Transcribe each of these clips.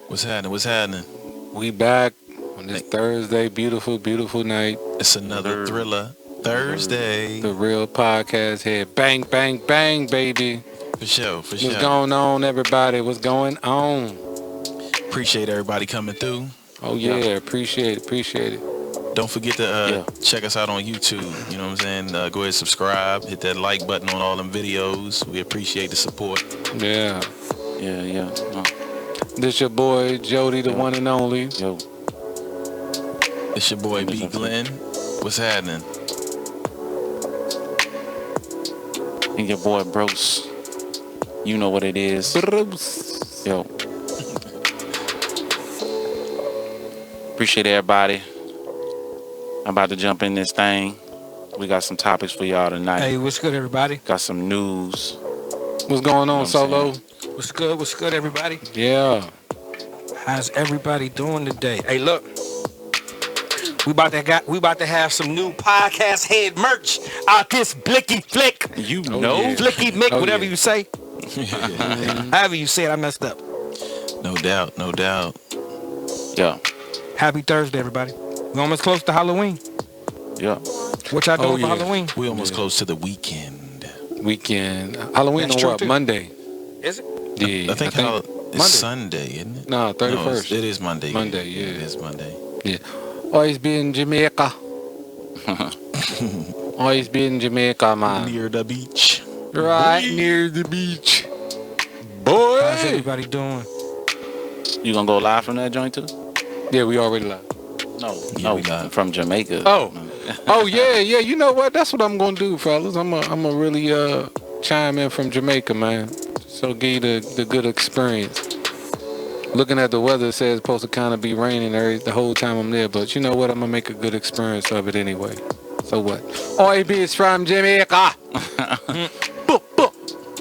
What's happening? What's happening? We back on this Thursday, beautiful, beautiful night. It's another thriller Thursday. The Real Podcast Head. Bang, bang, bang, baby. For sure, for sure. What's going on, everybody? What's going on? Appreciate everybody coming through. Oh, yeah. Appreciate it. Don't forget to check us out on YouTube. You know what I'm saying? Go ahead and subscribe. Hit that like button on all them videos. We appreciate the support. Yeah. Yeah. This your boy, Jody, the one and only. Yo. It's your boy, B. Glenn. What's happening? And your boy, Bruce. You know what it is. Bruce. Yo. Appreciate everybody. I'm about to jump in this thing. We got some topics for y'all tonight. Hey, what's good, everybody? Got some news. What's going on, Solo? What's good, everybody? Yeah. How's everybody doing today? Hey, look. We about to have some new podcast head merch out this blicky flick. You know? Yeah. Flicky Mick, whatever yeah. you say. However you say it, I messed up. No doubt. Yeah. Happy Thursday, everybody. We're almost close to Halloween. Yeah. What y'all doing for yeah. Halloween? We almost close to the weekend. Halloween That's on true, what? too. Monday. Is it? Yeah. I think Monday. it's Sunday, isn't it? No, 31st. It is Monday. Monday, yeah. It is Monday. Yeah. Always be in Jamaica. Always be in Jamaica, man. Near the beach. Right near the beach. Boy. How's everybody doing? You gonna go live from that joint too? Yeah, we already live. Yeah, we live. From Jamaica. Oh yeah. You know what? That's what I'm gonna do, fellas. I'm gonna really chime in from Jamaica, man. So give you the good experience. Looking at the weather, it says it's supposed to kind of be raining the whole time I'm there, but you know what? I'm gonna make a good experience of it anyway. So what? OIB is from Jamaica.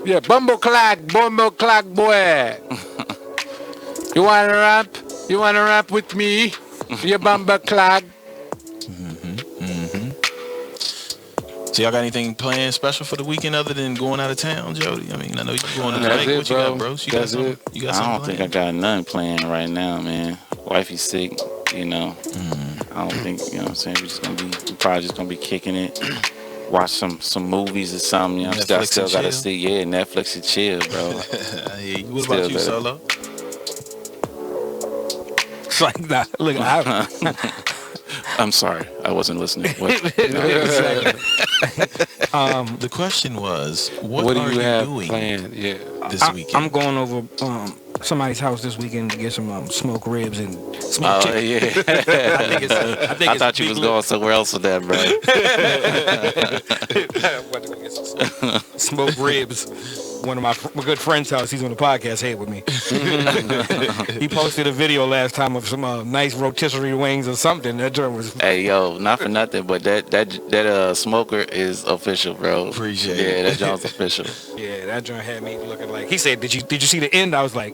Yeah, bumble clack, boy. You wanna rap with me? You bumble clack. So y'all got anything planned special for the weekend other than going out of town, Jody? I mean, I know you're going to That's Jamaica. it, What you got, bro? You got something? I don't think I got nothing planned right now, man. Wifey's sick, you know. I don't think, you know what I'm saying? We're probably just gonna be kicking it. Watch some movies or something, you know. I still gotta see, Netflix and chill, bro. What about you, Solo? It's like that. Look, I'm sorry, I wasn't listening. What? The question was, what do are you have doing planned? Yeah. this weekend? I'm going over somebody's house this weekend to get some smoked ribs and smoked chicken. Yeah. I thought you was going somewhere else with that, bro. Smoked ribs. One of my good friend's house. He's on the podcast head with me. He posted a video last time of some nice rotisserie wings or something. That joint was. Hey, yo, not for nothing, but that smoker is official, bro. Appreciate it. Yeah, that joint's official. Yeah, that joint had me looking like. He said, "Did you see the end?" I was like,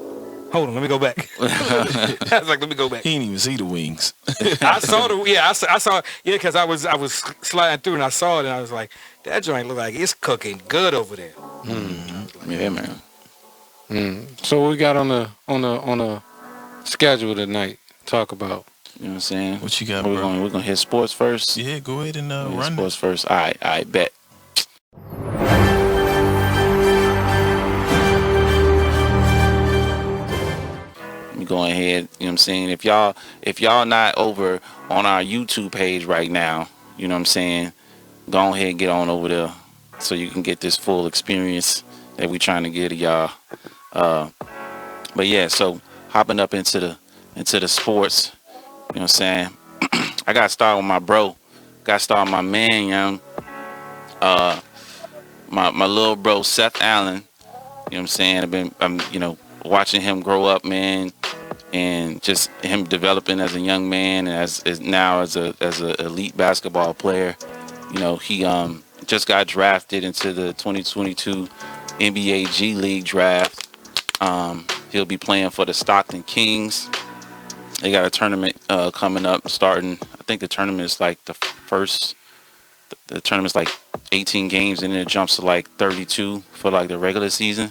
"Hold on, let me go back." I was like, "Let me go back." He didn't even see the wings. I saw I saw because I was sliding through and I saw it and I was like, that joint look like it's cooking good over there. Yeah, man. So what we got on the schedule tonight? Talk about. You know what I'm saying? What you got, We're bro? gonna hit sports first. Yeah, go ahead and run sports first. All right, bet. Let me go ahead. You know what I'm saying? If y'all not over on our YouTube page right now, you know what I'm saying? Go ahead and get on over there so you can get this full experience that we trying to get to y'all. But yeah, so hopping up into into the sports. You know what I'm saying? I got to start with my bro. Got to start with my man, young. My little bro, Seth Allen. You know what I'm saying? I'm watching him grow up, man, and just him developing as a young man and as now as a elite basketball player. You know, he just got drafted into the 2022 NBA G League draft. He'll be playing for the Stockton Kings. They got a tournament coming up starting. I think the tournament is like the tournament's like 18 games and then it jumps to like 32 for like the regular season.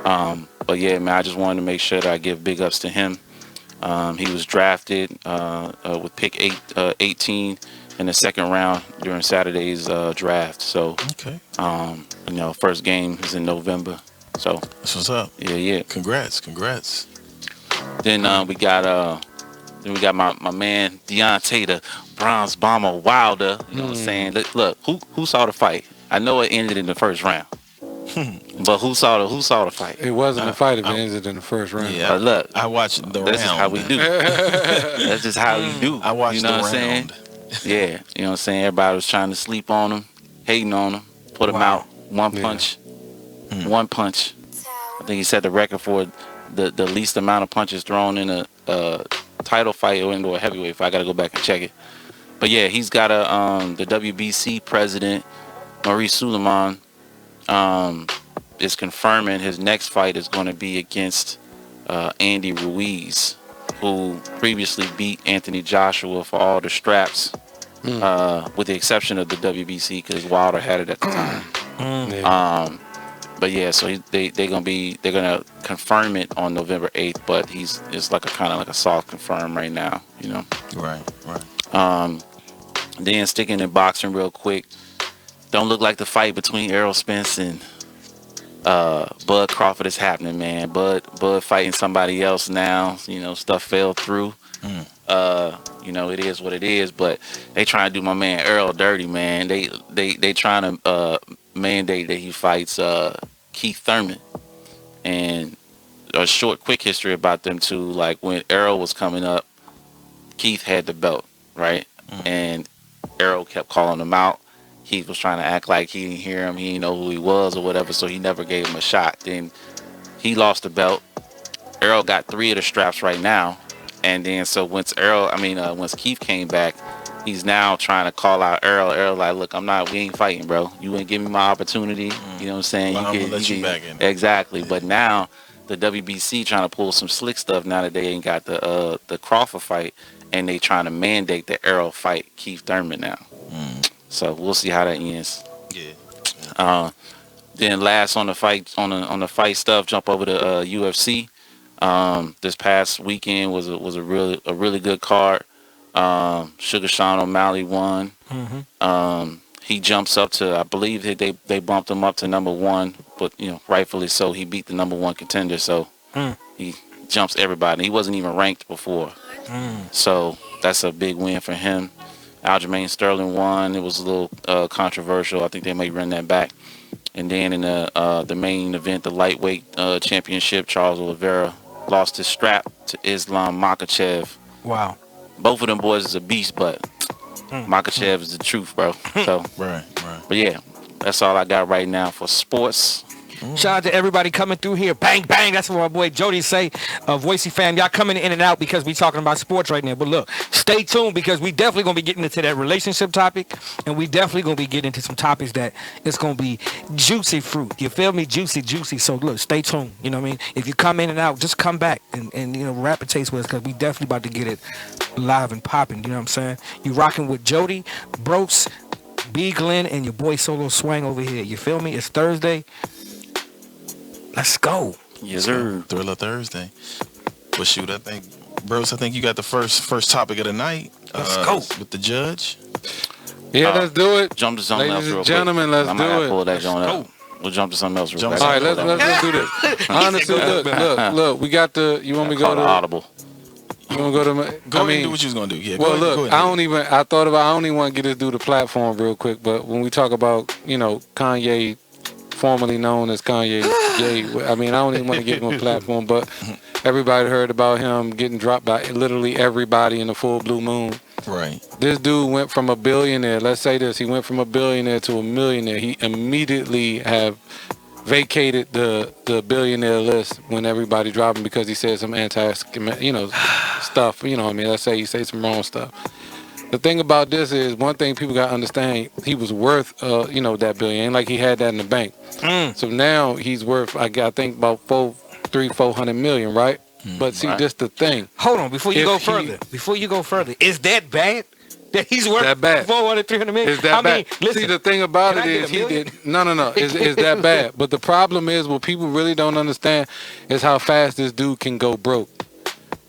But yeah, man, I just wanted to make sure that I give big ups to him. He was drafted with pick 18 in the second round during Saturday's draft. So, okay. First game is in November. So that's what's up. Yeah. Congrats. Then we got my man Deontay the Bronze Bomber Wilder. You know what I'm saying? Look, who saw the fight? I know it ended in the first round. But who saw the fight? It wasn't a fight if it ended in the first round. Yeah, look, I watched the round. This is how we do. That's just how we do. I watched the round. Saying? Yeah, you know what I'm saying? Everybody was trying to sleep on him, hating on him, put him out. One punch. I think he set the record for the least amount of punches thrown in a title fight or into a heavyweight fight. I got to go back and check it. But yeah, he's got the WBC president, Maurice Suleiman, is confirming his next fight is going to be against Andy Ruiz, who previously beat Anthony Joshua for all the straps, with the exception of the WBC because Wilder had it at the time. But yeah, so they're gonna confirm it on November 8th, but it's like a soft confirm right now, you know. Right. Then sticking in boxing real quick, don't look like the fight between Errol Spence and Bud Crawford is happening, man. Bud fighting somebody else now. You know, stuff fell through. It is what it is. But they trying to do my man Earl dirty, man. They trying to mandate that he fights Keith Thurman. And a quick history about them two. Like when Earl was coming up, Keith had the belt, right? And Earl kept calling him out. Keith was trying to act like he didn't hear him, he didn't know who he was or whatever, so he never gave him a shot. Then he lost the belt. Earl got 3 of the straps right now, and then so once Keith came back, he's now trying to call out Earl. Earl like, look, we ain't fighting, bro. You ain't give me my opportunity. You know what I'm saying? Well, I'm gonna let you back in. Exactly. But now the WBC trying to pull some slick stuff now that they ain't got the Crawford fight, and they trying to mandate the Earl fight Keith Thurman now. So we'll see how that ends. Yeah. Then last on the fight fight stuff, jump over to UFC. This past weekend was a really good card. Sugar Sean O'Malley won. He jumps up to, I believe they bumped him up to number 1, but rightfully so. He beat the number 1 contender, so he jumps everybody. He wasn't even ranked before, so that's a big win for him. Aljamain Sterling won. It was a little controversial. I think they may run that back. And then in the main event, the lightweight championship, Charles Oliveira lost his strap to Islam Makhachev. Wow. Both of them boys is a beast, but Makhachev is the truth, bro. So Right. But yeah, that's all I got right now for sports. Shout out to everybody coming through here. Bang, bang. That's what my boy Jody say. Voicey fam, y'all coming in and out because we talking about sports right now. But look, stay tuned because we definitely going to be getting into that relationship topic. And we definitely going to be getting into some topics that it's going to be juicy fruit. You feel me? Juicy. So look, stay tuned. You know what I mean? If you come in and out, just come back and rapid taste with us because we definitely about to get it live and popping. You know what I'm saying? You rocking with Jody, Brokes, B. Glenn, and your boy Solo Swang over here. You feel me? It's Thursday. Let's go. Yes, sir. Thriller Thursday. Well, shoot, I think you got the first topic of the night. Let's go. With the judge. Yeah, let's do it. Jump to something else Ladies real and quick. gentlemen, let's I might do have to it. pull that joint up. We'll jump to something else real quick. All right, let's do this. Honestly, look. We got you want me to go to Audible? You want to go to? Go ahead and do what you was gonna do. Yeah. Well, go look, ahead. I don't even want to get this dude the platform real quick. But when we talk about Kanye, formerly known as Kanye Jay. I mean, I don't even want to give him a platform, but everybody heard about him getting dropped by literally everybody in the full blue moon. Right. This dude went from a billionaire. Let's say this: he went from a billionaire to a millionaire. He immediately have vacated the billionaire list when everybody dropped him because he said some stuff. You know what I mean? Let's say he said some wrong stuff. The thing about this is, one thing people got to understand, he was worth, that billion. Ain't like he had that in the bank. So now he's worth, I think, about 400 million, right? But see, this the thing. Hold on, before you go further, is that bad? That he's worth that bad. 400, 300 million? Is that bad? Listen, see, the thing about it is he did. No. Is that bad? But the problem is, what people really don't understand is how fast this dude can go broke.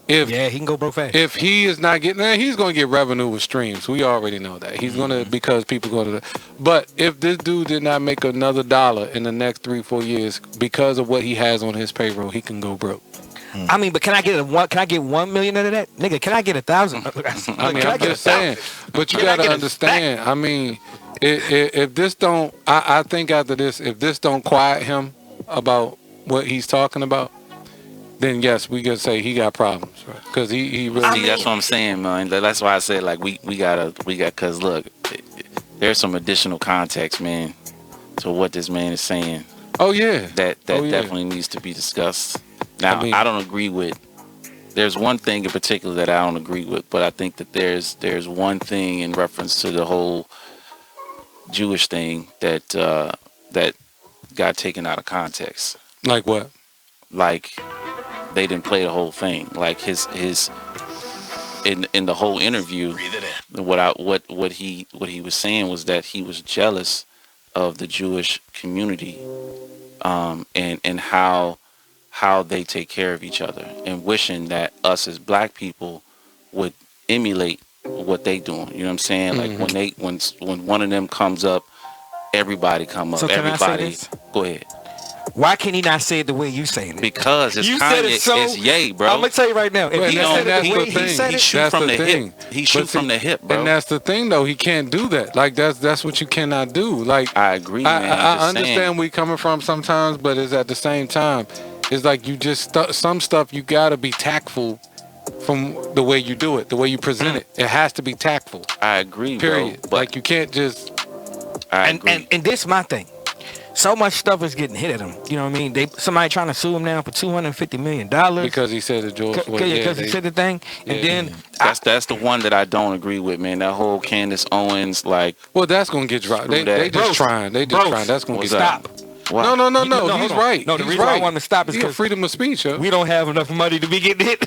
He can go broke fast. If he is not getting, he's going to get revenue with streams. We already know that. He's going to, because people go to the. But if this dude did not make another dollar in the next 3-4 years because of what he has on his payroll, he can go broke. I mean, but can I get $1 million out of that, nigga? Can I get 1,000? I mean, I'm just saying. But you got to understand. I mean, if this don't, I think after this, if this don't quiet him about what he's talking about, then yes, we can say he got problems, right? Because he really. See, that's what I'm saying, man. That's why I said like we got because look, there's some additional context, man, to what this man is saying. Oh yeah. That definitely needs to be discussed. Now, I don't agree with. There's one thing in particular that I don't agree with, but I think that there's one thing in reference to the whole Jewish thing that got taken out of context. Like what? Like they didn't play the whole thing. Like his in the whole interview, what he was saying was that he was jealous of the Jewish community, and how they take care of each other, and wishing that us as black people would emulate what they doing. You know what I'm saying? Mm-hmm. Like when one of them comes up, everybody come up. So can everybody I say this? Go ahead. Why can't he not say it the way you saying it? Because it's it's yay, bro. I'm gonna tell you right now. If he said it the way he said it, he shoot from the hip. He shoot from the hip, bro. And that's the thing, though. He can't do that. Like that's what you cannot do. Like I agree, man. I understand where you're coming from sometimes, but it's at the same time, it's like you just some stuff you gotta be tactful from the way you do it, the way you present it. It has to be tactful. I agree, period. Bro, but like you can't just. And this my thing. So much stuff is getting hit at him. You know what I mean? Somebody trying to sue him now for $250 million because he said it, George. Because he said the thing, and then that's the one that I don't agree with, man. That whole Candace Owens, like. Well, that's gonna get dropped. They just trying. They just trying. That's gonna get stop. What? No. He's right. No, the reason I want to stop is because freedom of speech. Huh? We don't have enough money to be getting hit.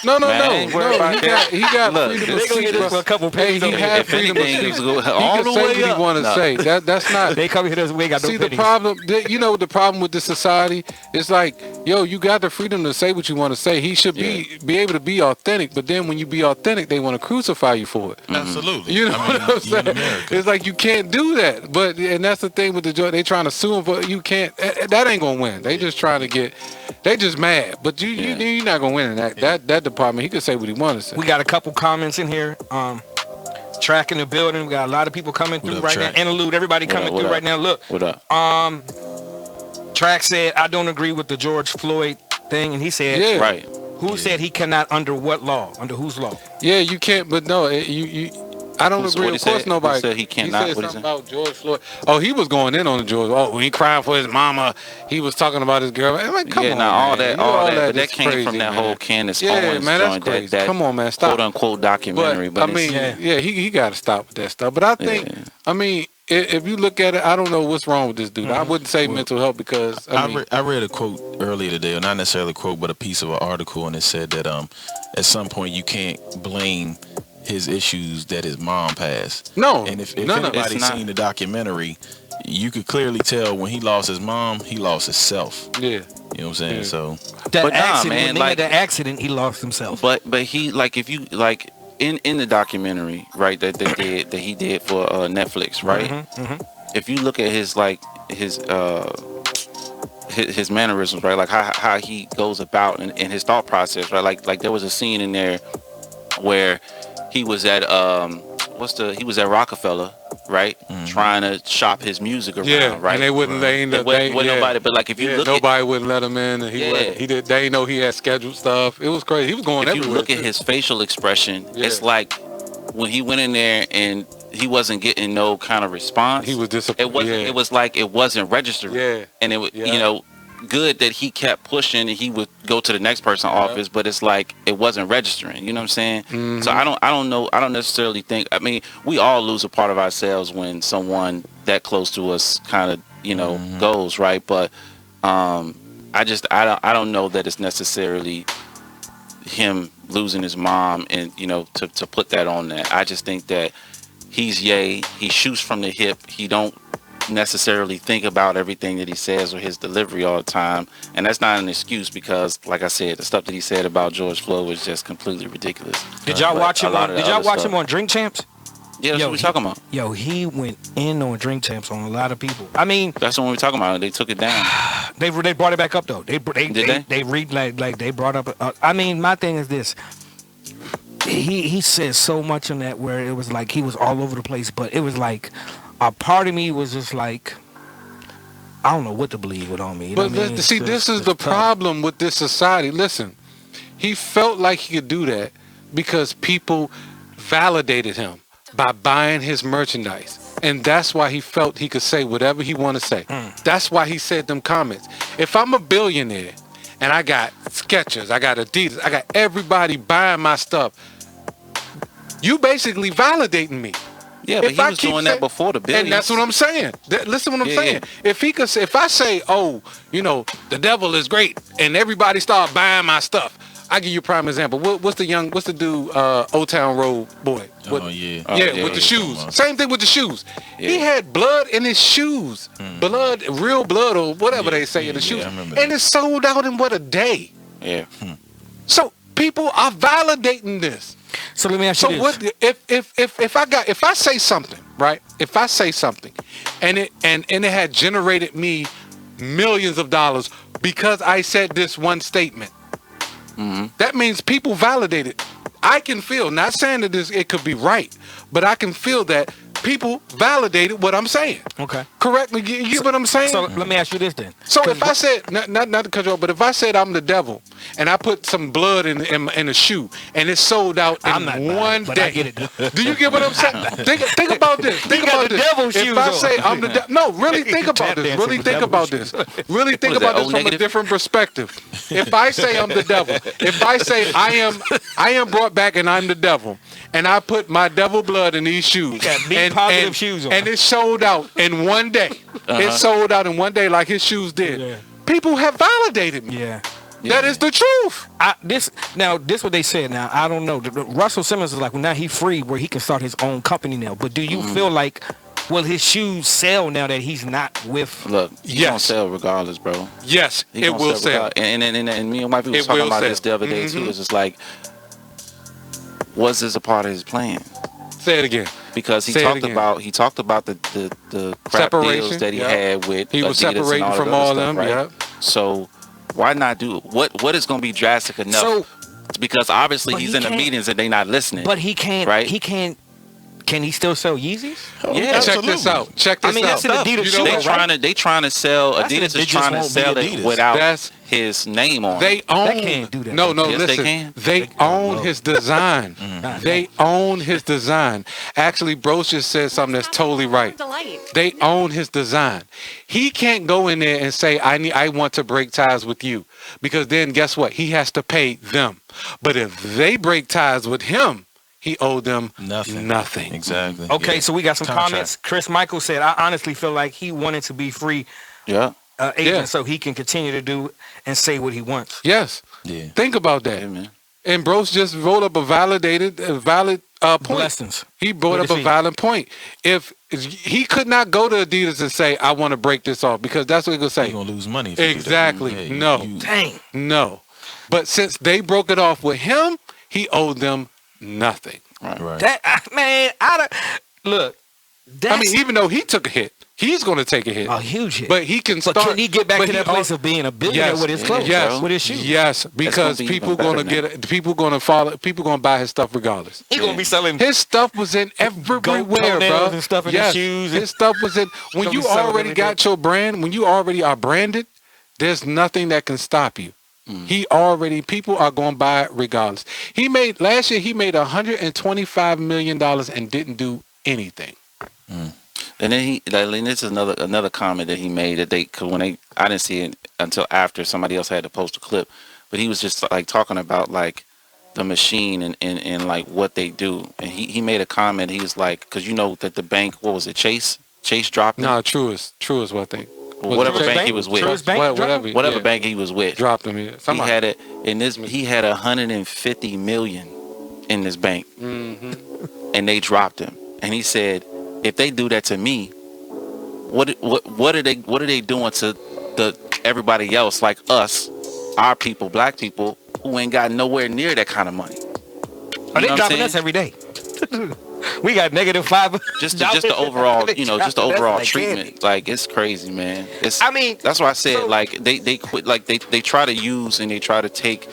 No. He got Look, freedom of speech for a couple pennies. He had freedom of speech. He can say what he want to say. That's not. They come here doesn't we got no pennies. See the problem. The problem with this society is like, yo, you got the freedom to say what you want to say. He should be able to be authentic. But then when you be authentic, they want to crucify you for it. Absolutely. You know what I'm saying? It's like you can't do that. And that's the thing with the joint. They trying to sue him for you can't. That ain't gonna win. They just trying to get. They just mad. But you're not gonna win in that department. He could say what he wants to say. We got a couple comments in here. Track in the building. We got a lot of people coming through right now. Interlude. Everybody coming through right now. Look. What up? Track said, I don't agree with the George Floyd thing, and he said, right. Who said he cannot under what law? Under whose law? Yeah, you can't. But no, I don't agree. Of course, nobody. He said he cannot. He said something about George Floyd. Oh, he was going in on the George. Oh, when he crying for his mama, he was talking about his girl. I'm like, come on, all man. all that. But that came crazy, from that whole Candace Owens man, that's joint. crazy. That come on, man, stop. Quote unquote documentary. But I mean, he got to stop with that stuff. But I think, I mean, if you look at it, I don't know what's wrong with this dude. I wouldn't say mental health because I read a quote earlier today, or not necessarily a quote, but a piece of an article, and it said that at some point you can't blame his issues that his mom passed. No, and if anybody's seen the documentary, you could clearly tell when he lost his mom, he lost himself. Yeah, you know what I'm saying. So that accident, when they had the accident, he lost himself. But he like if you like. In the documentary, right, that he did for Netflix, right? Mm-hmm. If you look at his mannerisms, right, like how he goes about and his thought process, right, like there was a scene in there where he was at he was at Rockefeller, right? Trying to shop his music around, right? And they wouldn't. They ain't. Nobody. But like, if you look, nobody wouldn't let him in, and he did. They didn't know he had scheduled stuff. It was crazy. He was going everywhere. If you look at his facial expression, it's like when he went in there and he wasn't getting no kind of response. He was disappointed. It was like it wasn't registering. Yeah. And it was, good that he kept pushing and he would go to the next person's office, but it's like it wasn't registering. You know what I'm saying? Mm-hmm. So I don't know. I don't necessarily think. I mean, we all lose a part of ourselves when someone that close to us kind of goes, right. But I don't know that it's necessarily him losing his mom and to put that on that. I just think that he shoots from the hip. He don't necessarily think about everything that he says or his delivery all the time, and that's not an excuse because, like I said, the stuff that he said about George Floyd was just completely ridiculous. Did y'all watch him? Him on Drink Champs? Yeah, that's what we're talking about. Yo, he went in on Drink Champs on a lot of people. I mean, that's what we're talking about. They took it down. They brought it back up though. They brought up. I mean, my thing is this. He said so much on that where it was like he was all over the place, but it was like a part of me was just like, I don't know what to believe with on me. But see, this is the problem with this society. Listen, he felt like he could do that because people validated him by buying his merchandise. And that's why he felt he could say whatever he want to say. That's why he said them comments. If I'm a billionaire and I got Skechers, I got Adidas, I got everybody buying my stuff, you basically validating me. Yeah, but he was doing that before the billions. And that's what I'm saying. Listen what I'm saying. Yeah. If I say, the devil is great, and everybody start buying my stuff, I give you a prime example. What's the dude, Old Town Road boy? With the shoes. Same thing with the shoes. Yeah. He had blood in his shoes. Blood, real blood, or whatever they say in the shoes. And it sold out in a day. Yeah. So people are validating this. So let me ask you this. If I say something, right? If I say something and it had generated me millions of dollars because I said this one statement, that means people validate it. I can feel, not saying that it could be right, but I can feel that people validated what I'm saying. Okay. Correct me. You get what I'm saying? So let me ask you this then. So if I said, not to cut you off, but if I said I'm the devil and I put some blood in a shoe and it sold out in one day. I get it. Do you get what I'm saying? Think about this. Think about this. If I say I'm the devil, no, really think about this. Really think about this. Really think about this from a different perspective. If I say I'm the devil, if I say I am brought back and I'm the devil, and I put my devil blood in these shoes, positive shoes on. And it sold out in one day. It sold out in one day like his shoes did. Yeah. People have validated me. Yeah. That is the truth. This what they said. Now I don't know. Russell Simmons is like, well, now he's free where he can start his own company now. But do you feel like, will his shoes sell now that he's not with? Look, he's gonna sell regardless, bro. Yes, it will sell. And me and my people was talking about this the other day too. It's just like, was this a part of his plan? Say it again. Because he talked about the crap deals that he had with he was Adidas separating and from all them, right? Yep. So why not do it? What is going to be drastic enough? So, because obviously he's in the meetings and they not listening. But he can't. Right? He can't. Can he still sell Yeezys? Yeah, check this out. Check this out. That's an Adidas shoe. They trying to sell. Adidas is trying to sell it without his name on. They own. They can't do that. No, yes, listen. They can. They own his design. They own his design. Actually, Bros just said something that's totally right. They own his design. He can't go in there and say, I want to break ties with you, because then guess what? He has to pay them. But if they break ties with him, he owed them nothing. Exactly. Okay, so we got some comments. Chris Michael said, I honestly feel like he wanted to be free agent so he can continue to do and say what he wants. Yes. Yeah. Think about that. Man. And Bros just wrote up a valid point. Blessings. He brought up a valid point. If he could not go to Adidas and say, I want to break this off, because that's what he's going to say. You're going to lose money. Exactly. No. But since they broke it off with him, he owed them nothing. Right. That, man, look. I mean, even though he took a hit, He's going to take a hit. A huge hit. But he can start. But can he get back but to that place of being a billionaire with his clothes? Yes, with his shoes? yes, because people going to follow. People going to buy his stuff regardless. He going to be selling his stuff was in everywhere, bro. And stuff in his shoes. His stuff was in. When you already got your brand, when you already are branded, there's nothing that can stop you. People are going to buy it regardless. Last year he made $125 million and didn't do anything. And then this is another comment that he made that I didn't see it until after somebody else had to post a clip, but he was just like talking about like the machine and like what they do. And he made a comment. He was like, because you know that the bank, what was it, Chase dropped him? No, Truist, what thing? Whatever bank he was with. Whatever bank he was with. Dropped him, yeah. He had it in this. He had $150 million in this bank, and they dropped him. And he said, if they do that to me, what are they doing to everybody else like us, our people, black people who ain't got nowhere near that kind of money? They dropping us every day. We got -5. Just the overall, just the overall treatment. Like, it's crazy, man. That's why I said like they quit. Like they try to use and they try to take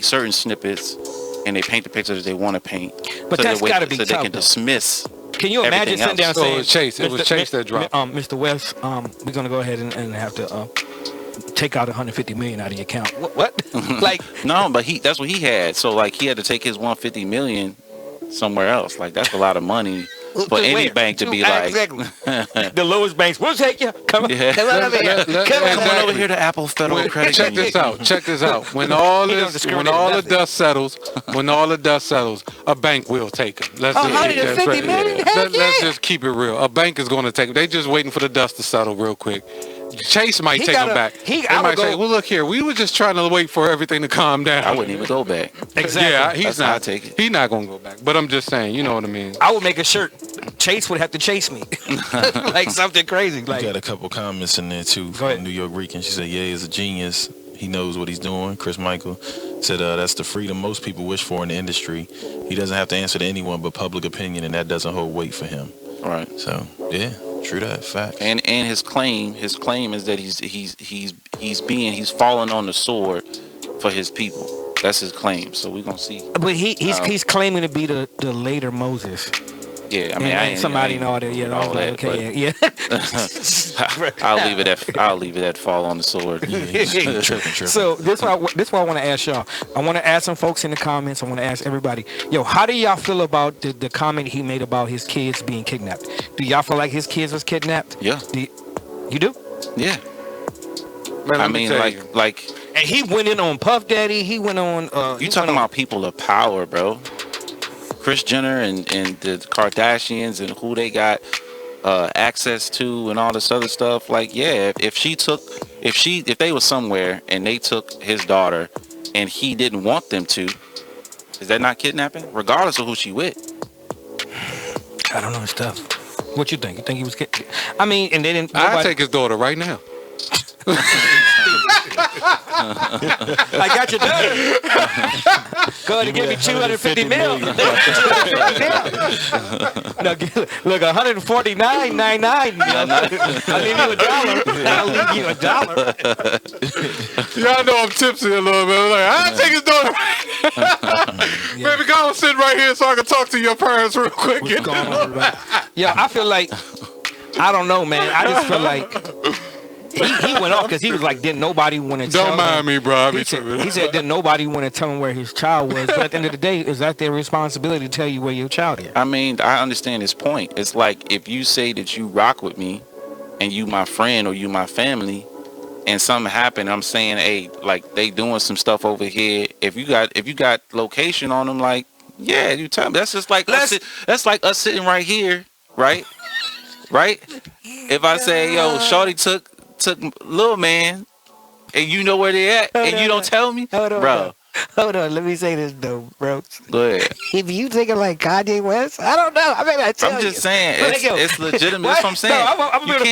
certain snippets and they paint the picture that they want to paint. But that's got to be so tough, they can dismiss. Can you imagine sitting down saying, it was Chase that dropped. Mr. West, we're gonna go ahead and have to take out $150 million out of your account. What? Like no, but that's what he had. So like he had to take his $150 million somewhere else. Like that's a lot of money for any bank to be like. Exactly. The lowest banks, we'll take you. Come on over here. Come on over here to Apple Federal Credit Union. Check this out. When all the dust settles, a bank will take them. Let's just keep it real. A bank is going to take them. They just waiting for the dust to settle real quick. Chase might take them back. They might say, well, look here. We were just trying to wait for everything to calm down. I wouldn't even go back. Exactly. Yeah, he's not going to go back. But I'm just saying, you know what I mean? I would make a shirt. Chase would have to chase me. Like something crazy. Like, we got a couple comments in there, too, from New York Rican. She said, yeah, he's a genius. He knows what he's doing. Chris Michael said that's the freedom most people wish for in the industry. He doesn't have to answer to anyone but public opinion, and that doesn't hold weight for him. Right. So, yeah. True that, fact. And his claim is that he's falling on the sword for his people. That's his claim. So we're gonna see. But he's claiming to be the later Moses. Yeah, I mean, somebody know that. Yeah, all that. Okay, yeah. I'll leave it at fall on the sword. Tripping. So this is what I want to ask y'all. I want to ask some folks in the comments. I want to ask everybody. Yo, how do y'all feel about the comment he made about his kids being kidnapped? Do y'all feel like his kids was kidnapped? Yeah. You do? Yeah. Man, I mean, like. And he went in on Puff Daddy. He went on. You talking about people of power, bro? Kris Jenner and the Kardashians and who they got access to and all this other stuff. Like, yeah, if they were somewhere and they took his daughter and he didn't want them to, is that not kidnapping? Regardless of who she with. I don't know his stuff. What you think? You think he was kidnapped? I mean, and they didn't. I'll take his daughter right now. I got your daughter. Go ahead and give me 250 mil. No, look, 149.99. I'll leave you $1. Y'all know I'm tipsy a little bit. I'm like, I'll take his daughter. Baby, go and sit right here so I can talk to your parents real quick. What's going on, right? Yeah, I feel like, I don't know, man. I just feel like he went off because he was like, didn't nobody want to tell him. Don't mind me, bro. He said, didn't nobody want to tell him where his child was. But at the end of the day, is that their responsibility to tell you where your child is? I mean, I understand his point. It's like if you say that you rock with me and you my friend or you my family and something happened, I'm saying, hey, like they doing some stuff over here. If you got location on them, like, yeah, you tell me. That's just like that's like us sitting right here, right? Right? If I say, yo, Shorty took little man, and you know where they at, and you don't tell me, bro. Hold on, let me say this though, bro. Go ahead. If you thinking like Kanye West, I don't know. I mean, I'm just saying, it's legitimate. That's what I'm saying.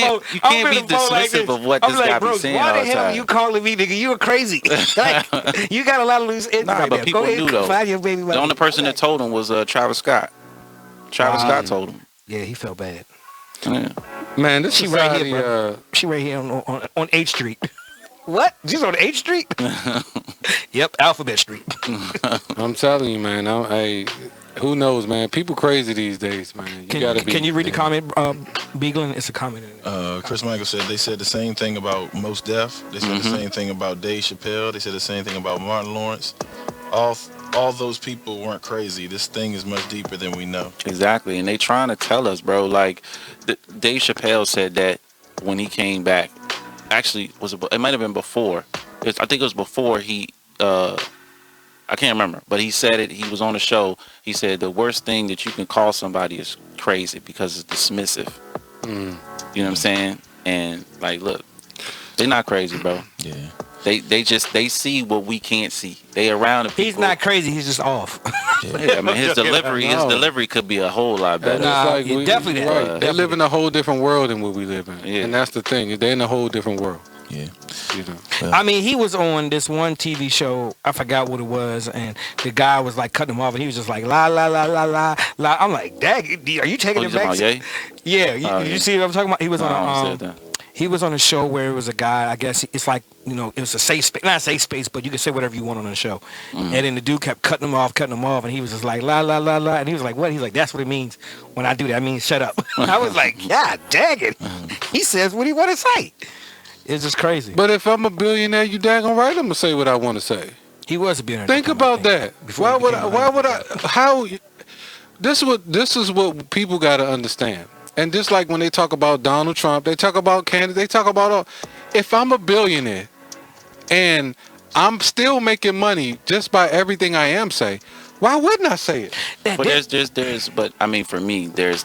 No, you can't be dismissive of what this guy be saying all the time. Why the hell are you calling me, nigga? You are crazy. Like, you got a lot of loose ends right but there. people do though. Find your baby the only person that told him was Travis Scott. Travis Scott told him. Yeah, he felt bad. Yeah. Man, this She right society, here, bro. She right here on 8th Street. What? She's on 8th Street? Yep, Alphabet Street. I'm telling you, man. Who knows, man? People crazy these days, man. Can you read the comment, Beagling? It's a comment. Chris Michael said they said the same thing about Mos Def. They said the same thing about Dave Chappelle. They said the same thing about Martin Lawrence. All those people weren't crazy. This thing is much deeper than we know. Exactly, and they trying to tell us, bro. Like, Dave Chappelle said that when he came back. Actually, it might have been before. I think it was before he. I can't remember, but he said it. He was on the show. He said the worst thing that you can call somebody is crazy because it's dismissive. You know what I'm saying? And like, look, they're not crazy, bro. Yeah. They see what we can't see. They around the people. He's not crazy. He's just off. Yeah, I mean, his delivery could be a whole lot better. Nah, definitely. Right. They live in a whole different world than what we live in, and that's the thing. They're in a whole different world. Yeah. You know. Well, I mean, he was on this one TV show. I forgot what it was, and the guy was like cutting him off, and he was just like la la la la la la. I'm like, dang, are you taking it back? Yeah, you see what I'm talking about? He was on. He was on a show where it was a guy. I guess it's like, you know, it was a safe space, not a safe space, but you can say whatever you want on the show. And then the dude kept cutting him off, and he was just like la la la la, and he was like, what? He's like, that's what it means when I do that. I mean, shut up. I was like, God dang it. He says what he want to say. It's just crazy. But if I'm a billionaire, you daggone right, I'm gonna say what I want to say. He was a billionaire. Think about that. Why would I? How? This is what people got to understand. And just like when they talk about Donald Trump, they talk about candidates, they talk about all. If I'm a billionaire and I'm still making money just by everything I am saying, why wouldn't I say it? But but I mean, for me, there's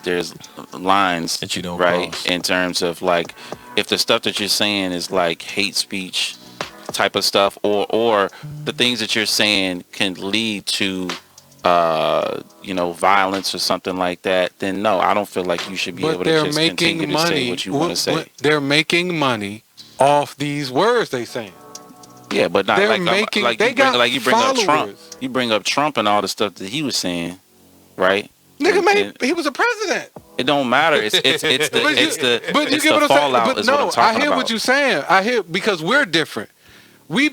lines that you don't right cross. In terms of like, if the stuff that you're saying is like hate speech type of stuff, or the things that you're saying can lead to violence or something like that, then no, I don't feel like you should be able to just continue to say what you want to say. They're making money off these words they saying. Yeah, but not you bring up Trump. You bring up Trump and all the stuff that he was saying, right? Nigga, he was a president. It don't matter. It's the fallout. But no, I hear what you're saying. I hear, because we're different. We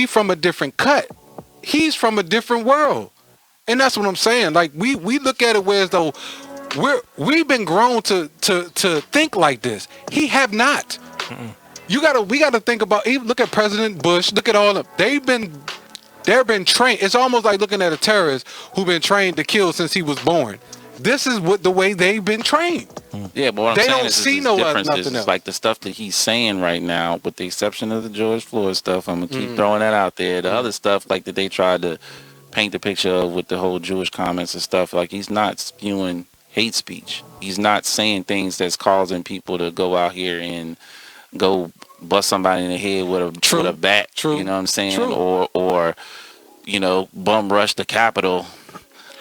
from a different cut. He's from a different world. And that's what I'm saying. Like we look at it where as though we've been grown to think like this. He have not. We gotta think about, even look at President Bush, look at all of they've been trained. It's almost like looking at a terrorist who's been trained to kill since he was born. This is the way they've been trained. Yeah, but what they I'm saying don't is see nothing else. Like the stuff that he's saying right now, with the exception of the George Floyd stuff, I'm gonna keep throwing that out there. The other stuff, like that they tried to paint the picture of with the whole Jewish comments and stuff, like he's not spewing hate speech. He's not saying things that's causing people to go out here and go bust somebody in the head with a bat. True. You know what I'm saying? Or bum rush the Capitol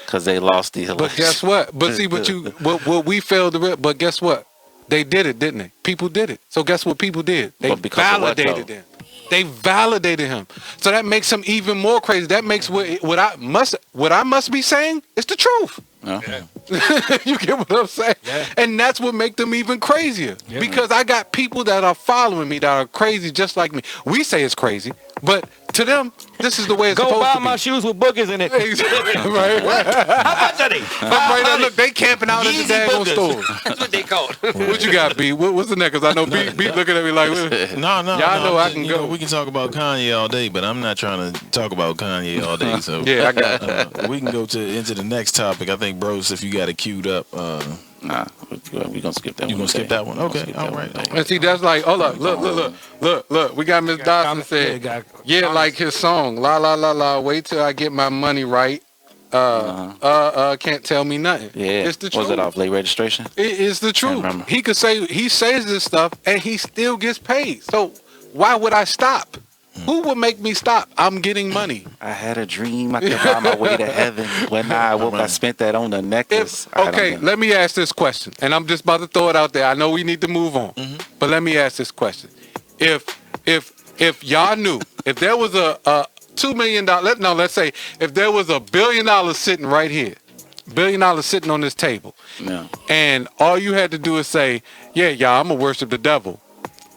because they lost the election. But guess what? But see, what we failed to. But guess what? They did it, didn't they? People did it. So guess what people did? They validated him. They validated him. So that makes him even more crazy. That makes what I must be saying is the truth. Yeah. You get what I'm saying? Yeah. And that's what makes them even crazier. Yeah, because I got people that are following me that are crazy just like me. We say it's crazy, but to them, this is the way it's supposed to be. Go buy my shoes with boogers in it. Right. What? How much are they? Right now, look, they camping out at the daggone store. That's what they call it. What you got, B? What's the next? Because I know B looking at me like, no. Y'all know I can go. We can talk about Kanye all day, but I'm not trying to talk about Kanye all day. So yeah, I got we can go into the next topic. I think, bros, if you got it queued up. Nah, we're gonna skip that one. You gonna skip that one? Okay, all right. And see, that's like, hold up, look. We got Miss Dawson said, yeah, like his song, la la la la. Wait till I get my money right. Can't tell me nothing. Yeah, it's the truth. Was it off late registration? It is the truth. He says this stuff and he still gets paid. So why would I stop? Who would make me stop? I'm getting money. I had a dream I could find my way to heaven. When I woke, I spent that on the necklace. Okay, let me ask this question, and I'm just about to throw it out there. I know we need to move on, but let me ask this question: If y'all knew, if there was a $2 million, let's say if there was $1 billion sitting right here, $1 billion sitting on this table, Yeah. and all you had to do is say, yeah, y'all, I'm gonna worship the devil.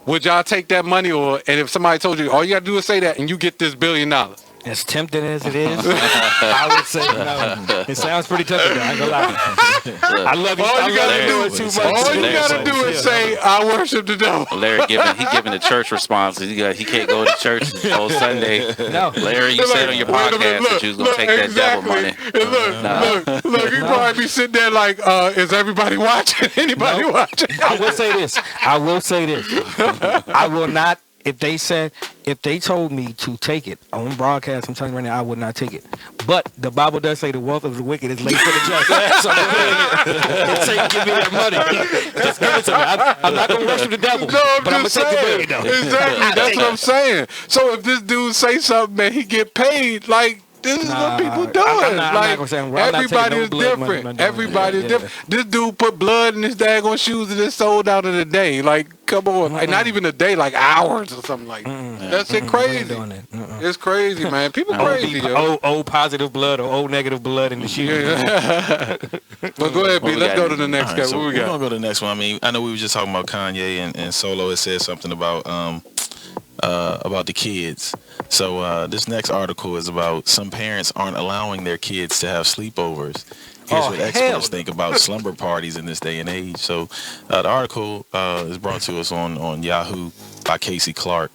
Would y'all take that money, and if somebody told you all you got to do is say that and you get this $1 billion? As tempting as it is, I would say no. It sounds pretty tempting, though. I ain't gonna lie. I love you. All you gotta do too much. All you gotta do is say, "I worship the devil." Larry giving the church response. He can't go to church on Sunday. No. Larry, you said on your podcast that you was gonna take that devil money. Look, you probably be sitting there like, "Is everybody watching? Anybody watching?" I will say this. I will not. If they told me to take it on broadcast, I'm telling you right now, I would not take it. But the Bible does say the wealth of the wicked is laid for the just. So go ahead. Give me that money. Just give it to me. I'm not going to worship the devil. No, but I'm going to take the money, though. Exactly. That's what I'm saying. So if this dude say something and he get paid, like, this is what people doing. I'm not gonna say everybody is different. Everybody is different. This dude put blood in his daggone shoes and it sold out in a day. Like, come on. Like, not even a day, like hours or something like that. That shit crazy. It's crazy, man. People crazy, yo. O positive blood or O negative blood in the shoe. Well, go ahead, B. Let's go to the next guy. So what we got? We're going to go to the next one. I mean, I know we were just talking about Kanye and Solo. It said something about the kids. So this next article is about some parents aren't allowing their kids to have sleepovers. Here's what experts think about slumber parties in this day and age. So the article is brought to us on Yahoo by Casey Clark.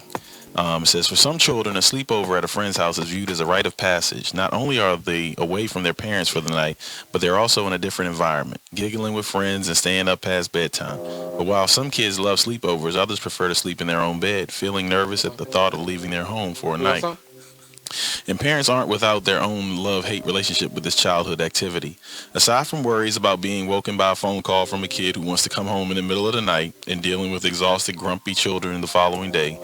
It says, for some children, a sleepover at a friend's house is viewed as a rite of passage. Not only are they away from their parents for the night, but they're also in a different environment, giggling with friends and staying up past bedtime. But while some kids love sleepovers, others prefer to sleep in their own bed, feeling nervous at the thought of leaving their home for a night. And parents aren't without their own love-hate relationship with this childhood activity. Aside from worries about being woken by a phone call from a kid who wants to come home in the middle of the night and dealing with exhausted, grumpy children the following day,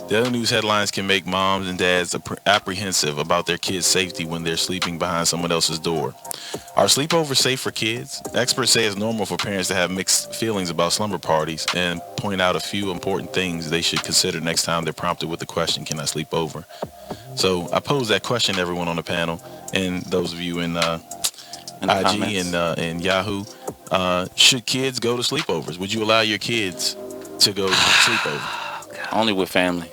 daily news headlines can make moms and dads apprehensive about their kids' safety when they're sleeping behind someone else's door. Are sleepovers safe for kids? Experts say it's normal for parents to have mixed feelings about slumber parties and point out a few important things they should consider next time they're prompted with the question, can I sleep over? So I pose that question to everyone on the panel and those of you in IG and Yahoo. Should kids go to sleepovers? Would you allow your kids to go to sleepover? Only with family.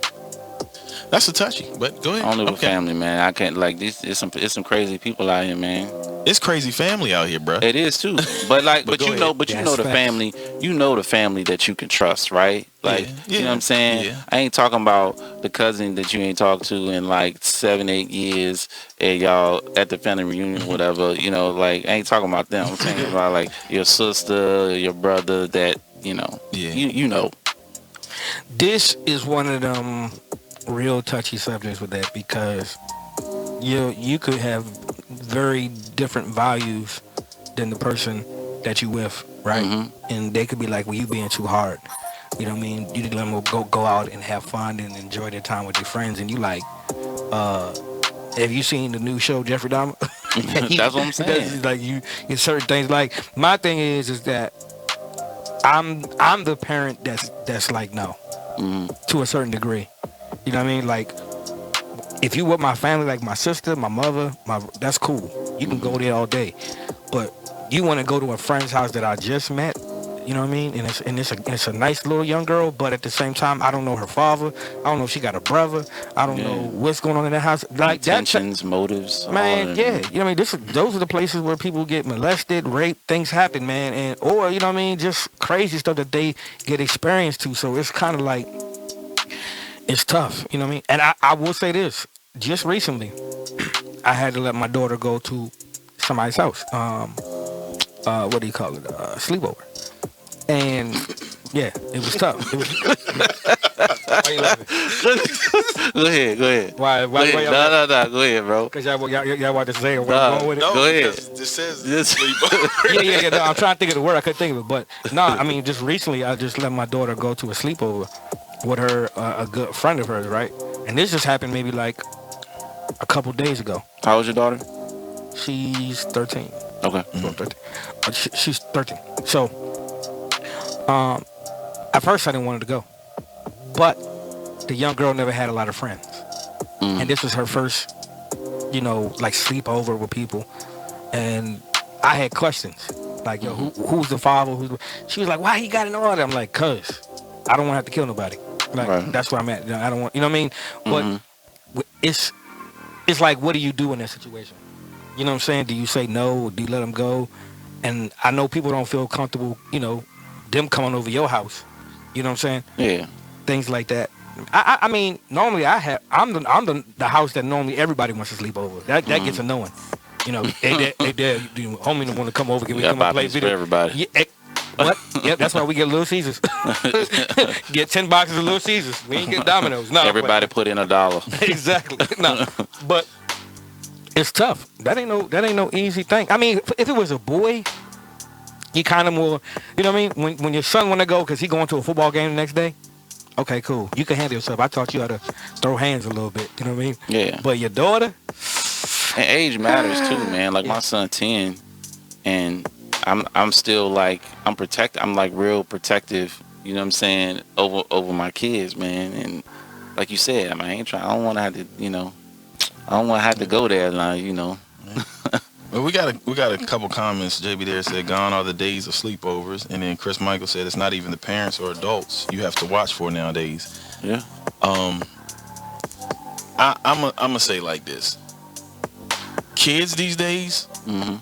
That's a touchy, but go ahead. Only with family, man. I can't like this. It's some crazy people out here, man. It's crazy family out here, bro. It is too. But like, but you know That's the family. You know the family that you can trust, right? Like, you know what I'm saying? Yeah. I ain't talking about the cousin that you ain't talked to in like 7-8 years, and y'all at the family reunion, or whatever. You know, like I ain't talking about them. I'm saying about like your sister, your brother. That you know, you know. This is one of them real touchy subjects with that because you could have very different values than the person that you with, right? Mm-hmm. And they could be like, well, you being too hard. You know what I mean? You let them go out and have fun and enjoy their time with your friends. And you like, have you seen the new show, Jeffrey Dahmer? That's what I'm saying. Like you certain things. Like my thing is that I'm the parent that's like no, to a certain degree. You know what I mean? Like if you with my family, like my sister, my mother, that's cool. You can go there all day. But you want to go to a friend's house that I just met. You know what I mean? And it's a nice little young girl, but at the same time, I don't know her father. I don't know if she got a brother. I don't know what's going on in that house. Like intentions, motives, man. Yeah, you know what I mean. Those are the places where people get molested, raped, things happen, man, or you know what I mean, just crazy stuff that they get experienced to. So it's kind of like it's tough. You know what I mean? And I will say this: just recently, I had to let my daughter go to somebody's house. What do you call it? Sleepover. And yeah, it was tough. It was. Why you laughing? Go ahead. Why? No. Go ahead, bro. Because y'all want to say where I'm going with it. No, go ahead. This says sleepover. Yeah. No, I'm trying to think of the word. I couldn't think of it. But no, I mean, just recently, I just let my daughter go to a sleepover with her, a good friend of hers, right? And this just happened maybe like a couple days ago. How old's your daughter? She's 13. Okay. She's 13. So, at first I didn't want her to go, but the young girl never had a lot of friends, and this was her first, like sleepover with people, and I had questions. Like, yo, who's the father? She was like, why he got an order? I'm like, cuz I don't want to have to kill nobody. Like, that's where I'm at. I don't want, you know what I mean? But it's like, what do you do in that situation? You know what I'm saying? Do you say no, or do you let them go? And I know people don't feel comfortable, you know, them coming over your house. You know what I'm saying? Yeah. Things like that. I mean, normally I'm the house that normally everybody wants to sleep over. That gets annoying. You know, they homie don't want to come over. Can we come and play video? For everybody. Yeah, what? Yep, that's why we get Little Caesars. Get 10 boxes of Little Caesars. We ain't get Domino's. No, everybody put in $1. Exactly. No, but it's tough. That ain't no easy thing. I mean, if it was a boy, you kind of more, you know what I mean? When your son want to go because he going to a football game the next day, okay, cool. You can handle yourself. I taught you how to throw hands a little bit. You know what I mean? Yeah. But your daughter? And age matters too, man. Like my son 10, and I'm still like I'm like real protective. You know what I'm saying over my kids, man. And like you said, I mean, I don't want to have to, you know, I don't want to have to go there, like, you know. Well, we got a couple comments. JB there said, "Gone are the days of sleepovers," and then Chris Michael said, "It's not even the parents or adults you have to watch for nowadays." Yeah. I'm gonna say like this: kids these days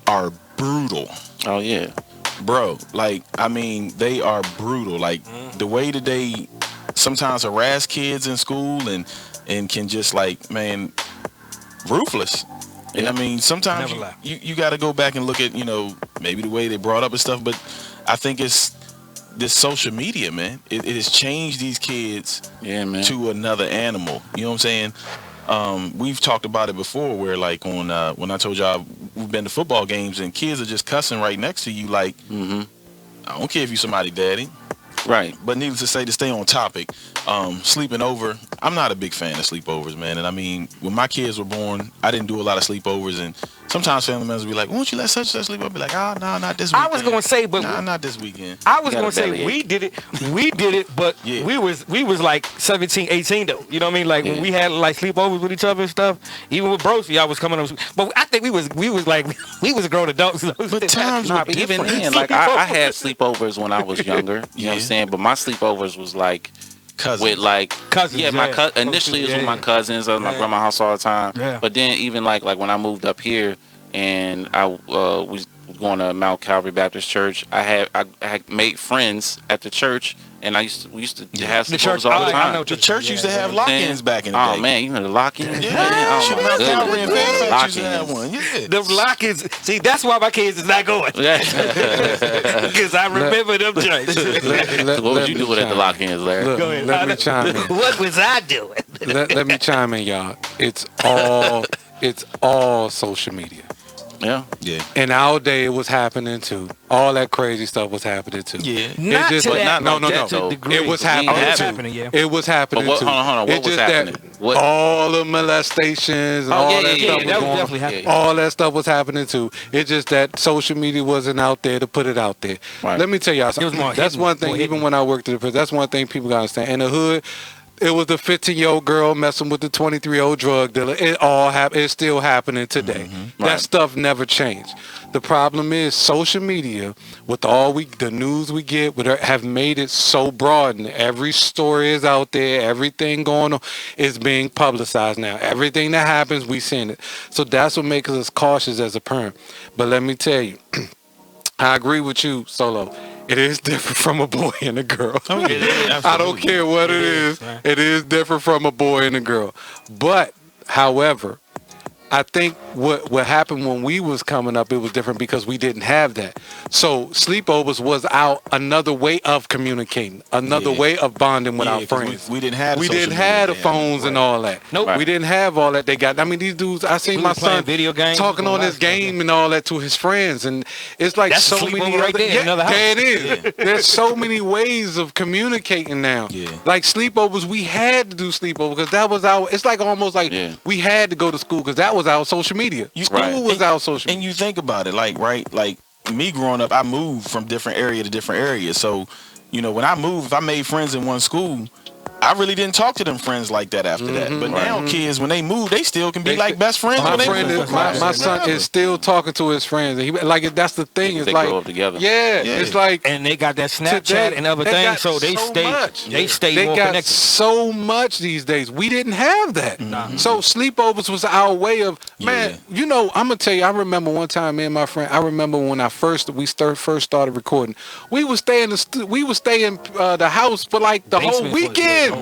are brutal. Oh yeah, bro. Like, I mean, they are brutal. Like the way that they sometimes harass kids in school and can just like, man, ruthless. And I mean, sometimes you got to go back and look at, you know, maybe the way they brought up and stuff, but I think it's this social media, man. It has changed these kids to another animal. You know what I'm saying? We've talked about it before where like on when I told y'all we've been to football games and kids are just cussing right next to you like, I don't care if you somebody daddy. Right. But needless to say, to stay on topic, sleeping over, I'm not a big fan of sleepovers, man. And I mean, when my kids were born, I didn't do a lot of sleepovers. And sometimes family members would be like, won't you let such sleep? I'd be like, oh, no, not this weekend. I was going to say, but... Nah, not this weekend. I was going to say, we did it, but we was like 17, 18, though. You know what I mean? Like, when we had, like, sleepovers with each other and stuff, even with Broski, I was coming up... But I think we was grown adults. But times were even then, like, I had sleepovers when I was younger. You know what I'm saying? But my sleepovers was like... Cousins. With like cousins, initially it was with my cousins at my grandma's house all the time. Yeah. But then even like when I moved up here and I was going to Mount Calvary Baptist Church, I had made friends at the church, and we used to have sleepovers all the time. The church used to have lock-ins back in the day. Oh man, you know the lock-ins? Yeah. Oh my goodness. Used to have one. Yeah. The lock-ins. See, that's why my kids is not going. Because I remember them joints. What would you do at the lock-ins, Larry? Look, Go ahead. let me chime in. What was I doing? Let me chime in, y'all. It's all social media. Yeah. In our day, it was happening too. All that crazy stuff was happening too. Yeah. Not just, to that, no. degree. It was happening too. It was happening too. Hold on. What was happening? All the molestations and all that stuff was that was going definitely happening. All that stuff was happening too. It's just that social media wasn't out there to put it out there. Right. Let me tell y'all something. That's one thing, even when I worked at the prison, that's one thing people gotta understand. In the hood, it was the 15-year-old girl messing with the 23-year-old drug dealer. It's still happening today. That stuff never changed. The problem is social media, with all the news we get, have made it so broad, and every story is out there. Everything going on is being publicized now. Everything that happens, we seen it. So that's what makes us cautious as a parent. But let me tell you, I agree with you, Solo. It is different from a boy and a girl. Oh, yeah, I don't care what it is. It is different from a boy and a girl. But, however, I think what happened when we was coming up, it was different because we didn't have that. So sleepovers was another way of communicating, another way of bonding with our friends. We didn't have the phones and all that. Nope. We didn't have all that they got. I mean, these dudes, I seen my son video games, talking on this game and all that to his friends, and it's like that's so many right there. There it is. There's so many ways of communicating now. Yeah. Like sleepovers, we had to do sleepovers because that was it's like almost like we had to go to school because that was our social media. School was our social media. And you think about it, like me growing up, I moved from different area to different area. So, you know, when I moved, if I made friends in one school, I really didn't talk to them friends like that after that. But now kids, when they move, they still can be like best friends. My son is still talking to his friends. And that's the thing. It's they like grow up together. Yeah, it's like, and they got that Snapchat and other things, so they stay more got connected. so much these days. We didn't have that. So sleepovers was our way of, man. You know, I'm gonna tell you. I remember one time, me and my friend. I remember when we first started recording. We would stay in the house for like the whole weekend.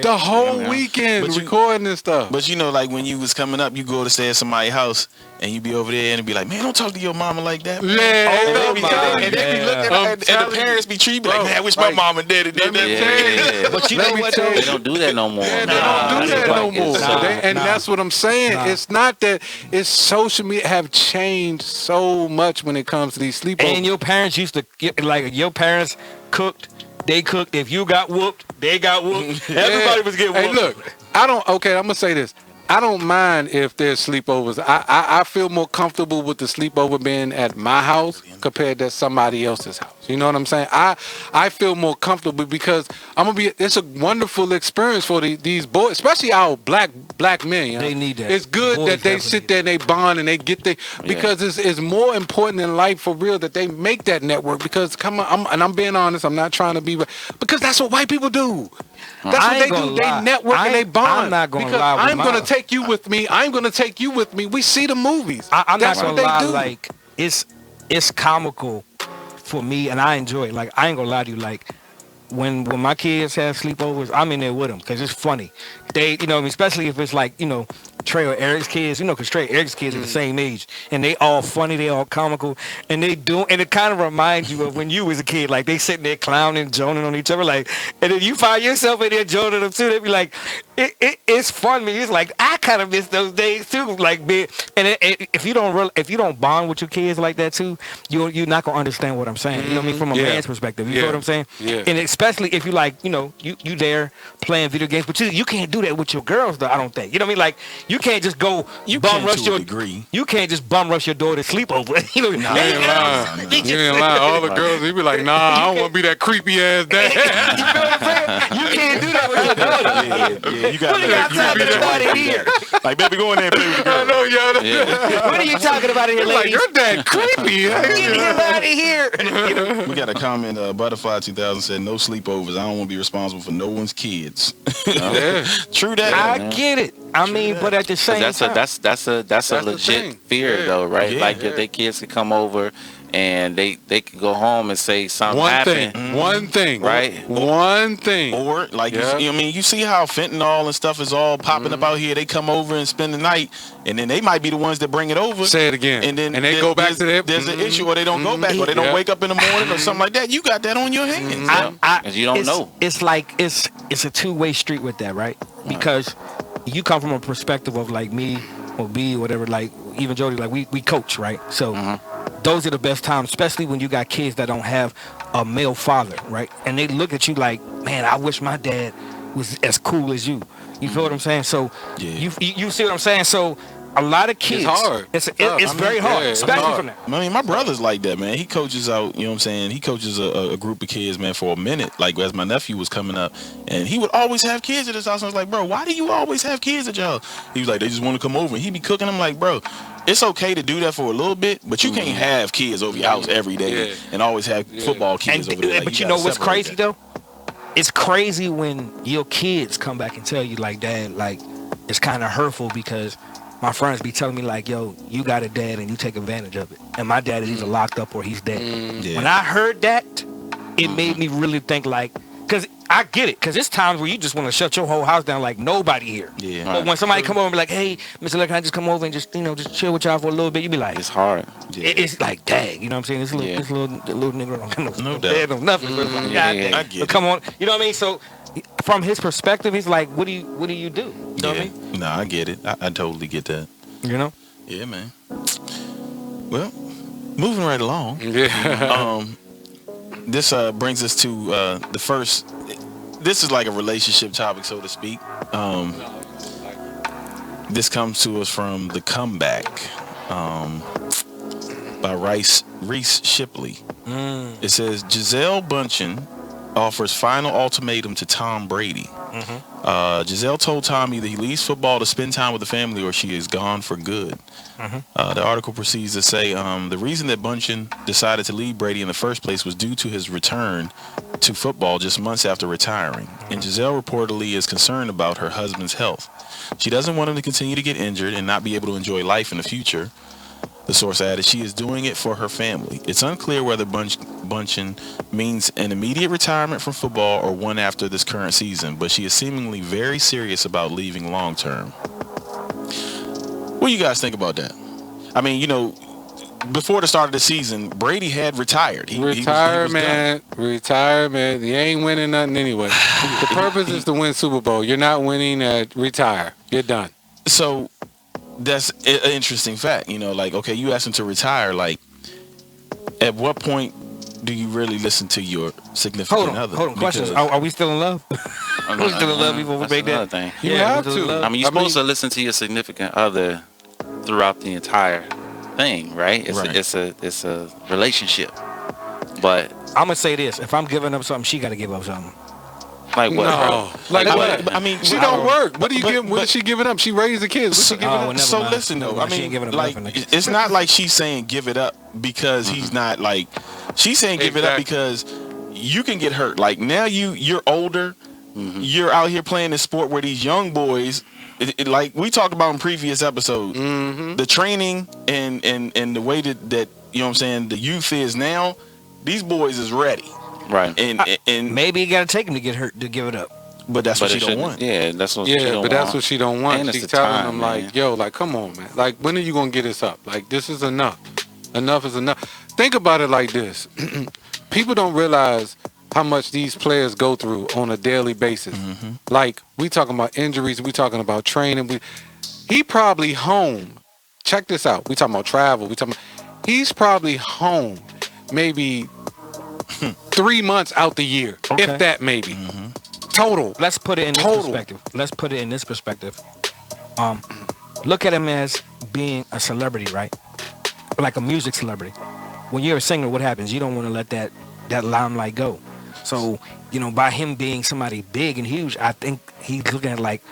The whole weekend recording and stuff. But you know, like when you was coming up, you go to stay at somebody's house and you be over there and be like, man, don't talk to your mama like that. Man. And they be looking and the parents be treating like, man, I wish my mom and daddy did that. But you know what? They don't do that no more. They don't do that no more. And that's what I'm saying. It's not that it's social media have changed so much when it comes to these sleepovers. And your parents used to your parents cooked. They cooked. If you got whooped, they got whooped. Everybody was getting whooped. Hey, look, I'm gonna say this. I don't mind if there's sleepovers. I feel more comfortable with the sleepover being at my house compared to somebody else's house. You know what I'm saying? I feel more comfortable because it's a wonderful experience for these boys, especially our black men. You know? They need that. It's good that they sit there and they bond and they get because it's more important in life for real that they make that network because I'm being honest, I'm not trying to be, because that's what white people do. That's what they do. They network and they bond. I'm not going to lie. I'm going to take you with me. I'm going to take you with me. We see the movies. I'm not going to lie. Like it's comical for me, and I enjoy it. Like I ain't gonna lie to you. Like when my kids have sleepovers, I'm in there with them because it's funny. They, especially if it's like Trey or Eric's kids, because Trey and Eric's kids are the same age, and they all funny, they all comical, and and it kind of reminds you of when you was a kid, like they sitting there clowning, joning on each other, like, and then you find yourself in there joning them too. They be like, it's fun. Me, it's like I kind of miss those days too, like if you don't bond with your kids like that too, you're not gonna understand what I'm saying. You know what I mean? From a man's perspective, you know what I'm saying? Yeah. And especially if you like, you there playing video games, but you can't do that with your girls though. I don't think. You know what I mean? Like you can't just go bum rush your degree. You can't just bum rush your daughter to sleepover. You ain't lying. All the girls, they be like, nah, I don't want to be that creepy ass dad. You know what I'm saying? You can't do that with your daughter. You got to here. Like, baby, go in there and play with the girl. I know, y'all. What are you talking about in here, ladies? Like, your dad creepy. Get him out of here. We got a comment. Butterfly 2000 said, "No sleepovers. I don't want to be responsible for no one's kids." True that. I get it. I mean, but at the same time, that's a legit fear though, right? Like if their kids could come over and they could go home and say something happened. One thing, right? One thing. Or like you see how fentanyl and stuff is all popping up out here. They come over and spend the night, and then they might be the ones that bring it over. Say it again. And then they go back to their. There's an issue, or they don't go back, or they don't wake up in the morning, or something like that. You got that on your hands. Because you don't know. It's like it's a two-way street with that, right? Because you come from a perspective of like me or B, whatever. Like even Jody, like we coach, right? So. Those are the best times, especially when you got kids that don't have a male father, right? And they look at you like, man, I wish my dad was as cool as you. You feel what I'm saying? So you see what I'm saying? So a lot of kids, it's hard. It's very hard, especially from that. I mean, my brother's like that, man. He coaches out, you know what I'm saying? He coaches a group of kids, man, for a minute. Like as my nephew was coming up, and he would always have kids at his house. I was like, bro, why do you always have kids at your house? He was like, they just want to come over, and he'd be cooking. I'm like, bro, it's okay to do that for a little bit, but you can't have kids over your house every day and always have football kids over there. Like, but you know what's crazy though? It's crazy when your kids come back and tell you like, Dad, like it's kind of hurtful because my friends be telling me like, yo, you got a dad and you take advantage of it. And my dad is either locked up or he's dead. When I heard that, it made me really think like, because I get it, because it's times where you just want to shut your whole house down like nobody here. Yeah. But when somebody come over and be like, hey, Mr. Leck, can I just come over and just chill with y'all for a little bit? You be like, it's hard. It's like, dang, you know what I'm saying? This little nigga don't got no doubt. No nothing. But like, I get it. Come on, you know what I mean? So from his perspective, he's like, what do you do? You know what I mean? No, I get it. I totally get that. You know? Yeah, man. Well, moving right along. This brings us to the first. This is like a relationship topic, so to speak. This comes to us from The Comeback by Reese Shipley. It says, Gisele Bündchen offers final ultimatum to Tom Brady. Giselle told Tom either he leaves football to spend time with the family or she is gone for good. The article proceeds to say the reason that Bunchen decided to leave Brady in the first place was due to his return to football just months after retiring. And Giselle reportedly is concerned about her husband's health. She doesn't want him to continue to get injured and not be able to enjoy life in the future. The source added she is doing it for her family. It's unclear whether Bunchen means an immediate retirement from football or one after this current season, but she is seemingly very serious about leaving long term. What do you guys think about that? I mean, you know, before the start of the season, Brady had retired. Retirement. You ain't winning nothing anyway. The purpose is to win Super Bowl. You're not winning at retire. You're done. So that's an interesting fact. You know, like, okay, you asked him to retire. Like, at what point do you really listen to your significant other? Hold on. Questions. Are we still in love? Are we still in love before we make that? Thing. You have to. I mean, you're supposed to listen to your significant other throughout the entire thing, right? It's a relationship. But I'm gonna say this: if I'm giving up something, she got to give up something. like what? No. Like what? I mean, She don't work. What is she giving up? She raised the kids. What's she giving up? So listen though, I mean, like, it's not like she's saying give it up because he's not, like, she's saying give it up because you can get hurt. Like, now you're older, you're out here playing this sport where these young boys, like we talked about in previous episodes, the training and the way that you know what I'm saying, the youth is now, these boys is ready. Right. And maybe you got to take him to get hurt to give it up. But that's what she don't want. Yeah, that's what she don't want. that's what she don't want. And She's telling them, like, yo, like, come on, man. Like, when are you going to get this up? Like, this is enough. Enough is enough. Think about it like this. People don't realize how much these players go through on a daily basis. Like, we talking about injuries. We talking about training. He probably home. Check this out. We talking about travel. He's probably home maybe 3 months out the year, if that, maybe. Total. Let's put it in this perspective. Look at him as being a celebrity, right? Like a music celebrity. When you're a singer, what happens? You don't want to let that limelight go. So, you know, by him being somebody big and huge, I think he's looking at, like,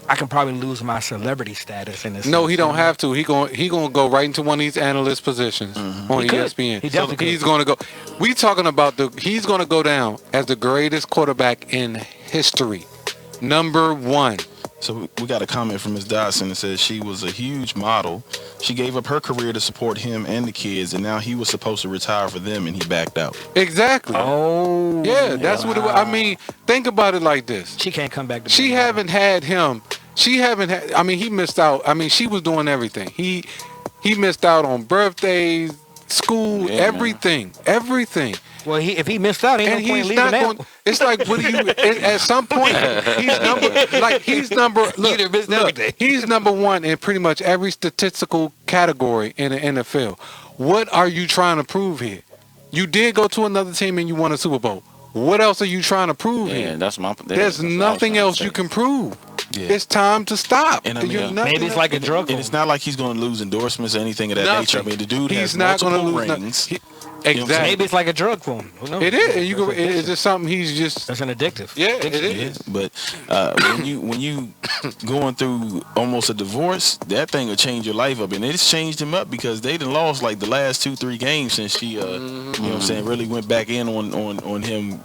I can probably lose my celebrity status in this. No, he don't have to. He gonna go right into one of these analyst positions on ESPN. He definitely he's gonna go. We talking about he's gonna go down as the greatest quarterback in history, #1. So we got a comment from Ms. Dodson that says she was a huge model. She gave up her career to support him and the kids, and now he was supposed to retire for them, and he backed out. Exactly. Oh. Yeah, that's what I mean. Think about it like this. She can't come back to She haven't had him. I mean, he missed out. I mean, she was doing everything. He missed out on birthdays, school, everything. Everything. Well, if he missed out, ain't no point leaving now. It's like, what do you? At some point, he's number #1 in pretty much every statistical category in the NFL. What are you trying to prove here? You did go to another team and you won a Super Bowl. What else are you trying to prove here? There's nothing else you can prove. Yeah. It's time to stop. And I mean, maybe it's like a drug. And it's not like he's going to lose endorsements or anything of that nature. I mean, the dude has multiple rings. Exactly. Maybe it's like a drug for him. It is. It's just something he's just. That's an addictive. Yeah, it is. But when you going through almost a divorce, that thing will change your life up, and it's changed him up because they done lost like the last 2-3 games since she, you know what I'm saying, really went back in on him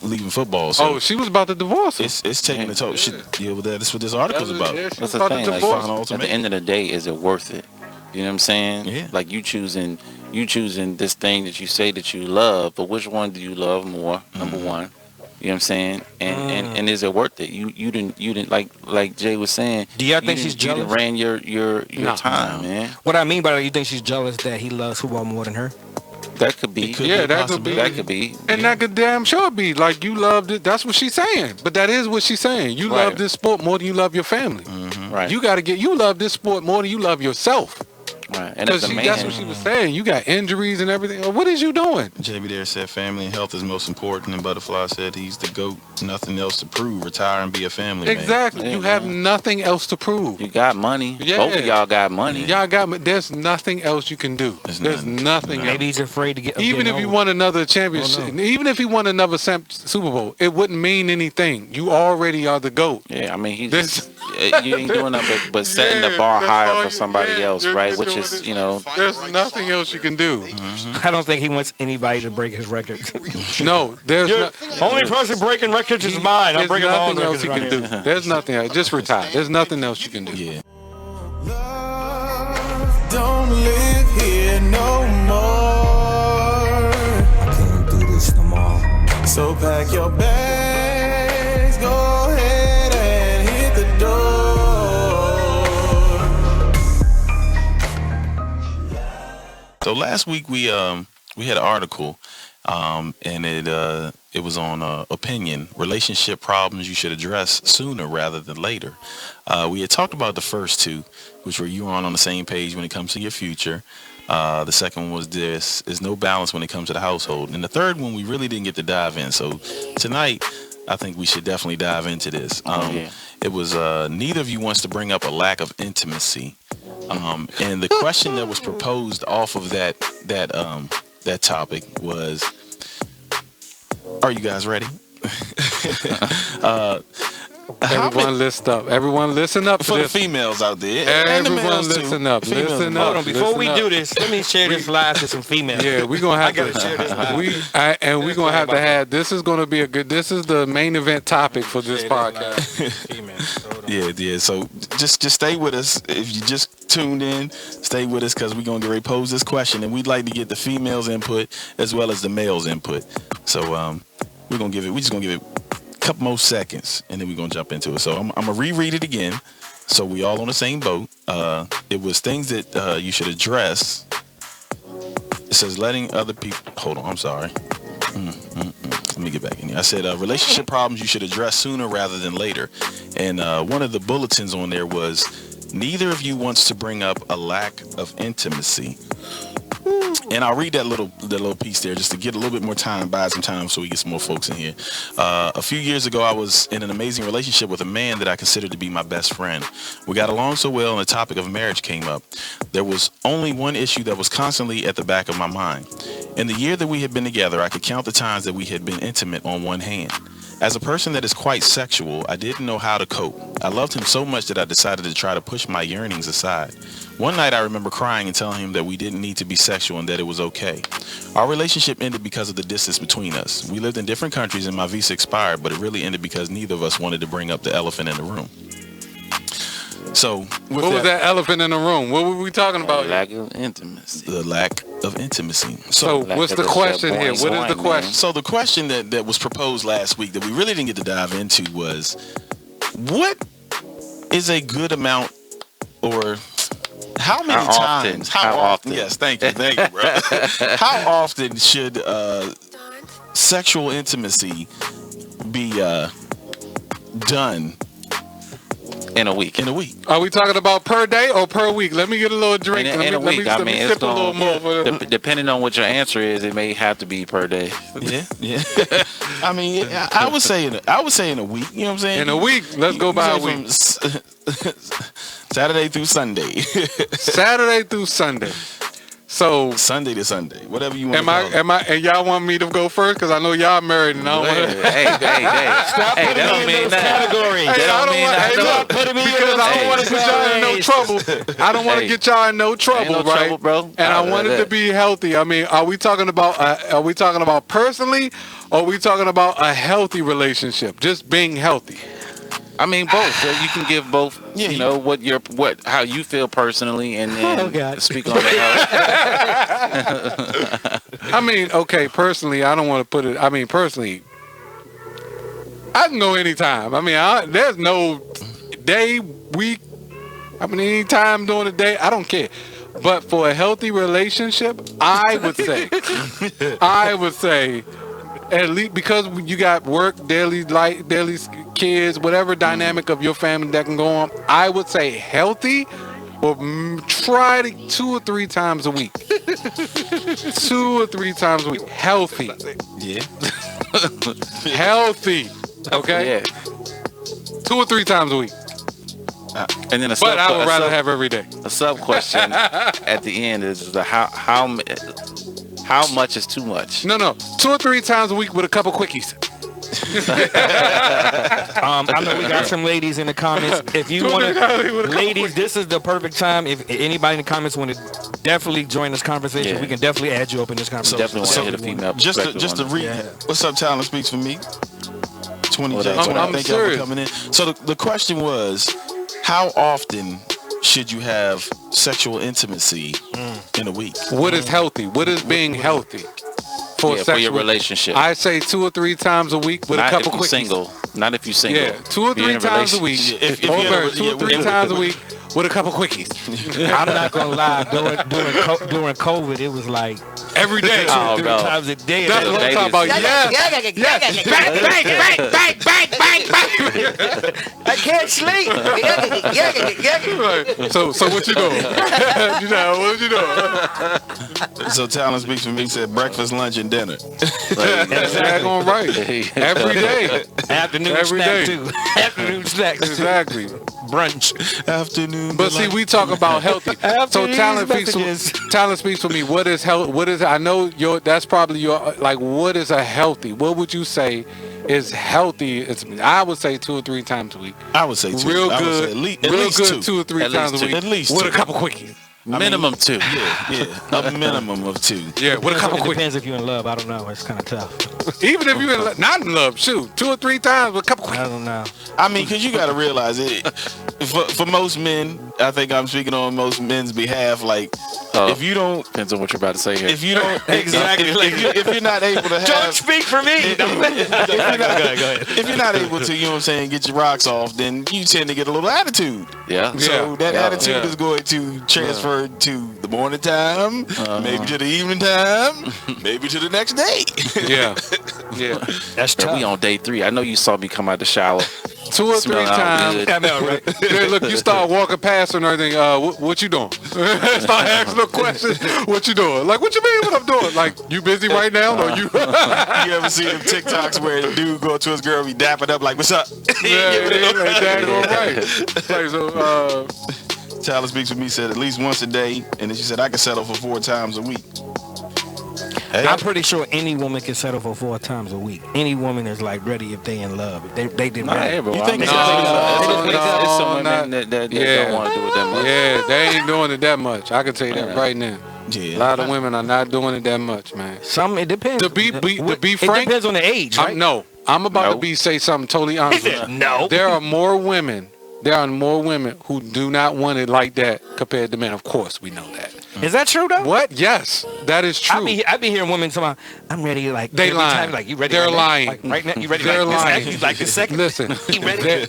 leaving football. So she was about to divorce him. It's taking the toll. Shit, deal with that. That's what this article's about. That's the thing. Like, at the end of the day, is it worth it? You know what I'm saying? Yeah. Like you choosing this thing that you say that you love, but which one do you love more? #1. You know what I'm saying? And is it worth it? You didn't like Jay was saying. Do y'all think she's jealous? You didn't ran your time, man. What I mean by that, you think she's jealous that he loves football more than her? That could be. That could be. And that could damn sure be. Like, you loved it. That's what she's saying. But that is what she's saying. You love this sport more than you love your family. Right. You love this sport more than you love yourself. Right. And if the man, that's what she was saying. You got injuries and everything. What is you doing? JB there said family and health is most important, and Butterfly said he's the GOAT. Nothing else to prove. Retire and be a family man. Exactly. Yeah, you have nothing else to prove. you got money. Yeah. Both of y'all got money. Y'all got. There's nothing else you can do. There's nothing. Maybe he's afraid to get. Even if he won another championship, even if he won another Super Bowl, it wouldn't mean anything. You already are the GOAT. Yeah, I mean, This- you ain't doing nothing but setting the bar higher for somebody else, right? Which is, There's nothing else you can do. I don't think he wants anybody to break his record. No, there's Only person breaking records is mine. I'm there's breaking all nothing the else records you can right do. There's nothing else. Just retire. There's nothing else you can do. Yeah. Don't live here no more. I can't do this no more. So pack your bags, go ahead and hit the door. So last week we had an article, and it was on opinion, relationship problems you should address sooner rather than later. We had talked about the first two, which were you on the same page when it comes to your future. The second one was this is no balance when it comes to the household, and the third one we really didn't get to dive in. So tonight I think we should definitely dive into this. It was neither of you wants to bring up a lack of intimacy. And the question that was proposed off of that topic was, are you guys ready? Everyone listen up For the this. females out there. And the Everyone males too. listen up. Females Listen and up. Hold on, before we listen do up. this, let me share this live to some females. Yeah, we're gonna have gotta share this live. we're gonna have to have. This is gonna be a good. This is the main event topic for this podcast. Yeah. So just stay with us. If you just tuned in, stay with us because we're gonna get ready to pose this question, and we'd like to get the females' input as well as the males' input. So we're just gonna give it a couple more seconds, and then we're gonna jump into it. So I'm gonna reread it again, so we all on the same boat. It was things that you should address. It says letting other people. Hold on, I'm sorry. Let me get back in here. I said relationship problems you should address sooner rather than later. And one of the bulletins on there was neither of you wants to bring up a lack of intimacy. And I'll read that little piece there just to get a little bit more time, buy some time so we get some more folks in here. A few years ago, I was in an amazing relationship with a man that I considered to be my best friend. We got along so well, and the topic of marriage came up. There was only one issue that was constantly at the back of my mind. In the year that we had been together, I could count the times that we had been intimate on one hand. As a person that is quite sexual, I didn't know how to cope. I loved him so much that I decided to try to push my yearnings aside. One night I remember crying and telling him that we didn't need to be sexual and that it was okay. Our relationship ended because of the distance between us. We lived in different countries and my visa expired, but it really ended because neither of us wanted to bring up the elephant in the room. So, What was that elephant in the room? What were we talking about? lack of intimacy. the lack of intimacy. So Lack what's of the the question step here? points What is on, the man. question? So the question that was proposed last week that we really didn't get to dive into was, what is a good amount, or how many How often? times? How often? Yes, thank you, bro. How often should sexual intimacy be done In a week. in a week? Are we talking about per day or per week? Let me get a little drink. In a week. I mean, it's sip a little more. going depending on what your answer is, it may have to be per day. Yeah. I mean, I would say in a week. You know what I'm saying? In a week, let's go by a You week. say from Saturday through Sunday. Saturday through Sunday. So Sunday to Sunday, whatever you want. and y'all want me to go first because I know y'all married and I don't want to. Hey, Stop hey, putting that don't me in mean those nothing. categories. That don't mean nothing. look, Putting me in because those I don't want to get y'all in no trouble. I don't want to Hey. get y'all in no trouble, no right? trouble, bro. And I Out of want it to that. be healthy. I mean, are we talking about personally, or are we talking about a healthy relationship? Just being healthy. I mean, both. So you can give both. Yeah, you know how you feel personally, and then Oh, God. speak on the health. I mean, okay, personally, I don't want to put it. I mean, personally, I can go anytime. I mean, there's no day, week. I mean, any time during the day, I don't care. But for a healthy relationship, I would say, at least because you got work, daily life, daily kids, whatever dynamic of your family that can go on, I would say healthy Or try to 2 or 3 times a week. 2 or 3 times a week. Healthy. Yeah. Healthy. Okay? Yeah. 2 or 3 times a week. And then But I would rather have every day. a sub question at the end is the how much is too much? No. 2 or 3 times a week with a couple quickies. I know we got some ladies in the comments. If you want to, ladies, this is the perfect time. If anybody in the comments want to definitely join this conversation, Yeah. we can definitely add you up in this conversation. Definitely want to hit a female Just perspective to on recap. What's up, Talent Speaks for Me? 20J. What up? I'm Thank y'all for serious. coming in. So the question was, how often should you have sexual intimacy in a week? What is healthy? What is being healthy? For for sexual your relationship. I say 2 or 3 times a week with Not a couple if you quickies. single. Not if you single. Yeah, 2 or If you're in 3 times a relationship. week. If you're Over in a- 2 or yeah, 3 with- times a week with a couple quickies. I'm not gonna lie. During COVID, it was like Every day. Oh, 3 no. times a day. That's what I'm talking about. Yes. I can't sleep. Right. So what you doing? You know, what you doing? So Talent Speaks for Me said breakfast, lunch, and dinner. That's daggone right. Every day. Afternoon Every snack day. too. Afternoon snacks. Exactly. Brunch. Afternoon. But see, we talk about healthy. So these messages. talent speaks for me. What is health? What is? I know that's probably your like. What is a healthy? What would you say is healthy? I would say 2 or 3 times a week. I would say 2. Real I would good. say at Real least good 2. 2 or 3 At times least a week. At least with 2. a couple quickies. Minimum 2. Yeah. A minimum of 2. Yeah, with a couple It quickies. depends if you're in love. I don't know. It's kind of tough. Even if you're not in love, shoot, 2 or 3 times with a couple I quickies. don't know. I mean, because you got to realize it. For most men, I think I'm speaking on most men's behalf. Like, if you don't, Depends on what you're about to say here. if you don't, Exactly. if you're not able to have, Don't speak for me. go ahead. If you're not able to, you know what I'm saying, get your rocks off, then you tend to get a little attitude. Yeah. So that Yeah. attitude Yeah. is going to transfer to the morning time, maybe to the evening time, maybe to the next day. Yeah, yeah. That's Bro, tough. we on day 3. I know you saw me come out the shower. 2 or 3 Smell out times. good. I know, right? Hey, look, you start walking past and everything. What you doing? Start asking the questions. What you doing? Like, what you mean? What I'm doing? Like, you busy right now? Or you? You ever see them TikToks where a dude go to his girl, he dap it up like, "What's up?" Daggone right. Like, so, Tyler Speaks with Me said at least once a day, and then she said I can settle for 4 times a week. Hey, I'm pretty sure any woman can settle for 4 times a week. Any woman is like ready if they in love. If they did Nah, right. yeah, bro. You think I mean, it's- it's some no, women that yeah. don't want to do it that much. yeah, they ain't doing it that much. I can tell you that right now. A yeah. lot of women are not doing it that much, man. It depends. To be It frank, depends on the age, right? I'm about No. to say something totally honest. No. There are more women who do not want it like that compared to men. Of course, we know that. Is that true though? What? Yes, that is true. I be hearing women talking about, I'm ready, like, They every lying. time, like, you ready? They're right now? lying. Like, right now, you ready? They're like, lying. This, like this second? Listen, You ready? they're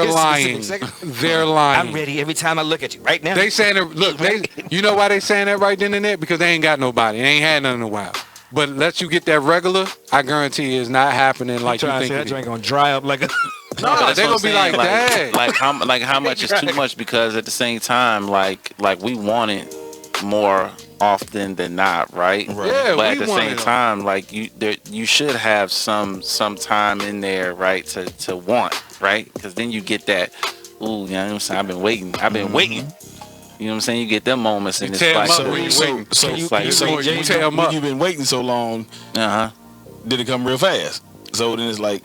This lying. specific second? They're lying. I'm ready every time I look at you. Right now. They saying it. Look, you know why they saying that right then and there? Because they ain't got nobody. They ain't had none in a while. But let you get that regular, I guarantee it's not happening like you trying to think say it that is. drink gonna dry up like a. No, That's they're what gonna I'm be like saying, that. like how much is too much? Because at the same time, like we want it more often than not, right? Yeah, But at we the want same it. time, like you should have some time in there, right? To want, right? Because then you get that. Ooh, you know what I'm saying? I've been waiting. You know what I'm saying? You get them moments, and You it's tear 'em like, up when you waiting. So it's you, like, you tear 'em up. when you've been waiting so long, did it come real fast? So then it's like,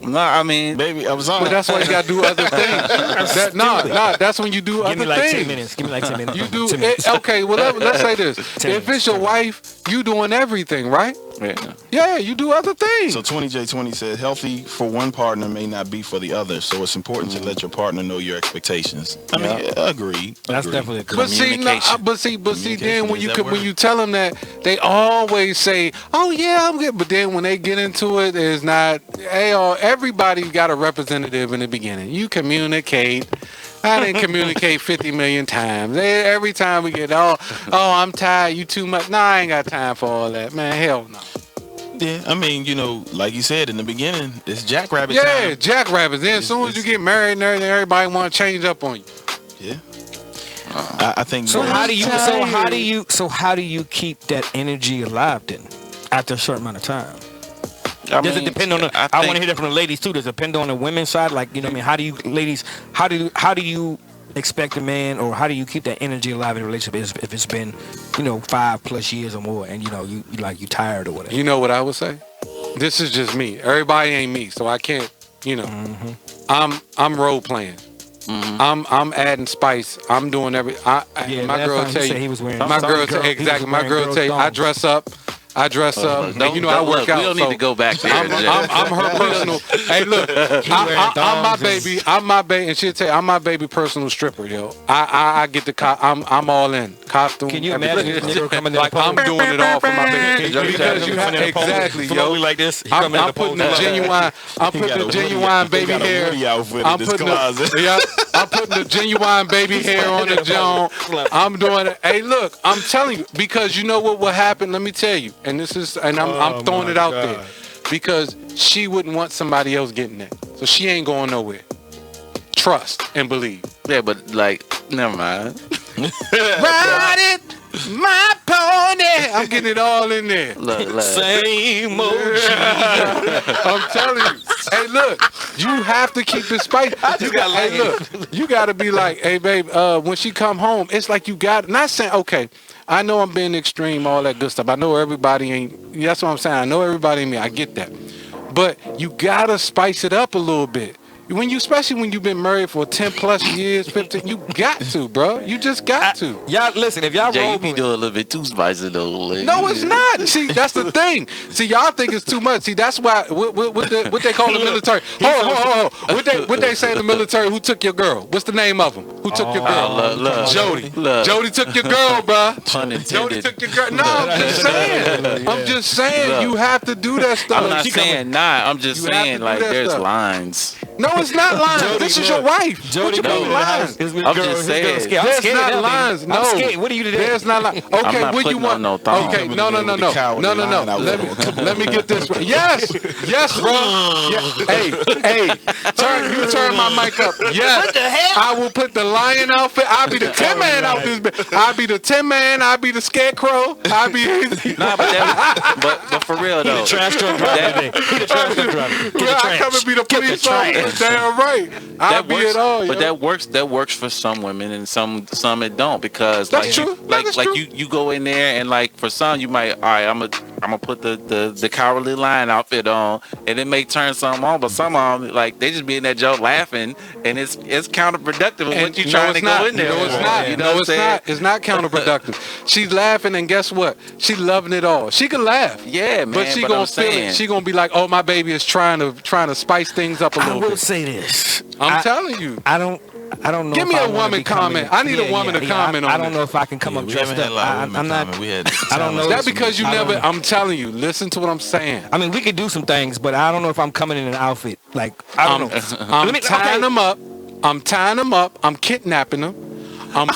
no, I mean, baby, I was on. But that's why you gotta do other things. That's when you do Give other me like 10 things. minutes. Give me like 10 minutes. You do 10 minutes. okay. Well, let's say this: 10 if it's your wife, you doing everything, right? yeah. Yeah, you do other things. So 20J20 said, healthy for one partner may not be for the other. So it's important to let your partner know your expectations. I mean, agreed. That's Agreed. definitely a good. But see, no, Communication. but see, then when Is you that when word? you tell them that, they always say, "Oh yeah, I'm good." But then when they get into it, it's not. Hey, everybody got a representative in the beginning. You communicate. I didn't communicate 50 million times. Every time we get, I'm tired. You too much. Nah, I ain't got time for all that, man. Hell no. Yeah, I mean, like you said in the beginning, it's jackrabbit Yeah, time. jackrabbits. Then as soon as you get married and everything, everybody want to change up on you. Yeah. I think. So how do you keep that energy alive then after a certain amount of time? Does it depend on I want to hear that from the ladies too. Does it depend on the women's side? Like, you know what I mean? How do you, ladies, how do you expect a man, or how do you keep that energy alive in a relationship if it's been, 5+ years or more, and you tired or whatever? You know what I would say? This is just me. Everybody ain't me, so I can't. I'm role playing. I'm adding spice. I'm doing my girl tell you. My girl tell exactly. My girl tell you. I dress up. I work out. We don't need to go back there. I'm her personal. Hey, look, I'm my baby. I'm my baby, and she'll tell you, I'm my baby personal stripper, yo. I get the I'm all in costume. Can you imagine this nigga coming like I'm doing it all for my baby? Because you have exactly, yo. Like this. I'm putting the genuine. I'm putting the genuine baby hair. I'm putting the genuine baby hair on the John. I'm doing it. Hey, look, I'm telling you, because you know what will happen. Let me tell you. And I'm throwing it out there because she wouldn't want somebody else getting that. So she ain't going nowhere. Trust and believe. Yeah, but never mind. Ride it, my pony. I'm getting it all in there. Look. Same old I'm telling you. Hey, look, you have to keep it spicy. You got to be like, hey, babe, when she come home, it's like you got, not saying, okay, I know I'm being extreme, all that good stuff. I know everybody ain't, that's what I'm saying. I know everybody ain't me. I get that. But you got to spice it up a little bit. Especially when you've been married for 10+ years, 15, you got to, bro. You just got to. Y'all, listen, if y'all you be doing a little bit too spicy though. No, it's not. See, that's the thing. See, y'all think it's too much. See, that's why what they call the military. Hold on. What they say in the military? Who took your girl? What's the name of them? Who took your girl? Jody. Jody took your girl, bro. Pun intended. Jody took your girl. No, I'm just saying. You have to do that stuff. I'm not saying not. I'm just saying there's lines. No, it's not lines. This is your wife. Jody, what you mean lines? I'm just saying. There's not lines. No. I'm scared. What are you to do? There's not lines. Okay, what you want? Okay, no. Let me get this right. Yes, bro. Yeah. Hey, turn my mic up. Yes. What the hell? I will put the lion outfit. I'll be the Tin Man out this bitch. I'll be the Tin Man. I'll be the Scarecrow. I'll be. Nah, but for real though. Trash truck driver. I come and be the police officer. Damn right. I'll be it all. But that works for some women and some it don't, because that's true. You go in there and for some you might, all right, I'm gonna put the Cowardly Lion outfit on, and it may turn something on, but some of them they just be in that joke laughing, and it's counterproductive of what you trying to go in there. No, it's not. No, it's not. It's not counterproductive. She's laughing, and guess what? She's loving it all. She can laugh. Yeah, man. But she gonna feel it. She gonna be like, oh, my baby is trying to spice things up a little bit. I will say this. I'm telling you. I don't know. Give me a woman comment. I need a woman to comment on I don't know if I can come up dressed up. I'm not. I don't know. That's because you never. I'm telling you. Listen to what I'm saying. I mean, we could do some things, but I don't know if I'm coming in an outfit. I don't know. I'm tying them up. I'm kidnapping them. I'm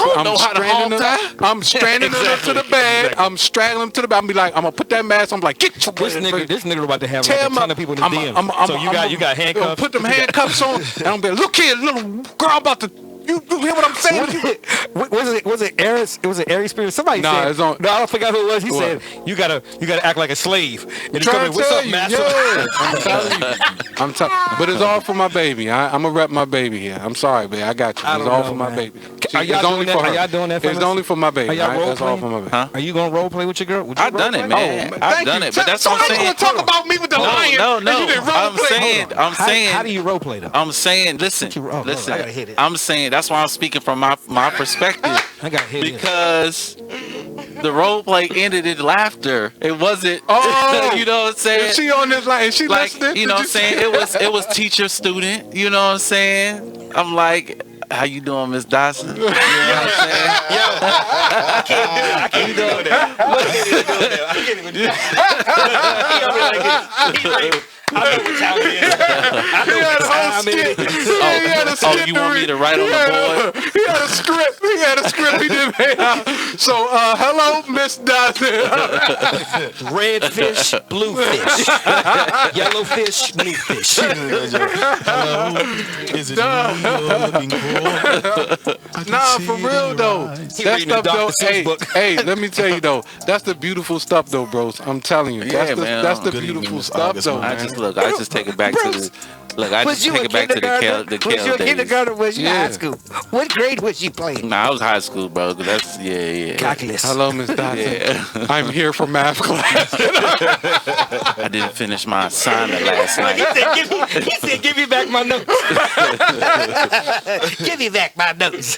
stranding them to the bed. I'm strangling them to the bed. I'm be like, I'm gonna put that mask. I'm like, get your this nigga about to have a ton of people in his DM. So you got handcuffs. Put them handcuffs on, and I'm be like, look here, little girl, about to. You hear what I'm saying? Was it Aries? It was an Aries spirit. Somebody said. It's on. No, I don't forget who it was. He said you gotta act like a slave. And trying to tell you, yeah. I'm telling you. But it's all for my baby. I'm gonna rep my baby here. I'm sorry, baby. I got you. It's all for my baby. Are y'all doing that? Are y'all doing that? It's only for my baby. Are y'all role playing? All for my baby. Huh? Are you gonna role play with your girl? I've done it, man. I've done it. But that's what I'm saying. So how you gonna talk about me with the lion? No. I'm saying. How do you role play though? I'm saying. Listen. I gotta hit it. I'm saying. That's why I'm speaking from my perspective. I got hit because the role play ended in laughter. It wasn't. You know what I'm saying? Is she on this line? Is she listening? You know what I'm saying? It was teacher student. You know what I'm saying? I'm like, how you doing, Miss Dawson? You know what I'm saying? Yo, I can't do that. I can't even do that. I know what time it is. I know what time it is. Oh, you want me to write on the board? He had a script. He didn't pay out. So, hello, Miss Dawson. Red fish, blue fish. Yellow fish, blue fish. Is it who you're looking for? Nah, for real though. That stuff though. Hey, let me tell you though. That's the beautiful stuff though, bros. I'm telling you. Yeah, man. That's the Good beautiful evening, Miss stuff August, though, man. man. I just take it back to the. Look, I just take it back to the Kel Was you a days. kindergarten? Was you Yeah. high school? What grade was you playing? Nah, I was high school, bro. That's yeah. Calculus. Hello, Miss Dawson. Yeah. I'm here for math class. I didn't finish my assignment last night. He said, give me back my notes. Give me back my notes.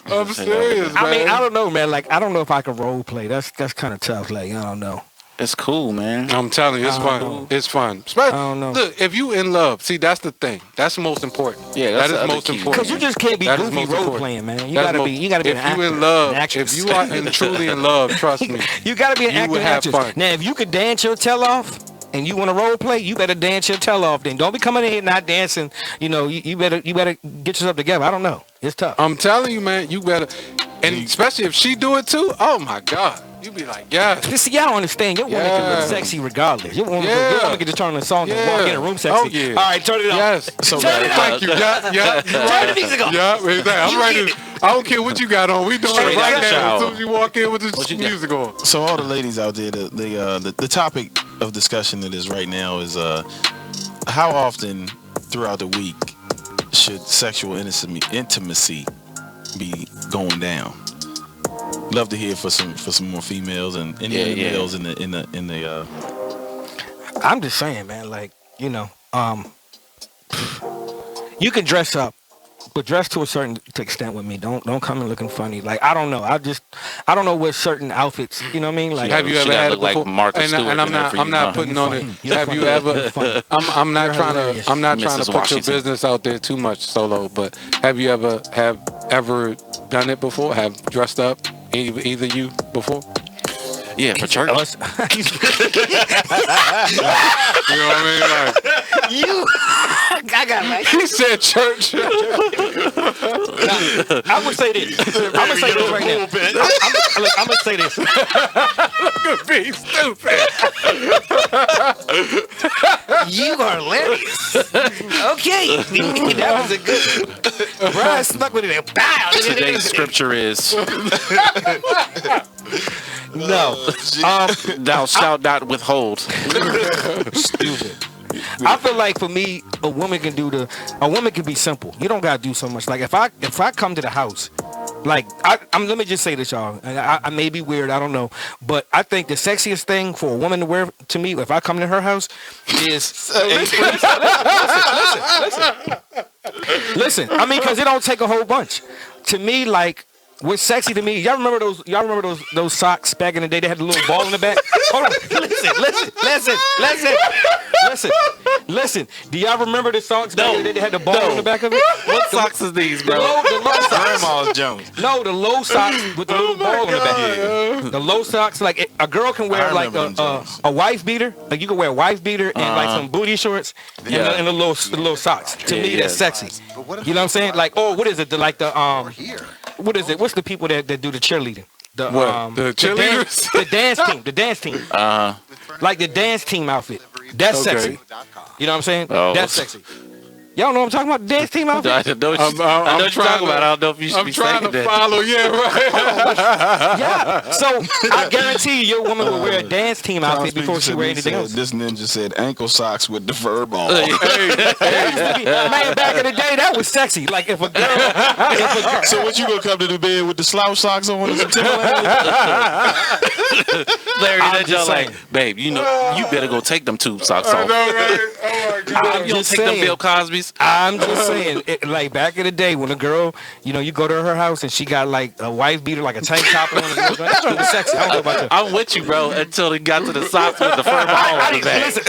I'm serious, man. I mean, I don't know, man. Like, I don't know if I can role play. That's kind of tough. Like, I don't know. It's cool, man. I'm telling you, it's fun. It's fun. I don't know. Look, if you in love, see, that's the thing. That's most important. Yeah, that's that the is other most key. important. Because you just can't be That is goofy most role important. playing, man. You That's gotta most- be an If you actor, in love, an actress. if you are truly in love, trust me. You gotta be an you actor would and have actress. fun. Now, if you could dance your tail off and you want to role play, you better dance your tail off. Then don't be coming in here not dancing. You know, you better get yourself together. I don't know. It's tough. I'm telling you, man, you better. And especially if she do it too. Oh my God, you be like, yeah. See, y'all don't understand. Your woman can Yeah. look sexy regardless. Your woman can just turn on the song and Yeah. walk in a room sexy. Oh, yeah. All right, turn it up. Yes. So Turn it up. Thank you. Yeah. You're Turn right. the music on. Yeah, exactly. I'm ready. I don't care what you got on. We doing Straight it right out the now. As shower. soon as you walk in with What this you got? music on. So all the ladies out there, the topic of discussion that is right now is how often throughout the week should sexual intimacy be going down? Love to hear for some more females and any males in the. I'm just saying, man. Like, you know, you can dress up, but dress to a certain extent with me. Don't come in looking funny. Like, I don't know. I don't know what certain outfits. You know what I mean? Like, Have you She ever gotta had it look like before? Martha and Stewart I'm in there not. for I'm you, not huh? putting on it. You're Have you funny. ever? You're funny. I'm not You're trying hilarious. to. I'm not trying Mrs. to put Washington. your business out there too much, Solo. But have you ever done it before? Have dressed up? Either you before? Yeah, for church. You know what I mean? Like, I got like. he said church. I would say this. I'm gonna say this right now. I'm gonna say this. Be stupid. You are hilarious. Okay, that was a good. Brian stuck with it. Bow. Today's scripture is No. thou shalt not withhold. Stupid. I feel like for me, a woman can be simple. You don't gotta do so much. Like if I come to the house, like let me just say this, y'all. I may be weird, I don't know, but I think the sexiest thing for a woman to wear to me if I come to her house is listen. I mean, because it don't take a whole bunch. To me, like. What's sexy to me? Y'all remember those socks back in the day? They had the little ball in the back. Hold on, listen. Do y'all remember the socks back in the day? They had the ball in the back of it. What socks is these, bro? The low socks. Grandma's Jones. No, the low socks with the little ball in the back. The low socks, like a girl can wear like a wife beater. Like you can wear a wife beater and like some booty shorts and the little socks. To me, that's sexy. You know what I'm saying? Like, what is it? What is it? What's the people that do the cheerleading? The cheerleaders? The dance team. Like the dance team outfit. That's sexy. You know what I'm saying? Oh. That's sexy. Y'all know what I'm talking about? The dance team outfit? I know what you're talking about. I don't know if you should I'm be trying saying to that. follow. Yeah, right. Yeah. So I guarantee you, your woman will wear a dance team outfit before she wear anything else. This ninja said ankle socks with the verb on. Man, back in the day, that was sexy. Like if a girl. So what you gonna come to the bed with the slouch socks on and some Timberlands? Larry, I'm that just y'all like, saying. babe, you know, you better go take them tube socks off. I know, right? Oh my God. You don't take them Bill Cosby's. Wendy's. I'm just saying, like back in the day when a girl, you go to her house and she got like a wife beater, like a tank top on. That's really sexy. I don't know about that. I'm with you, bro. Until they got to the socks with the fur ball on the back. Listen,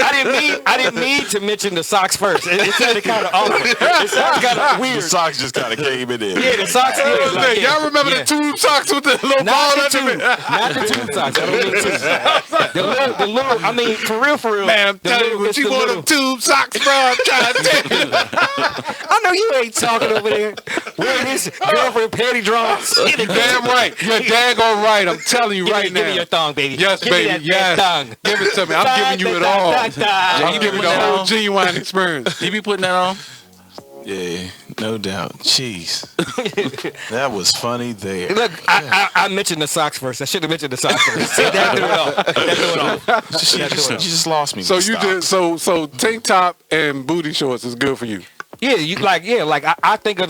I didn't mean to mention the socks first. It sounded kind of awkward. It sounded kind of weird. The socks just kind of came in there. Yeah, the socks. Y'all remember the tube socks with the little ball Not the under tube, it? not the tube socks. I don't mean tubes. The little. I mean, for real. Man, I'm telling you, when she wore them tube socks, bro, I'm trying to tell you. I know you ain't talking over there. Wearing this girlfriend panty drawers. Damn right. You're daggone right. I'm telling you right now. Give me your thong, baby. Yes, Give me baby. that Yes. thong. Give it to me. I'm giving you it all. I'm giving the whole genuine experience. You be putting that on? Yeah, no doubt. Jeez. That was funny there. Look, I mentioned the socks first. I should have mentioned the socks first. See, that threw it off. You just lost me. So with you stop. did so tank top and booty shorts is good for you. Yeah, I think of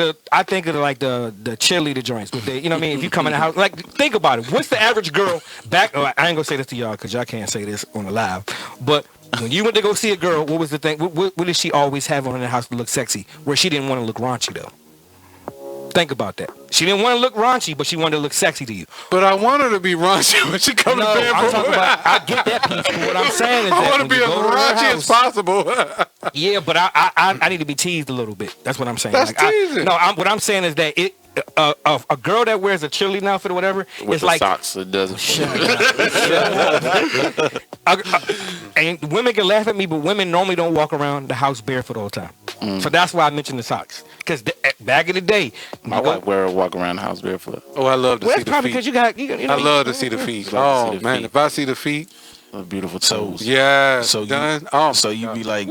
like the cheerleader joints with the, you know what I mean? If you come in the house, like think about it. What's the average girl back? I ain't gonna say this to y'all because y'all can't say this on the live. But when you went to go see a girl, what was the thing? What did she always have on in the house to look sexy? Where she didn't want to look raunchy though. Think about that. She didn't want to look raunchy, but she wanted to look sexy to you. But I want her to be raunchy when she comes to bed. I'm talking about. I get that piece. But what I'm saying is I that want to be as raunchy as possible. Yeah, but I need to be teased a little bit. That's what I'm saying. That's teasing. What I'm saying is that a girl that wears a cheerleading outfit or whatever, With it's the like socks, it doesn't. and women can laugh at me, but women normally don't walk around the house barefoot all the time. So that's why I mentioned the socks. Because back in the day, My wife walk around the house barefoot. Oh, I love to see that's the probably feet. because you got. You know, I love to see the feet. love to Oh see the man, feet. if I see the feet, Beautiful So- toes. yeah, So done. you, Oh, so you be like,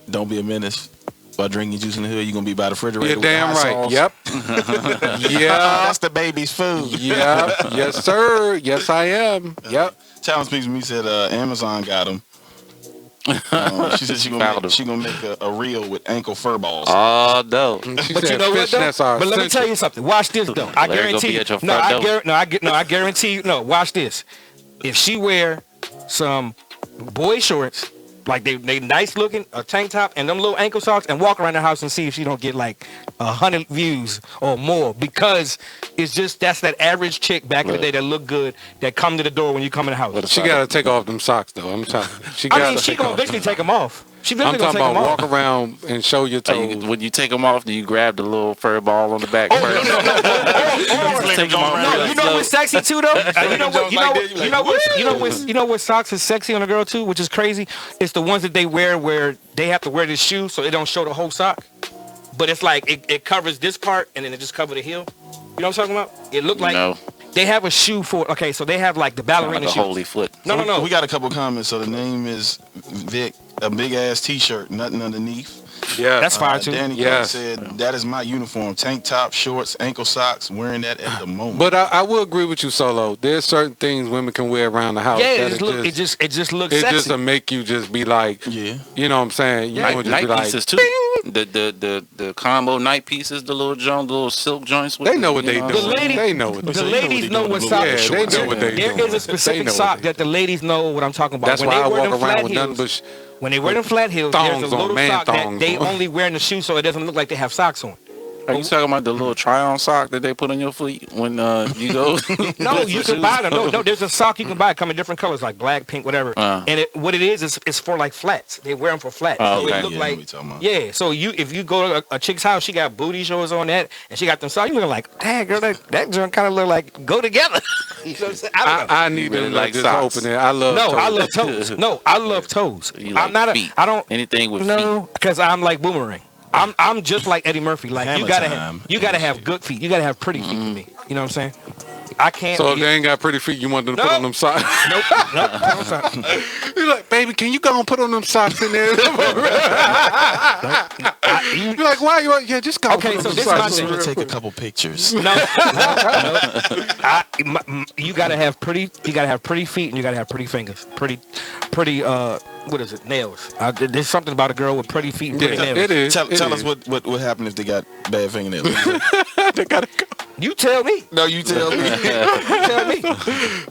don't be a menace by drinking juice in the hood. You gonna be by the refrigerator. you're with the damn hot right. sauce. Yep. Yeah. That's the baby's food. Yep. Yes, sir. Yes, I am. Yep. Challenge speaks to me said Amazon got him. She said she Found gonna him. make a reel with ankle fur balls. Oh no. She But you said know what though? fishnets are But let me essential. tell you something. Watch this though. I Larry gonna guarantee be you. at your No, front door. I guarantee you. No, watch this. If she wear some boy shorts, like they nice looking, a tank top and them little ankle socks, and walk around the house and see if she don't get like 100 views or more, because it's just that's that average chick back in the day that look good that come to the door when you come in the house. She got to take off them socks though. I'm telling you. She got I mean, to she take gonna off. eventually take them off. She I'm eventually talking gonna take them about off. walk around and show your toes. When you take them off, do you grab the little fur ball on the back Oh, first? Take them off No, real you know slow. what's sexy too though? You know what socks is sexy on a girl too, which is crazy? It's the ones that they wear where they have to wear this shoe so it don't show the whole sock. But it's like it covers this part and then it just covers the heel. You know what I'm talking about? It looked like No. they have a shoe for okay, so they have like the ballerina Like a shoes. holy foot. No. We got a couple comments. So the name is Vic. A big ass T-shirt, nothing underneath. Yeah. That's fire too. Danny Yes. said that is my uniform: tank top, shorts, ankle socks. Wearing that at the moment. But I will agree with you, Solo. There's certain things women can wear around the house. Yeah, that it just looks it sexy. just to make you just be like, yeah. you know what I'm saying? You Night, know, just night be like, pieces too. The combo night pieces, the little little silk joints. With they know what they you do. The lady- They know what the they do. ladies know what Yeah, sock. they know what they There do. is a specific They know sock what that the ladies know what I'm talking about. That's when why they I wear walk them around flat with nothing heels, but when they wear them flat heels, there's thongs a on, little man sock that thongs they on. only wear in the shoe so it doesn't look like they have socks on. Are you talking about the little try-on sock that they put on your feet when you go? No, you can buy them. No, there's a sock you can buy. It come in different colors, like black, pink, whatever. And what it is it's for like flats. They wear them for flats. Oh, So okay. it look Yeah, I know like what you're talking about. yeah. So if you go to a chick's house, she got booty shorts on that, and she got them socks. You looking like, dang girl, that joint kind of look like go together. You know what I'm saying? I don't know. I need really to like like this socks. open there. I love No, toes. I love toes. No, I love toes. You like I'm not feet. I don't. Anything with No, feet. because I'm like Boomerang. I'm just like Eddie Murphy. Like Hammer you gotta time. have good feet. You gotta have pretty feet for me. You know what I'm saying? I can't. So if they ain't got pretty feet, you want them to put No. on them socks? nope. I'm sorry. You're like, baby, can you go and put on them socks in there? You're like, why you? Yeah, just go. Okay, put so on this them is my socks. thing. We'll take a couple pictures. No. You gotta have pretty. You gotta have pretty feet, and you gotta have pretty fingers. Pretty. What is it? Nails. There's something about a girl with pretty feet and pretty Yeah, nails. it is. Tell it us is. what happened if they got bad fingernails. They gotta go. You tell me. No, you tell me. You tell me.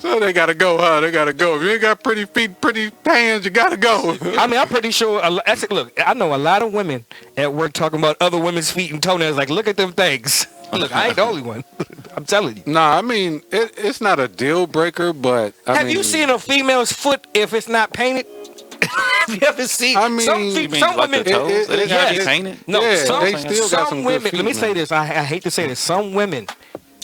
So they gotta go, huh? They gotta go. If you ain't got pretty feet, pretty hands, you gotta go. I mean, I'm pretty sure. Look, I know a lot of women at work talking about other women's feet and toenails. Like, look at them things. Look, I ain't the only one. I'm telling you. Nah, I mean, it's not a deal breaker, but Have you seen a female's foot if it's not painted? Have you ever seen? I mean, some like women. the toes? They gotta be Yes. painted? No, Yeah, some, they still got some good women. feet, Let me say man. this. I hate to say this. Some women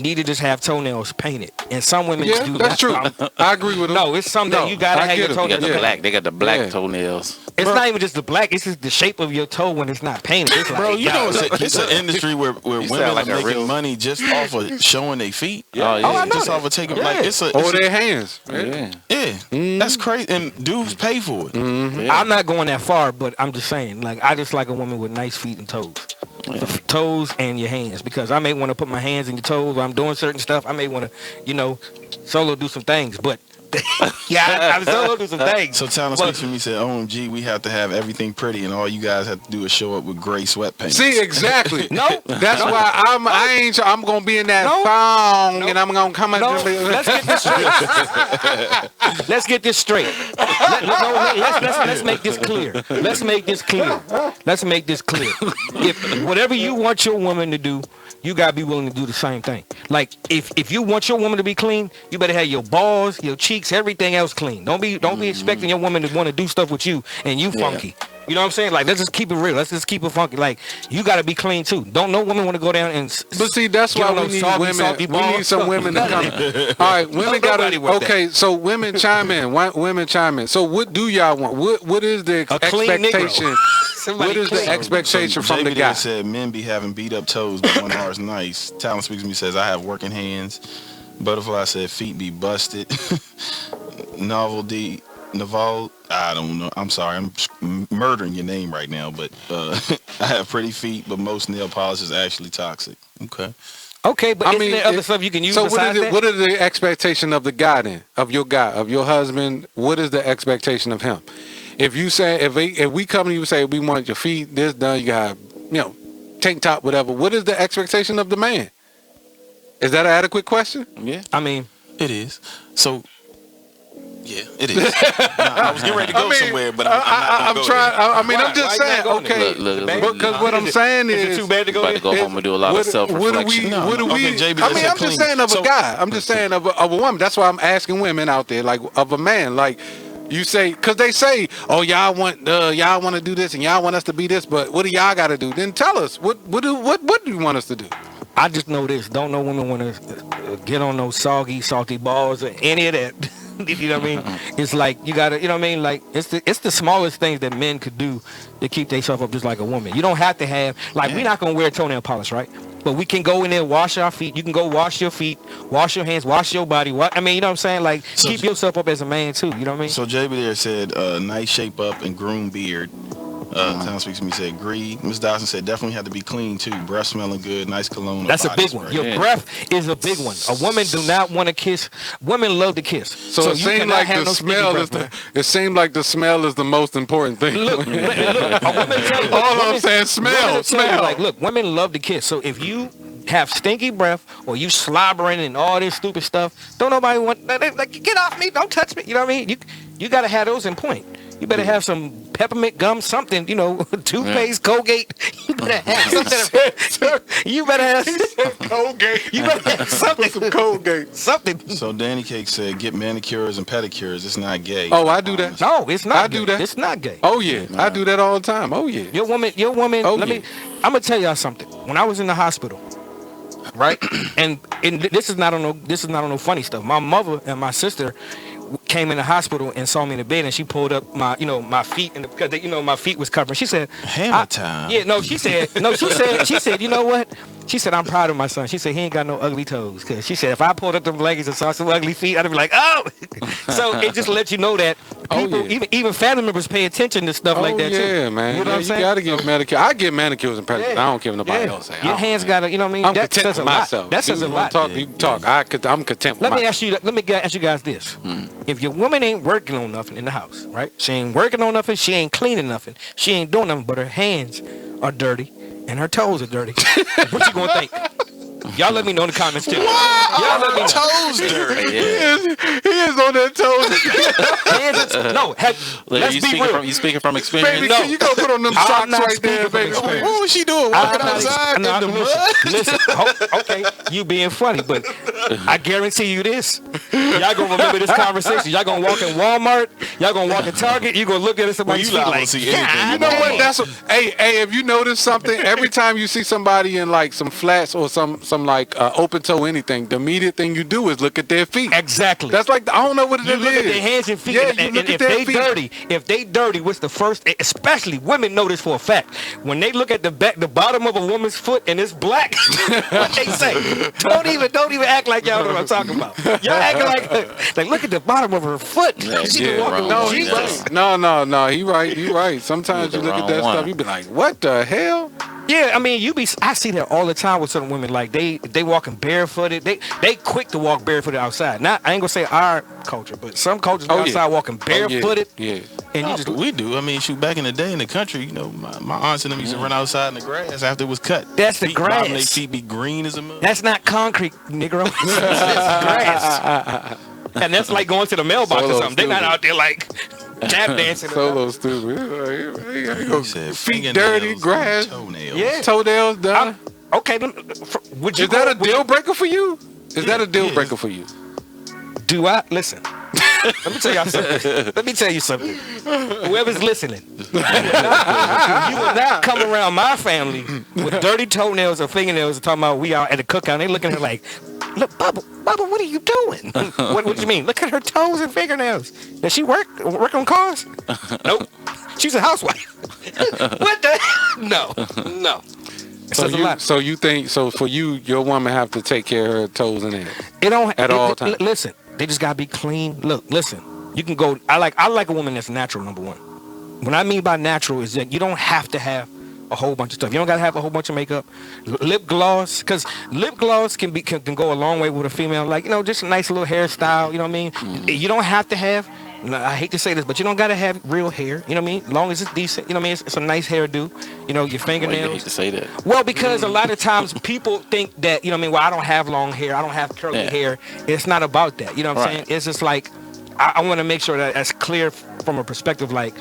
need to just have toenails painted, and some women Yeah, do that's that. true. I agree with him. No, it's something that you gotta I have your get it. They toenails. got the Yeah. black. They got the black Yeah. toenails. It's not even just the black. It's just the shape of your toe when it's not painted. It's like, Bro, you know yo, it's an industry where women sound like are a making real- money just off of showing their feet. Yeah. Oh, yeah. Oh, I know Just that. off of taking Yeah. like it's a Or their hands. Yeah. yeah. That's crazy, and dudes pay for it. I'm not going that far, but I'm just saying, like, I just like a woman with nice feet and toes. The toes and your hands, because I may want to put my hands in your toes while I'm doing certain stuff. I may want to, solo do some things, but I'm solo do some things. So Talon speaks to me, said, "OMG, we have to have everything pretty, and all you guys have to do is show up with gray sweat paint." See, exactly. No, That's why I'm gonna be in that No. thong, and I'm gonna come out. No, let's get this straight. Let's get this straight. Let's make this clear. Let's make this clear. If whatever you want your woman to do, you gotta be willing to do the same thing. Like if you want your woman to be clean, you better have your balls, your cheeks, everything else clean. Don't be expecting your woman to want to do stuff with you and you funky. You know what I'm saying? Like, let's just keep it real. Let's just keep it funky. Like, you got to be clean too. Don't no woman want to go down and. But see, that's why we need women. We need some women to come. All right, women got to. Okay, so women chime in. Women chime in. So what do y'all want? What is the expectation? What is the expectation from the JB guy? said men be having beat up toes, but one ours nice. Talon speaks to me, says I have working hands. Butterfly said feet be busted. Naval, I don't know. I'm sorry, I'm murdering your name right now, but I have pretty feet, but most nail polish is actually toxic. Okay, but isn't there other stuff you can use So besides that? what is the expectation of the guy then? Of your guy, of your husband? What is the expectation of him? If you say, if we come to you and say we want your feet this done, you got tank top, whatever. What is the expectation of the man? Is that an adequate question? Yeah. I mean, it is. So. Yeah, it is. I was getting ready to go somewhere, but I'm not trying. there. I'm just saying. Okay, because what I'm saying is, too bad to go About to go home and do a lot of self-reflection. What do we? JB, I mean, I'm just saying of a guy. I'm just saying of a woman. That's why I'm asking women out there, like of a man, like. You say, because they say, oh, y'all want to do this and y'all want us to be this, but what do y'all got to do? Then tell us, what do you want us to do? I just know this. Don't know women want to get on those salty balls or any of that. You know what I mean? It's like you gotta, you know what I mean? Like it's the smallest things that men could do to keep themselves up just like a woman. You don't have to have we're not gonna wear toenail polish, right? But we can go in there, wash our feet. You can go wash your feet, wash your hands, wash your body. I mean, you know what I'm saying? Like keep yourself up as a man too. You know what I mean? So JB there said, nice shape up and groom beard. Talon speaks to me, said agree. Miss Dawson said definitely have to be clean too. Breath smelling good, nice cologne. That's a big one. Your breath is a big one. A woman do not want to kiss. Women love to kiss. So it seems like the smell is it seems like the smell is the most important thing. Look, a woman tell you, all I'm saying, smell. Like, look, women love to kiss. So if you have stinky breath or you slobbering and all this stupid stuff, don't nobody want like get off me, don't touch me. You know what I mean? You got to have those in point. You better have some peppermint gum, something, toothpaste, Colgate. You better have something. You better have Colgate. You better have something. Some Colgate. Something. So Danny Cake said get manicures and pedicures. It's not gay. Oh, I do that. No, it's not. I do that. It's not gay. Oh yeah, I do that all the time. Oh yeah. Your woman. Oh, I'm gonna tell y'all something. When I was in the hospital, right, and this is not on no funny stuff. My mother and my sister came in the hospital and saw me in the bed, and she pulled up my feet, and because my feet was covered. She said, "Hammer time." Yeah, no, she said, you know what? She said, I'm proud of my son. She said he ain't got no ugly toes. Cause she said if I pulled up them leggings and saw some ugly feet, I'd be like, oh. So it just lets you know that people, even family members, pay attention to stuff like that too. Yeah, man. You know what I'm saying? You gotta get manicure. I get manicures and pedicures. I don't care what nobody else say. Your hands gotta, you know what I mean? I'm That content says a with lot. myself. That says a lot. You talk. I'm content with Let me myself. ask you guys this. If your woman ain't working on nothing in the house, right? She ain't working on nothing, she ain't cleaning nothing, she ain't doing nothing, but her hands are dirty and her toes are dirty. What you gonna think? Y'all let me know in the comments too. Y'all let me know. Toes dirty. He is on that toes. No, let's you be speaking real. from, you speaking from experience? Baby, No. can you go put on them I'm socks not right there, speaking from baby? experience. What was she doing? Walking outside in the mud? Listen, okay, you being funny, but I guarantee you this. Y'all gonna remember this conversation. Y'all gonna walk in Walmart. Y'all gonna walk in Target. You gonna look at somebody's feet like, see anything. You know what? That's what, hey, if you notice something, every time you see somebody in like some flats or some like open toe anything, the immediate thing you do is look at their feet. exactly. That's like I don't know what it You is. look at their hands and feet, Yeah, and, you and look at if their they feet. dirty, what's the first? Especially women know this for a fact. When they look at the bottom of a woman's foot and it's black, what they say? Don't even act like y'all know what I'm talking about. Y'all acting like look at the bottom of her foot. She been walking No, with he's Jesus. right. No, he right. He right. Sometimes you You're the look at that wrong stuff, one. you be like, what the hell? Yeah, I mean, I see that all the time with certain women. Like they walking barefooted. They quick to walk barefooted outside. Not I ain't gonna say our culture, but some cultures go outside walking barefooted. Yeah. And you No, just but we do. I mean, shoot, back in the day in the country, you know, my aunts and them used to run outside in the grass after it was cut. That's the Bottom of their grass. feet be green as a mud. That's not concrete, Negro. That's grass. And that's like going to the mailbox Solo or something. They're not stupid. out there like tap dancing. Solo stupid. He said, Feet fingernails dirty, and grass. toenails. Yeah. Toenails done. Okay, would you Is that a would you- deal breaker for you? Is that a deal breaker for you? Do I listen? Let me tell y'all something. Let me tell you something. Whoever's listening, you will not come around my family with dirty toenails or fingernails and talking about we out at the cookout. And they looking at her like, look, Bubba, what are you doing? What you mean? Look at her toes and fingernails. Does she work on cars? Nope. She's a housewife. What the? No. It says a lot. So you think for you, your woman have to take care of her toes and nails It don't at all times. Listen, they just gotta be clean. Look, listen. You can go. I like a woman that's natural. Number one. What I mean by natural is that you don't have to have a whole bunch of stuff. You don't gotta have a whole bunch of makeup, lip gloss, because lip gloss can go a long way with a female. Like just a nice little hairstyle. You know what I mean? You don't have to have. I hate to say this, but you don't gotta have real hair. You know what I mean? As long as it's decent. You know what I mean? It's a nice hairdo. Your Why you fingernails. hate to say that? Well, because a lot of times people think that, well, I don't have long hair, I don't have curly hair. It's not about that. You know what I'm saying? It's just like, I want to make sure that that's clear from a perspective, like,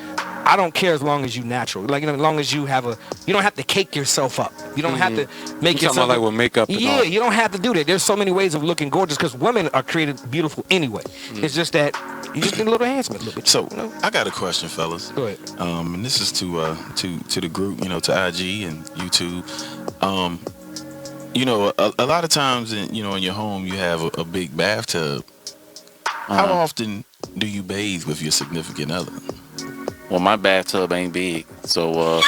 I don't care as long as you natural. Like, as long as you you don't have to cake yourself up. You don't have to make You talking yourself about like with makeup and Yeah, all? you don't have to do that. There's so many ways of looking gorgeous because women are created beautiful anyway. It's just that you just need a little enhancement a little bit. So I got a question, fellas. Go ahead. And this is to the group, to IG and YouTube. A lot of times in your home you have a big bathtub. How often do you bathe with your significant other? Well, my bathtub ain't big, so my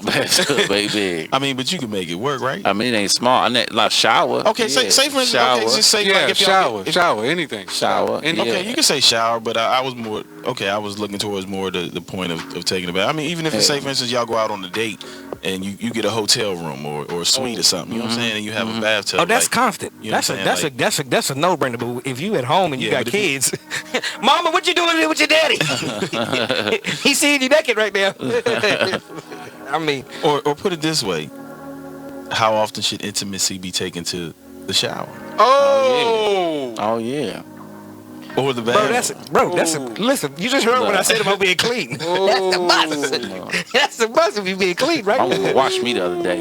bathtub ain't big. I mean, but you can make it work, right? I mean, it ain't small. I need like shower. Okay, say for instance, shower. okay, just say Yeah, like if y'all shower, anything. Shower. Anything. Okay, you can say shower, but I was more I was looking towards more the point of taking a bath. I mean, even if it's say for instance y'all go out on a date and you get a hotel room or a suite or something, you know what I'm saying, and you have a bathtub. Oh, that's like, constant. you know what I'm saying? That's a no-brainer. But if you at home and you Yeah, got but if you- kids, Mama, what you doing there with your daddy? He seeing you naked right now. I mean, or put it this way: how often should intimacy be taken to the shower Oh yeah. or the bath? listen. You just heard what I said about being clean. That's the must. That's the must of you being clean, My right? mama washed me the other day.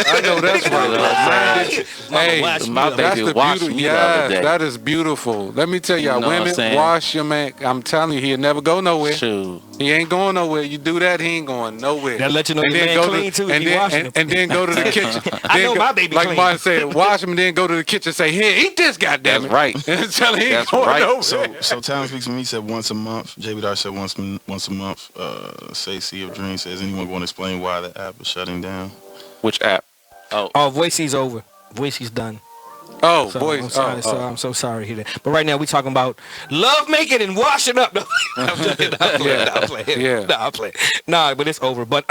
I know that's right. Hey, Watch my me. that's baby the washed beauty. me the other Yes, day. that is beautiful. Let me tell y'all, You know what I'm women, saying? wash your man. I'm telling you, he'll never go nowhere. Shoot. He ain't going nowhere. You do that, he ain't going nowhere. That let you know And your then man go clean, too, if And he then, washing him. and then go to the kitchen. I Then know go- my baby like clean. Martin said, wash him and then go to the kitchen and say, here, eat this, goddammit. That's right. Tell him he ain't That's going right. nowhere. So Tom speaks for me said once a month. JB Dar said once a month. Say Sea of Dreams says anyone going to explain why the app is shutting down? Which app? Oh, Voicey's over. Voicey's done. Oh, So boys. I'm sorry, I'm so sorry to hear that. But right now we talking about love making and washing up. No, I'm playing. Nah, but it's over. But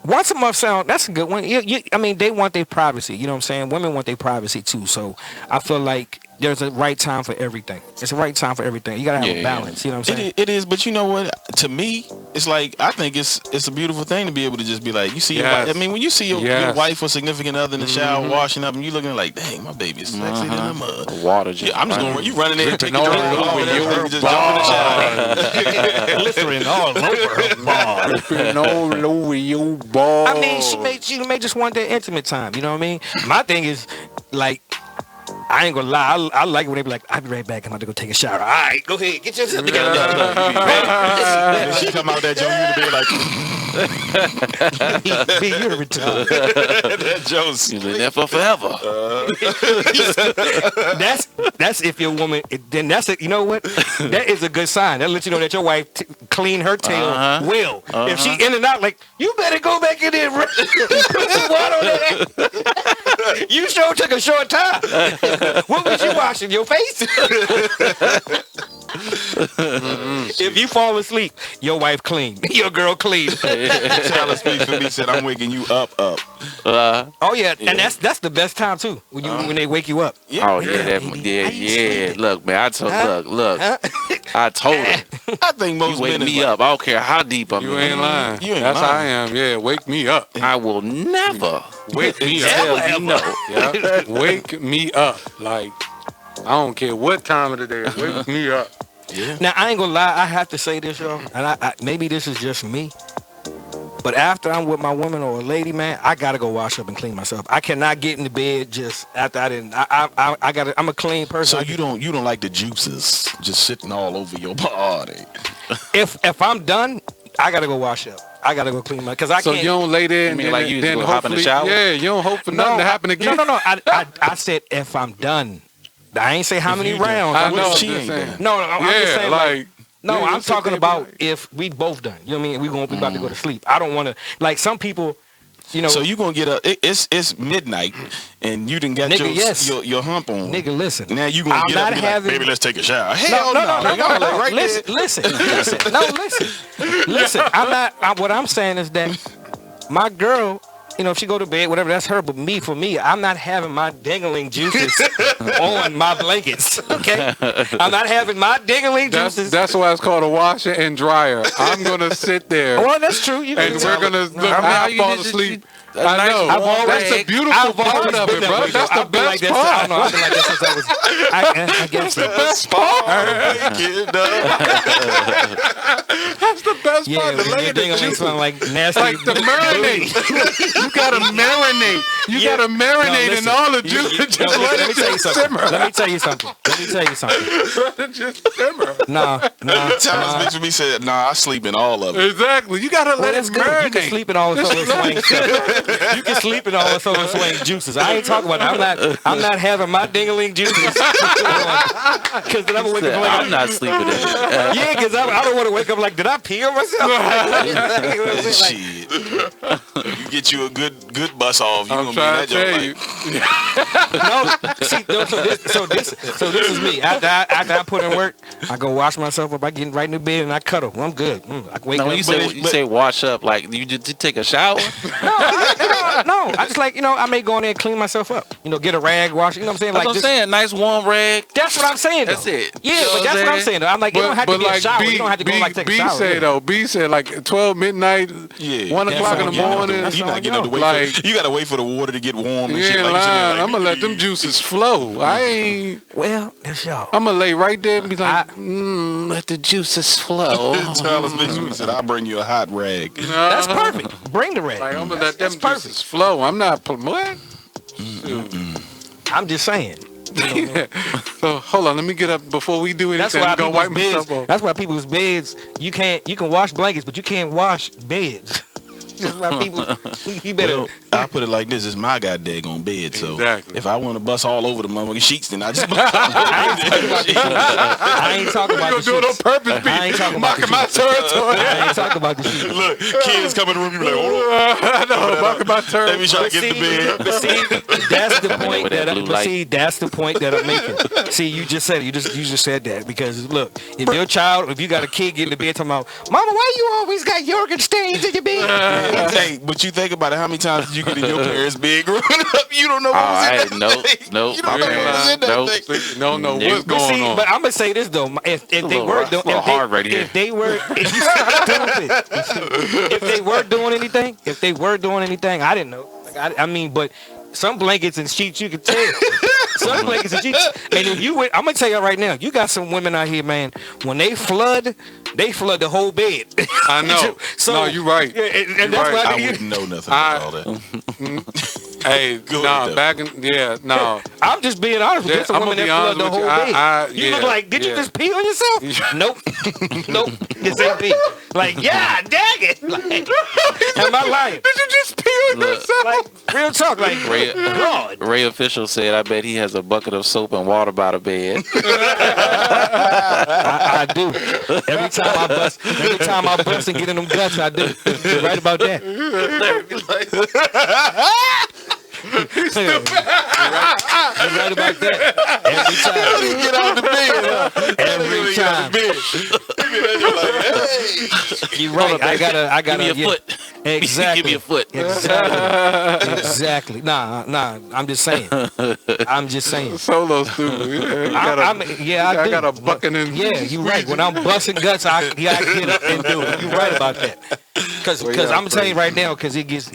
once a month sound, that's a good one. I mean, they want their privacy. You know what I'm saying? Women want their privacy too. So I feel like there's a right time for everything. It's a right time for everything. You gotta have a balance. You know what I'm saying? It is, but you know what? To me, it's like I think it's a beautiful thing to be able to just be like, you see your Yes. wife. I mean, when you see your wife or significant other in the shower washing up, and you looking like, dang, my baby is sexy than a mud. Water. Yeah, I'm just going. You running there, take all your drink over off, your and just jump in the shower. Glycerin all over her ball. Dripping all over your ball. I mean, she may just want that intimate time. You know what I mean? My thing is, like, I ain't gonna lie. I like it when they be like, I'll be right back. I'm about to go take a shower. All right, go ahead. Get yourself together. And she come out that joint, you be like, B, you're a retard. that Joe's. You live there for forever. That's if your woman. Then that's it. You know what? That is a good sign. That lets you know that your wife clean her tail well. If she in and out, like, you better go back in there. Put some water on that. You sure took a short time. What was you washing? Your face? If you fall asleep, your wife clean. Your girl clean. Tyler speaks for me. Said I'm waking you up. Oh yeah, and that's the best time too. When they wake you up. Yeah. Oh yeah, yeah. Look, man, I told I told him. I think most You wake men me up. I don't care how deep I'm You in. ain't lying. You ain't That's lying. how I am. Yeah, wake me up. I will never Wake me up. tell you no. Yeah. Wake me up. Like, I don't care what time of the day. Wake me up. Now I ain't gonna lie, I have to say this, y'all, and I maybe this is just me, but after I'm with my woman or a lady, man, I gotta go wash up and clean myself. I cannot get in the bed just after I didn't. I gotta. I'm a clean person. So you don't like the juices just sitting all over your body. If I'm done, I gotta go wash up. I gotta go clean my because I So can't. you don't lay there and mean then, like you just then go hop in the hopefully- shower? Yeah, you don't hope for nothing to happen again. No. I said if I'm done. I ain't say how many rounds. I know. She I'm ain't just saying. done. No, I'm just Yeah, saying like. No, yeah, I'm you sit talking there and be about like- if we both done. You know what I mean? We about to go to sleep. I don't want to like some people. You know, So you gonna get it's midnight and you done got Nigga, yes. your hump on. nigga, listen. Now you gonna I'm get up not and be having- like, baby, let's take a shower. No, Hell no. Y'all like right there. Listen. No, listen. I'm not. What I'm saying is that my girl, you know, if she go to bed, whatever, that's her. But for me, I'm not having my dingling juices on my blankets. Okay, I'm not having my dingling juices. That's why it's called a washer and dryer. I'm gonna sit there Well, that's true. You and can we're gonna look. I mean, I you fall just- asleep. a I nice know. warm That's the rag. beautiful I've part always of been it, that bro. way, That's though. the I've been like best that. I part. don't know. I've been like that since I was. I guess so. Best part. That's the best Yeah, part. The when your lay dingling juice. smell like nasty. Like the marinate. You gotta marinate. You Yeah. gotta marinate in listen. all the juice. Just let Let me it tell you just something. simmer. Let me tell you something. Let it just simmer. Nah. Tyler speaks for me. Said, nah, I sleep in all of it. Exactly. You gotta Well, let that's it good. marinate. You can sleep in all the Solar Swing stuff. You can sleep in all the Solar Swing juices. I ain't talking about it. I'm not having my dingling juices. Because then I'm gonna wake up like I'm not sleeping in it. yeah, because I don't want to wake up like, did I pee on myself? Like, Shit. You get you a good bus off. You I'm gonna be trying in to that tell joint you. like, no, see, so this is me. After I put in work, I go wash myself up. I get right in the bed and I cuddle. I'm good. I wake No, up. you say wash up like you just take a shower. No, I just like, you know, I may go in there and clean myself up. You know, get a rag, wash. You know what I'm saying? That's Like what I'm saying. Nice warm rag. That's what I'm saying. Though. That's it. Yeah, You know but what that's I'm what I'm saying? saying. Though. I'm like, it don't have to be a shower. You don't have to go like take a shower. say though, B said like 12 midnight, Yeah. 1 o'clock in the That's all you morning. know. You're not getting up to wait. Like- You gotta wait for the water to get warm and You shit. ain't Like, you sitting there lying. like, I'm gonna let them juices flow. I ain't. Well, that's y'all. I'm gonna lay right there and be like, Let the juices flow. Tyler speaks for me. Said, I'll bring you a hot rag. That's perfect. Bring the rag. Like, I'm gonna let them That's perfect. juices flow. I'm not. What? I'm just saying. So hold on, let me get up before we do That's anything. why I'm gonna people's wipe beds. myself off. That's why people's beds. You can wash blankets, but you can't wash beds. That's why people. You better. Well, I put it like this: it's my goddamn bed. So Exactly. if I want to bust all over the motherfucking sheets, then I just. I ain't talking about the do it on sheets. purpose, I ain't talking about the marking my sheets. territory. I ain't talking about the sheets. Look, kids come in the room, you be like, hold on. I know, marking my Let me territory. try to get in the bed. But see, that's the point With that that. blue But light. see, that's the point that I'm making. See, you just said it. You just said that because look, if your child, if you got a kid getting in the bed talking about, Mama, why you always got yogurt stains in your bed? Hey, but you think about it. How many times did you get in your parents' bed growing up? You don't know what was in that thing. Nope. You don't know what was in that thing. No, what's going on? But I'm gonna say this though, if they were doing, if they were, if they were doing anything, I didn't know. Like, I mean, but some blankets and sheets you could tell. Some blankets and sheets. And if you went, I'm gonna tell you right now, you got some women out here, man. When they flood the whole bed. I know. So, no, you're right. And that's why I wouldn't know nothing about all that. Hey, I'm just being honest with you. There's a woman that flood the whole bed. You look like, did you just pee on yourself? Nope. This ain't pee. Like, yeah, dang it. Like, am I lying? Did you just pee on yourself? Like, real talk. Like, Ray Official said, I bet he has a bucket of soap and water by the bed. I do. Every time I bust and get in them guts, I do. You're right about that. He's still right about that. Every time. Get out the bed. Every time. You're right. I gotta. Give me a foot. Exactly. Give me a foot. Exactly. Nah. I'm just saying. Solo stupid. I got a bucket in. Yeah, you're right. When I'm busting guts, I get up and do it. You're right about that. Because I'm gonna tell you right now, because it gets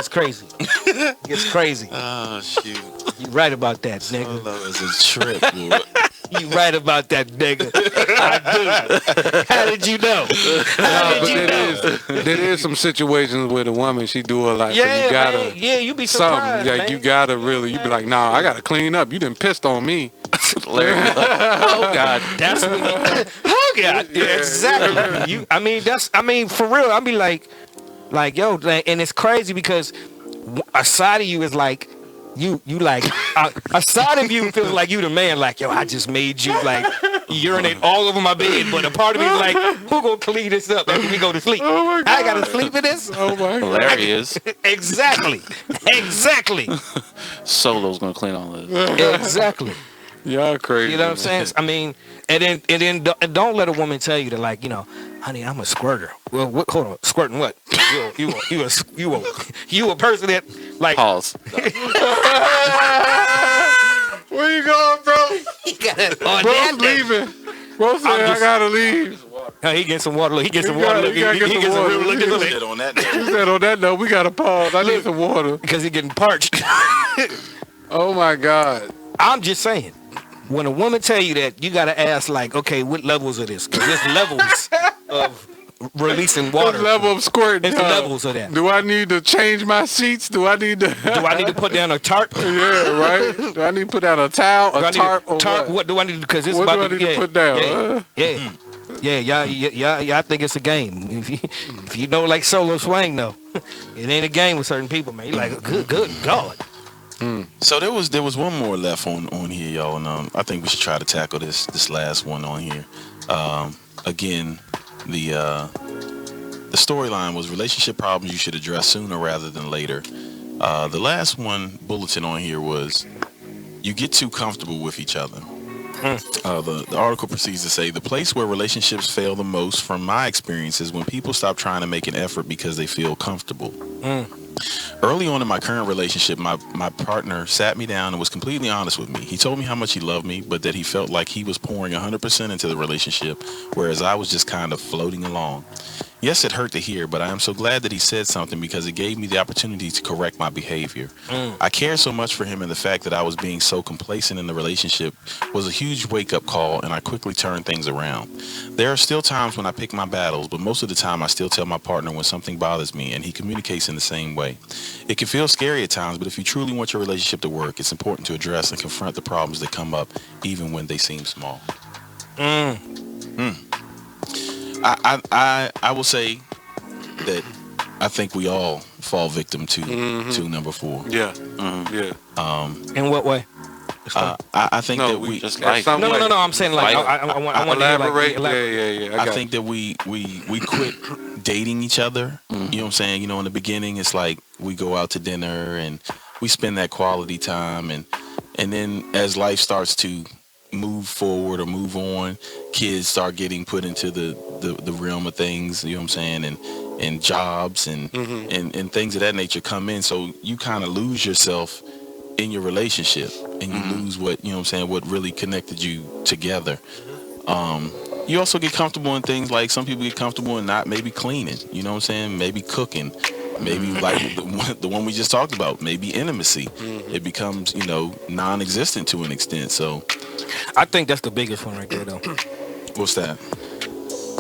crazy. It gets crazy. Oh shoot! You're right about that, nigga. Solo is a trip, boy. You right about that, nigga. I do. How did you know? There is some situations where the woman, she do a lot. Yeah, so you gotta, man. Yeah, you be surprised, man. man. You gotta really, you be like, nah, I gotta clean up. You done pissed on me. Larry, oh God, that's what. Oh God, yeah, exactly. For real. I be like, yo, and it's crazy because a side of you is like. You like a side of you feels like you the man, like, yo, I just made you like urinate all over my bed, but a part of me is like, who gonna clean this up after we go to sleep? Oh my God. I gotta sleep in this. Oh my God. hilarious. Exactly. Solo's gonna clean all this. Exactly. Y'all crazy. You know what I'm saying? I mean, and then don't let a woman tell you that, like, you know, honey, I'm a squirter. Well, hold on, squirting what? You a person that like. Pause. Where you going, bro? Bro's leaving. Bro said I gotta leave. He get some water. He get some water. He get some real look. On that note. He said on that note, we gotta pause. I need some water. Because he getting parched. Oh my God. I'm just saying. When a woman tell you that, you gotta ask, like, okay, what levels of this? Because there's levels of releasing water. What level of squirting? There's levels of that. Do I need to change my sheets? Do I need to put down a tarp? Yeah, right. Do I need to put down a towel, a tarp? What do I need to? Because it's what about do I need to put down? Yeah, y'all think it's a game. If you know, like solo swing, though, it ain't a game with certain people, man. You're like, good God. So there was one more left on here, y'all, and I think we should try to tackle this last one on here. Again, the storyline was relationship problems you should address sooner rather than later. The last one bulletin on here was you get too comfortable with each other. The article proceeds to say the place where relationships fail the most, from my experience, is when people stop trying to make an effort because they feel comfortable. Early on in my current relationship, my partner sat me down and was completely honest with me. He told me how much he loved me, but that he felt like he was pouring 100% into the relationship, whereas I was just kind of floating along. Yes, it hurt to hear, but I am so glad that he said something because it gave me the opportunity to correct my behavior. I care so much for him, and the fact that I was being so complacent in the relationship was a huge wake-up call, and I quickly turned things around. There are still times when I pick my battles, but most of the time I still tell my partner when something bothers me, and he communicates in the same way. It can feel scary at times, but if you truly want your relationship to work, it's important to address and confront the problems that come up, even when they seem small. I will say that I think we all fall victim to number 4. Yeah. In what way? I think that we just like no. I'm saying like I want to elaborate. Elaborate. Yeah. I think that we quit dating each other. You know what I'm saying? You know, in the beginning, it's like we go out to dinner and we spend that quality time, and then as life starts to move forward or move on, kids start getting put into the realm of things. You know what I'm saying? and jobs and things of that nature come in. So you kind of lose yourself in your relationship, and you lose what, you know what I'm saying, what really connected you together. You also get comfortable in things like some people get comfortable in not maybe cleaning, you know what I'm saying, maybe cooking, maybe like the one we just talked about, maybe intimacy. It becomes, you know, non-existent to an extent. So I think that's the biggest one right there, though. what's that?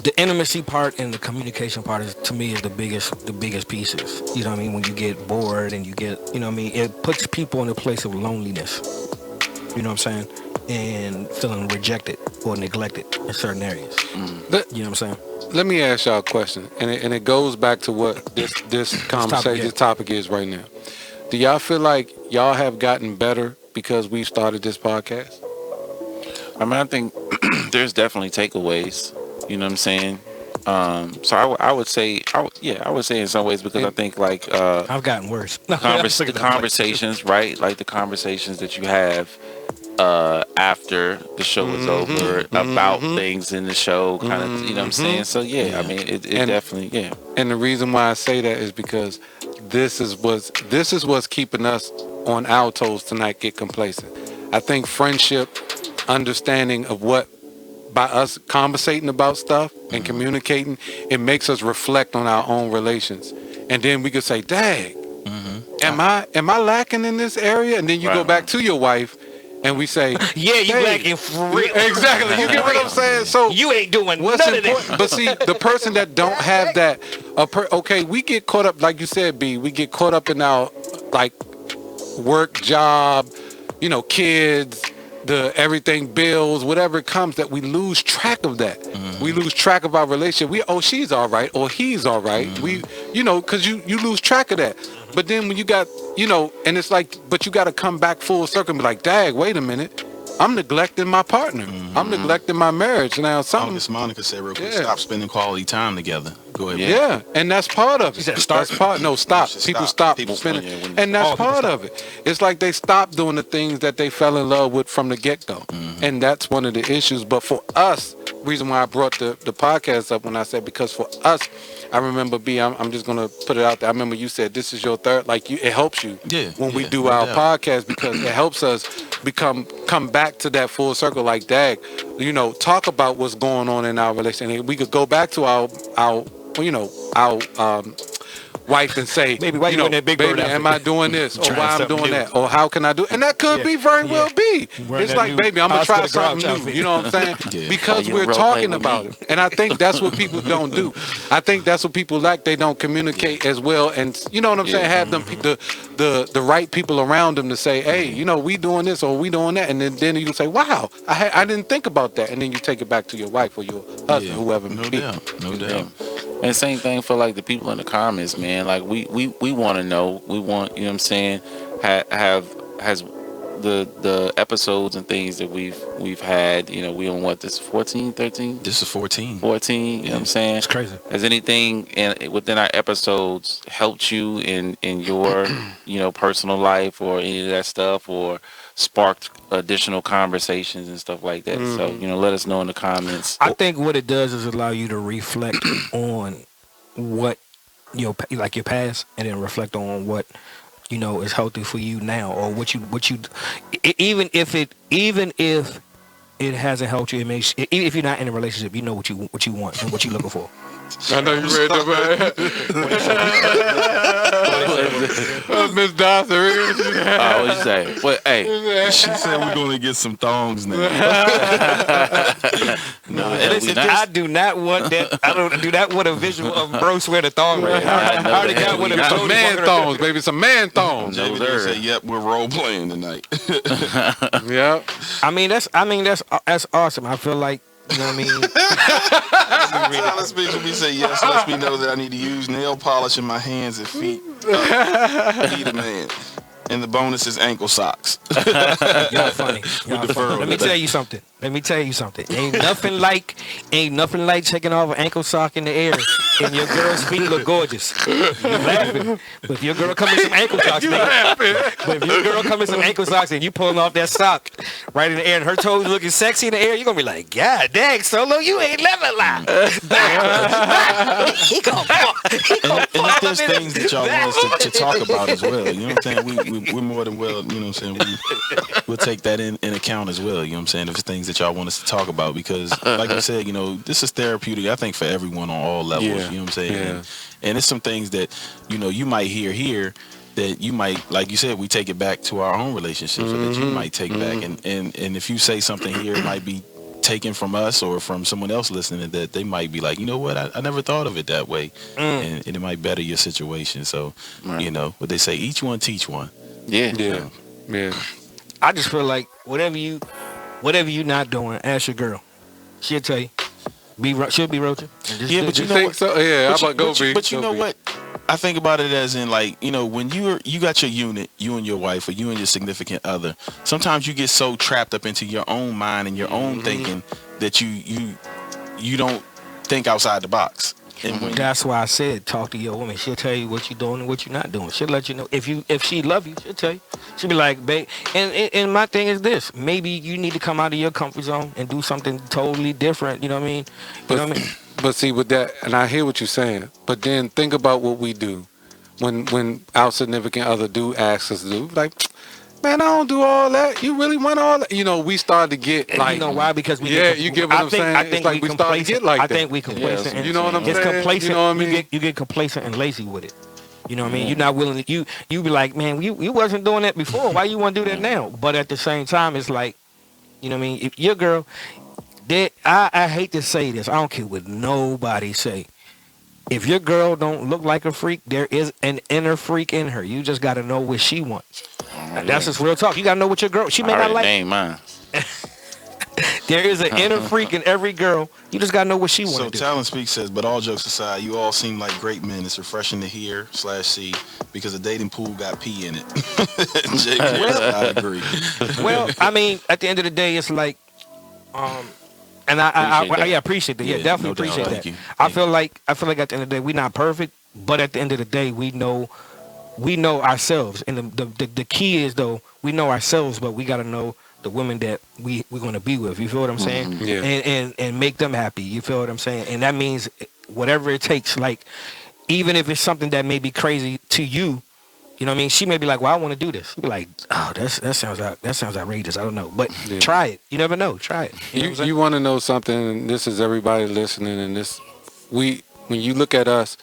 The intimacy part and the communication part is, to me, is the biggest pieces. You know what I mean? When you get bored and you get, you know what I mean, it puts people in a place of loneliness. You know what I'm saying? And feeling rejected or neglected in certain areas. You know what I'm saying? Let me ask y'all a question, and it goes back to what this conversation, this topic is right now. Do y'all feel like y'all have gotten better because we started this podcast? I mean, I think there's definitely takeaways. You know what I'm saying? So I would say in some ways, because I think like I've gotten worse. the conversations, right? Like the conversations that you have after the show is over about things in the show, kind of, you know what I'm saying? So I mean, it definitely, And the reason why I say that is because this is what's keeping us on our toes to not get complacent. I think friendship, understanding of what, by us conversating about stuff and communicating, it makes us reflect on our own relations, and then we could say, "Dang, am I lacking in this area?" And then you go back to your wife, and we say, "Yeah, you lacking for real." Exactly. You get what I'm saying? So you ain't doing what's none important. of that. But see, the person that don't have that, okay, we get caught up, like you said, B. We get caught up in our like work, job, you know, kids, the everything, bills, whatever it comes, that we lose track of that. We lose track of our relationship. She's all right, or he's all right. We, you know, because you lose track of that. But then when you got, you know, and it's like, but you got to come back full circle and be like, dang, wait a minute. I'm neglecting my partner. I'm neglecting my marriage. Now, something. Miss Monica said real quick, stop spending quality time together. Go ahead. Yeah, and that's part of it. She said start. That's part. No, stop. People stop spending, and that's part of it. It's like they stop doing the things that they fell in love with from the get-go, and that's one of the issues. But for us, reason why I brought the podcast up when I said, because for us, I remember, I'm just gonna put it out there. I remember you said this is your third. Like it helps you when we do our podcast, because it helps us come back to that full circle. Like, dag, you know, talk about what's going on in our relationship. We could go back to our wife and say, baby, why you in that big baby, bird outfit? am I doing this, or why I'm doing that, or how can I do? And that could be very well be. It's like, baby, I'm gonna try something new. You know what I'm saying? Because we're talking about it, and I think that's what people don't do. I think that's what people lack. They don't communicate as well, and you know what I'm saying? Have them the right people around them to say, hey, you know, we doing this or we doing that, and then you can say, wow, I didn't think about that, and then you take it back to your wife or your husband, whoever. No doubt. And same thing for like the people in the comments, man. Like we want to know. We want, you know what I'm saying, has the episodes and things that we've had, you know, we on what, this 14, 13? This is 14. 14, you know what I'm saying? It's crazy. Has anything within our episodes helped you in your, you know, personal life or any of that stuff, or sparked additional conversations and stuff like that? So, you know, let us know in the comments. I think what it does is allow you to reflect on what your past, and then reflect on what, you know, is healthy for you now, or what you even if it hasn't helped you, it makes, even if you're not in a relationship, you know what you want and what you're looking for. I know you read that, man. Miss Dawson. What you say? But hey, She said we're going to get some thongs now. I do not want that. I don't do not want a visual of bro swear the thong right now. I already got one of Some man thongs, baby. Some man thongs. JD said, yep, we're role playing tonight. Yeah. I mean that's awesome. I feel like, you know what I mean? Silent speech when we say yes lets me know that I need to use nail polish in my hands and feet. Feet a man. And the bonus is ankle socks. Y'all funny. deferral. Let me tell you something. Ain't nothing like taking off an ankle sock in the air and your girl's feet look gorgeous. You laughing. But if your girl come in some ankle socks, but if your girl come in some ankle socks and you pulling off that sock right in the air and her toes looking sexy in the air, you're gonna be like, God dang, Solo, you ain't never lied. He gonna and if there's things that y'all want us to talk about as well, you know what I'm saying? We're more than well, you know what I'm saying? We'll take that in account as well, you know what I'm saying? If it's things that y'all want us to talk about, because like you said, you know, this is therapeutic, I think, for everyone on all levels, you know what I'm saying? Yeah. And it's some things that, you know, you might hear here that you might, like you said, we take it back to our own relationships, or that you might take back. And if you say something here, it might be taken from us or from someone else listening, that they might be like, you know what, I never thought of it that way. And it might better your situation. So, you know, what they say, each one teach one. Yeah. I just feel like whatever you not doing, ask your girl. She'll tell you. She'll be roaching. Yeah, but you know think what? so? Yeah, But how about go B? But you know what? I think about it as in, like, you know, when you got your unit, you and your wife, or you and your significant other, sometimes you get so trapped up into your own mind and your own thinking that you don't think outside the box. And when That's why I said talk to your woman. She'll tell you what you're doing and what you're not doing. She'll let you know. If she love you, she'll tell you. She'll be like, babe. And my thing is this: maybe you need to come out of your comfort zone and do something totally different. You know what I mean? You know what I mean? But see, with that, and I hear what you're saying, but then think about what we do when our significant other do ask us to do. Like, man, I don't do all that. You really want all that? You know, we start to get like, you know why? Because we you get what I'm saying? I think it's like we start to get like I that. think we complacent. You know what I'm It's saying? complacent. You know what I mean? You get complacent and lazy with it. You know what I mean? You're not willing to. You be like, man, you wasn't doing that before. Why you want to do that now? But at the same time, it's like, you know what I mean? If your girl, I hate to say this. I don't care what nobody say. If your girl don't look like a freak, there is an inner freak in her. You just got to know what she wants. That's just real talk. You got to know what your girl. She may not like. Name mine. There is an inner freak in every girl. You just got to know what she wants. So Talent Speak says, but all jokes aside, you all seem like great men. It's refreshing to hear /see because the dating pool got pee in it. JK, I agree. Well, I mean, at the end of the day, it's like, and I appreciate that. Yeah, definitely no doubt. appreciate Thank that. you. I feel like at the end of the day, we're not perfect, but at the end of the day, we know ourselves. And the key is, though, we know ourselves, but we got to know the women that we're going to be with. You feel what I'm saying? Yeah. And make them happy. You feel what I'm saying? And that means whatever it takes. Like, even if it's something that may be crazy to you, you know what I mean? She may be like, well, I want to do this. You be like, oh, that sounds outrageous. I don't know. But try it. You never know. Try it. You want to know something, and this is everybody listening, and when you look at us,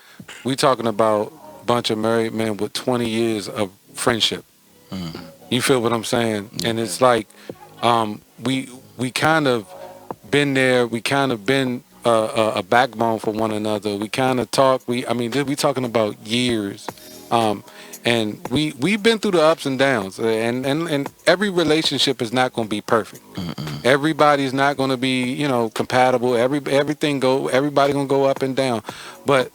we talking about a bunch of married men with 20 years of friendship. You feel what I'm saying? And it's like, we kind of been there. We kind of been a backbone for one another. We kind of talk. We talking about years. And we've been through the ups and downs, and every relationship is not going to be perfect. Everybody's not going to be, compatible. Everybody going to go up and down. But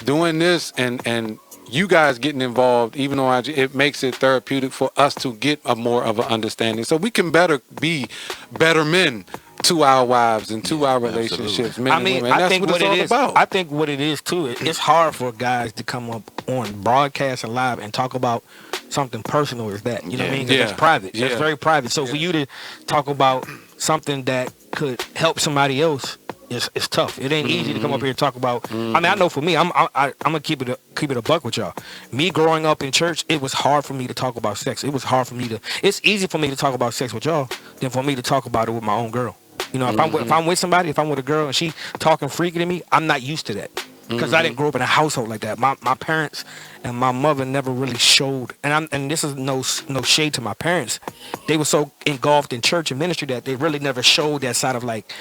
doing this and you guys getting involved, even though it makes it therapeutic for us to get a more of an understanding, so we can be better men to our wives and to our relationships. Men and women. And I that's think what it's all about. I think what it is too. It's hard for guys to come up on broadcast and live and talk about something personal as that. You know what I mean? 'Cause it's private. It's very private. So for you to talk about something that could help somebody else, it's tough. It ain't easy to come up here and talk about. I mean, I know for me, I'm gonna keep it a buck with y'all. Me growing up in church, it was hard for me to talk about sex. It was hard for me to. It's easy for me to talk about sex with y'all than for me to talk about it with my own girl. You know, if I'm with somebody, if I'm with a girl and she talking freaky to me, I'm not used to that because I didn't grow up in a household like that. My parents and my mother never really showed, and this is no shade to my parents. They were so engulfed in church and ministry that they really never showed that side of, like,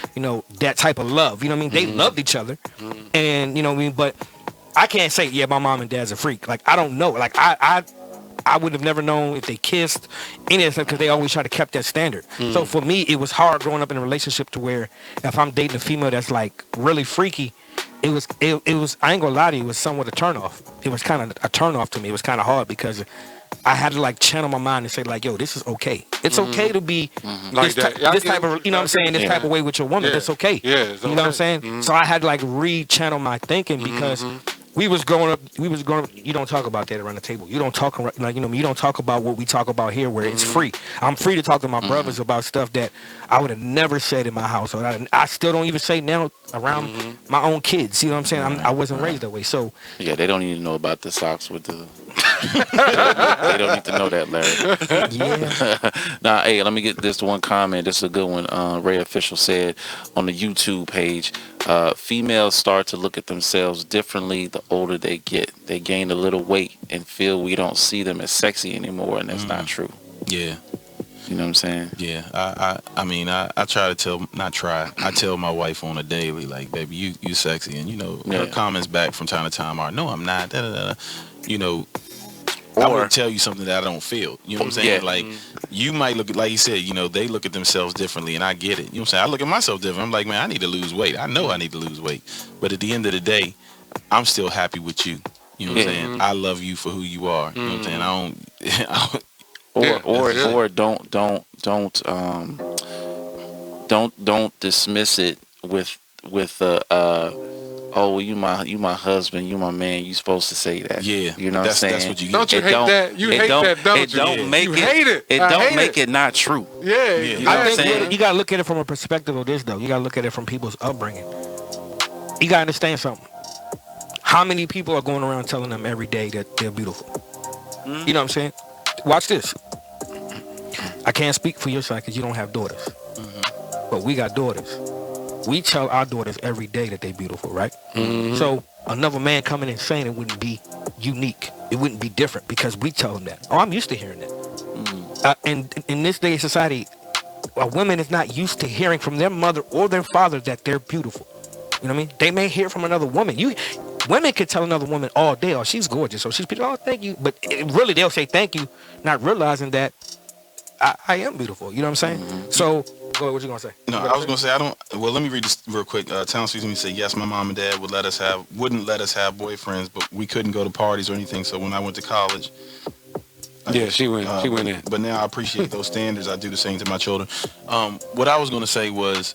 that type of love. You know what I mean? They loved each other, and you know what I mean. But I can't say, yeah, my mom and dad's a freak. Like, I don't know. Like, I would have never known if they kissed, any of that, because they always try to keep that standard. So for me, it was hard growing up in a relationship to where if I'm dating a female that's like really freaky, it was I ain't gonna lie to you, it was somewhat a turnoff. It was kind of a turnoff to me. It was kind of hard because I had to like channel my mind and say like, yo, this is okay. It's okay to be Like this, that. this type of, you know what I'm saying, this type of way with your woman. Yeah. It's okay. Yeah, it's You know what I'm okay. saying? So I had to like re-channel my thinking because we was growing up. You don't talk about that around the table. You don't talk like, you know, you don't talk about what we talk about here, where it's free. I'm free to talk to my brothers about stuff that I would have never said in my household. I still don't even say now around my own kids. You know what I'm saying? I wasn't raised that way. So Yeah, they don't even know about the socks with the. They don't need to know that, Larry. yeah, Now, hey, let me get this one comment. This is a good one. Ray Official said on the YouTube page, females start to look at themselves differently the older they get. They gain a little weight and feel we don't see them as sexy anymore, and that's not true. Yeah. You know what I'm saying? Yeah, I mean, I try to tell, I tell my wife on a daily, like, baby, you sexy, and you know, her comments back from time to time are, no, I'm not, da, da, da. You know, I would tell you something that I don't feel. You know what I'm saying? Yeah. Like, you might look, like you said, you know, they look at themselves differently, and I get it. You know what I'm saying? I look at myself different. I'm like, man, I need to lose weight. I know I need to lose weight, but at the end of the day, I'm still happy with you. You know what I'm saying? I love you for who you are. You know what I'm saying? Don't dismiss it with oh, you my husband, you my man, you supposed to say that. Yeah, you know what I'm saying? That's what you Don't you hate that? You hate that, don't you? It don't make You it. hate it. It I don't hate make it. it not true. Yeah. You know I what I'm think saying? you gotta look at it from a perspective of this though. You gotta look at it from people's upbringing. You gotta understand something. How many people are going around telling them every day that they're beautiful? You know what I'm saying? Watch this. I can't speak for your side because you don't have daughters, but we got daughters. We tell our daughters every day that they're beautiful, right? So another man coming and saying it wouldn't be unique. It wouldn't be different because we tell them that. Oh, I'm used to hearing that. And in this day of society, a woman is not used to hearing from their mother or their father that they're beautiful. You know what I mean? They may hear from another woman. Women could tell another woman all day, oh, she's gorgeous, or she's beautiful, oh, thank you. But really, they'll say thank you, not realizing that I am beautiful. You know what I'm saying? So, go ahead, what you gonna say? No, I was gonna say well, let me read this real quick. Town Season say yes, my mom and dad wouldn't let us have boyfriends, but we couldn't go to parties or anything. So when I went to college, She went in. But now I appreciate those standards. I do the same to my children. What I was gonna say was,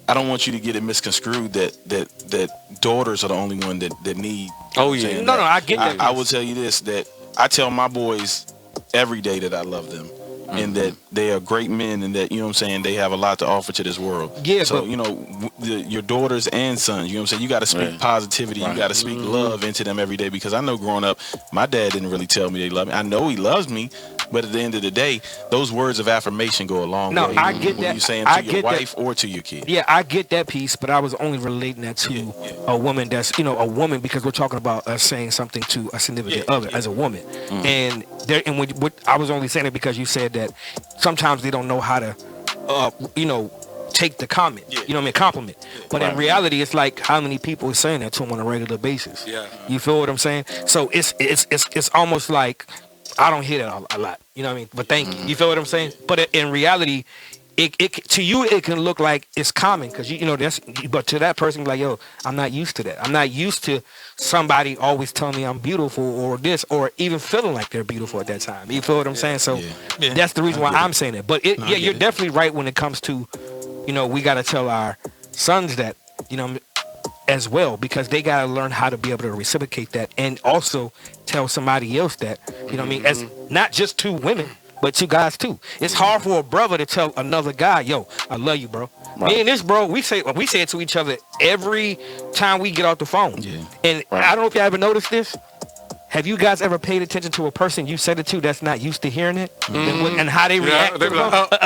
I don't want you to get it misconstrued that daughters are the only one that need. Oh yeah. No, I get that. I will tell you this, that I tell my boys every day that I love them. And that they are great men, and that, you know what I'm saying, they have a lot to offer to this world. Yeah, so, but you know, your daughters and sons, you know what I'm saying, you got to speak positivity, you got to speak love into them every day, because I know growing up, my dad didn't really tell me they love me. I know he loves me, but at the end of the day, those words of affirmation go a long way. I get when that. you're saying I to your get wife that. or to your kid. Yeah, I get that piece, but I was only relating that to a woman that's, a woman, because we're talking about us saying something to a significant other as a woman. And I was only saying it because you said that sometimes they don't know how to, take the comment, compliment. But in reality, it's like, how many people are saying that to them on a regular basis? Yeah. You feel what I'm saying? So it's almost like, I don't hear that a lot. You know what I mean? But thank you. You feel what I'm saying? But in reality, it to you it can look like it's common because but to that person, like, yo, I'm not used to that. I'm not used to somebody always telling me I'm beautiful or this, or even feeling like they're beautiful at that time. You feel what I'm saying? So that's the reason why I'm saying it. But you're definitely right when it comes to, we got to tell our sons that, as well, because they got to learn how to be able to reciprocate that, and also tell somebody else that, as not just two women, but two guys too. It's hard for a brother to tell another guy, yo, I love you, bro. Right. Me and this bro, we say it to each other every time we get off the phone. Yeah. And I don't know if you ever noticed this. Have you guys ever paid attention to a person you said it to that's not used to hearing it, and how they react? They be like, okay,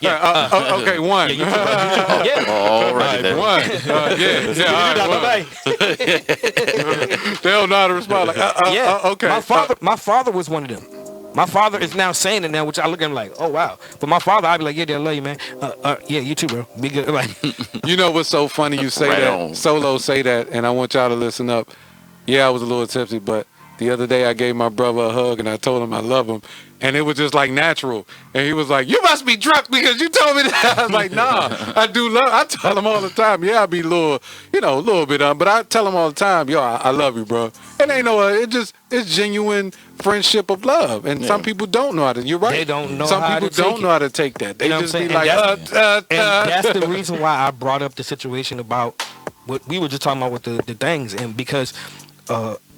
yeah. Okay, one. Yeah. All right, then. One. All right. They don't know how to respond. Like, okay. My father was one of them. My father is now saying it now, which I look at him like, oh wow. But my father, I'd be like, yeah, I love you, man. Yeah, you too, bro. Be good. Like, you know what's so funny? You say that. Solo say that, and I want y'all to listen up. Yeah, I was a little tipsy, but the other day I gave my brother a hug and I told him I love him, And it was just like natural. And he was like, you must be drunk because you told me that. I was like, nah, I do love, I tell him all the time, yeah, I be a little bit but I tell him all the time, yo, I love you, bro. It ain't it's genuine friendship of love. And some people don't know how to, you're right. They don't know some how people to take don't it. know how to take that. They You know just what I'm be saying? like, And that's the reason why I brought up the situation about what we were just talking about with the things. And because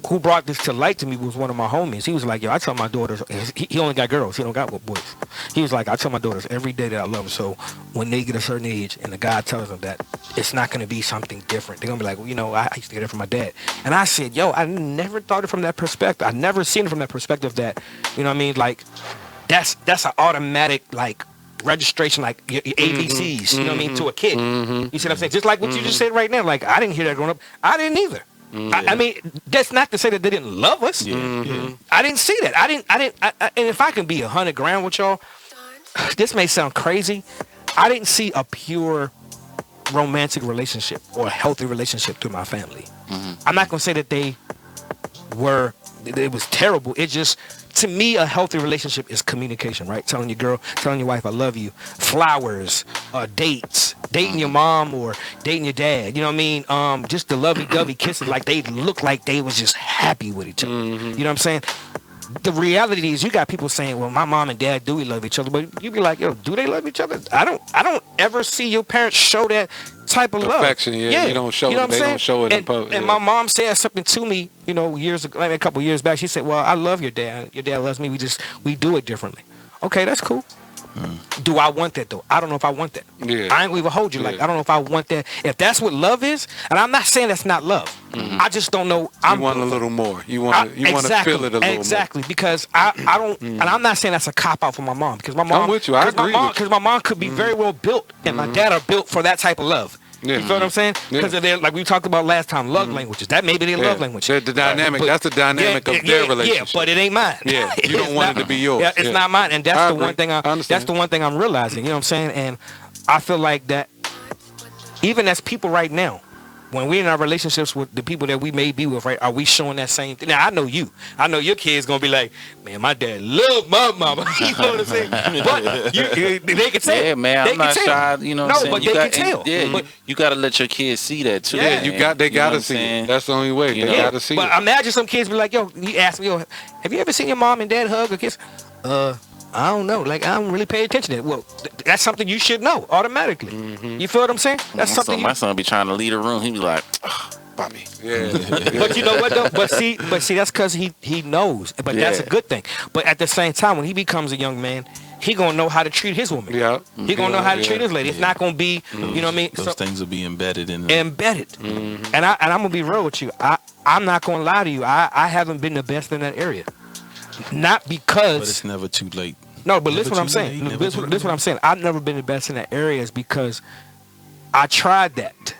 who brought this to light to me was one of my homies. He was like, yo, I tell my daughters, he only got girls, he don't got boys. He was like, I tell my daughters every day that I love them. So when they get a certain age and the guy tells them that it's not going to be something different, they're going to be like, well, you know, I used to get it from my dad. And I said, yo, I never thought it from that perspective. I never seen it from that perspective that, you know what I mean? Like, that's an automatic, like, registration, like your ABCs, you know what I mean, to a kid. You see what I'm saying? Just like what you just said right now. Like, I didn't hear that growing up. I didn't either. I mean, that's not to say that they didn't love us. I didn't see that. I didn't. And if I can be 100 grand with y'all, this may sound crazy. I didn't see a pure romantic relationship or a healthy relationship through my family. I'm not gonna say that it was terrible. It just, to me, a healthy relationship is communication, right? Telling your girl, telling your wife, I love you. Flowers, dates, dating your mom or dating your dad. You know what I mean? Just the lovey-dovey kisses, like they look like they was just happy with each other. You know what I'm saying? The reality is, you got people saying, well, my mom and dad do love each other, but you be like, yo, do they love each other? I don't ever see your parents show that type of love. Affection, yeah. You don't show it. They don't show it in public. And my mom said something to me, you know, years ago, like a couple years back. She said, well, I love your dad. Your dad loves me. We do it differently. Okay, that's cool. Do I want that though? I don't know if I want that. Yeah. I ain't gonna even hold you. Like, I don't know if I want that. If that's what love is, and I'm not saying that's not love. I just don't know. You want a little more. You want to feel it a little more. Exactly, because I don't, and I'm not saying that's a cop out for my mom, because my mom. I'm with you. I agree. Because my mom could be very well built, and my dad are built for that type of love. Yeah. You feel what I'm saying? Because of their, like we talked about last time, love languages. That may be their love language. The dynamic. That's the dynamic of their relationship. Yeah, but it ain't mine. Yeah, you don't want it to be yours. Yeah, it's not mine, and that's the agree. one thing. I understand. That's the one thing I'm realizing. You know what I'm saying? And I feel like that, even as people right now, when we're in our relationships with the people that we may be with, right, are we showing that same thing? Now, I know you. I know your kid's going to be like, man, my dad loved my mama. You know what I'm saying? But they can tell. Yeah, man, I'm not shy. You know what I'm saying? But they can tell. Yeah, you got to let your kids see that, too. Yeah, they got to see it. That's the only way. They got to see it. But imagine some kids be like, yo, you ask me, yo, have you ever seen your mom and dad hug or kiss? I don't know. Like, I don't really pay attention to it. Well, that's something you should know automatically. You feel what I'm saying? That's something. My son be trying to leave a room. He be like, Bobby. Yeah. But you know what though? But see, that's because he knows. But that's a good thing. But at the same time, when he becomes a young man, he gonna know how to treat his woman. Yeah. He gonna know how to treat his lady. It's not gonna be, you know what I mean? Those things will be embedded in them. Embedded. And I'm gonna be real with you. I'm not gonna lie to you. I haven't been the best in that area. Not because. But it's never too late. No, but listen what I'm saying. This what I'm saying. I've never been the best in that area is because I tried that,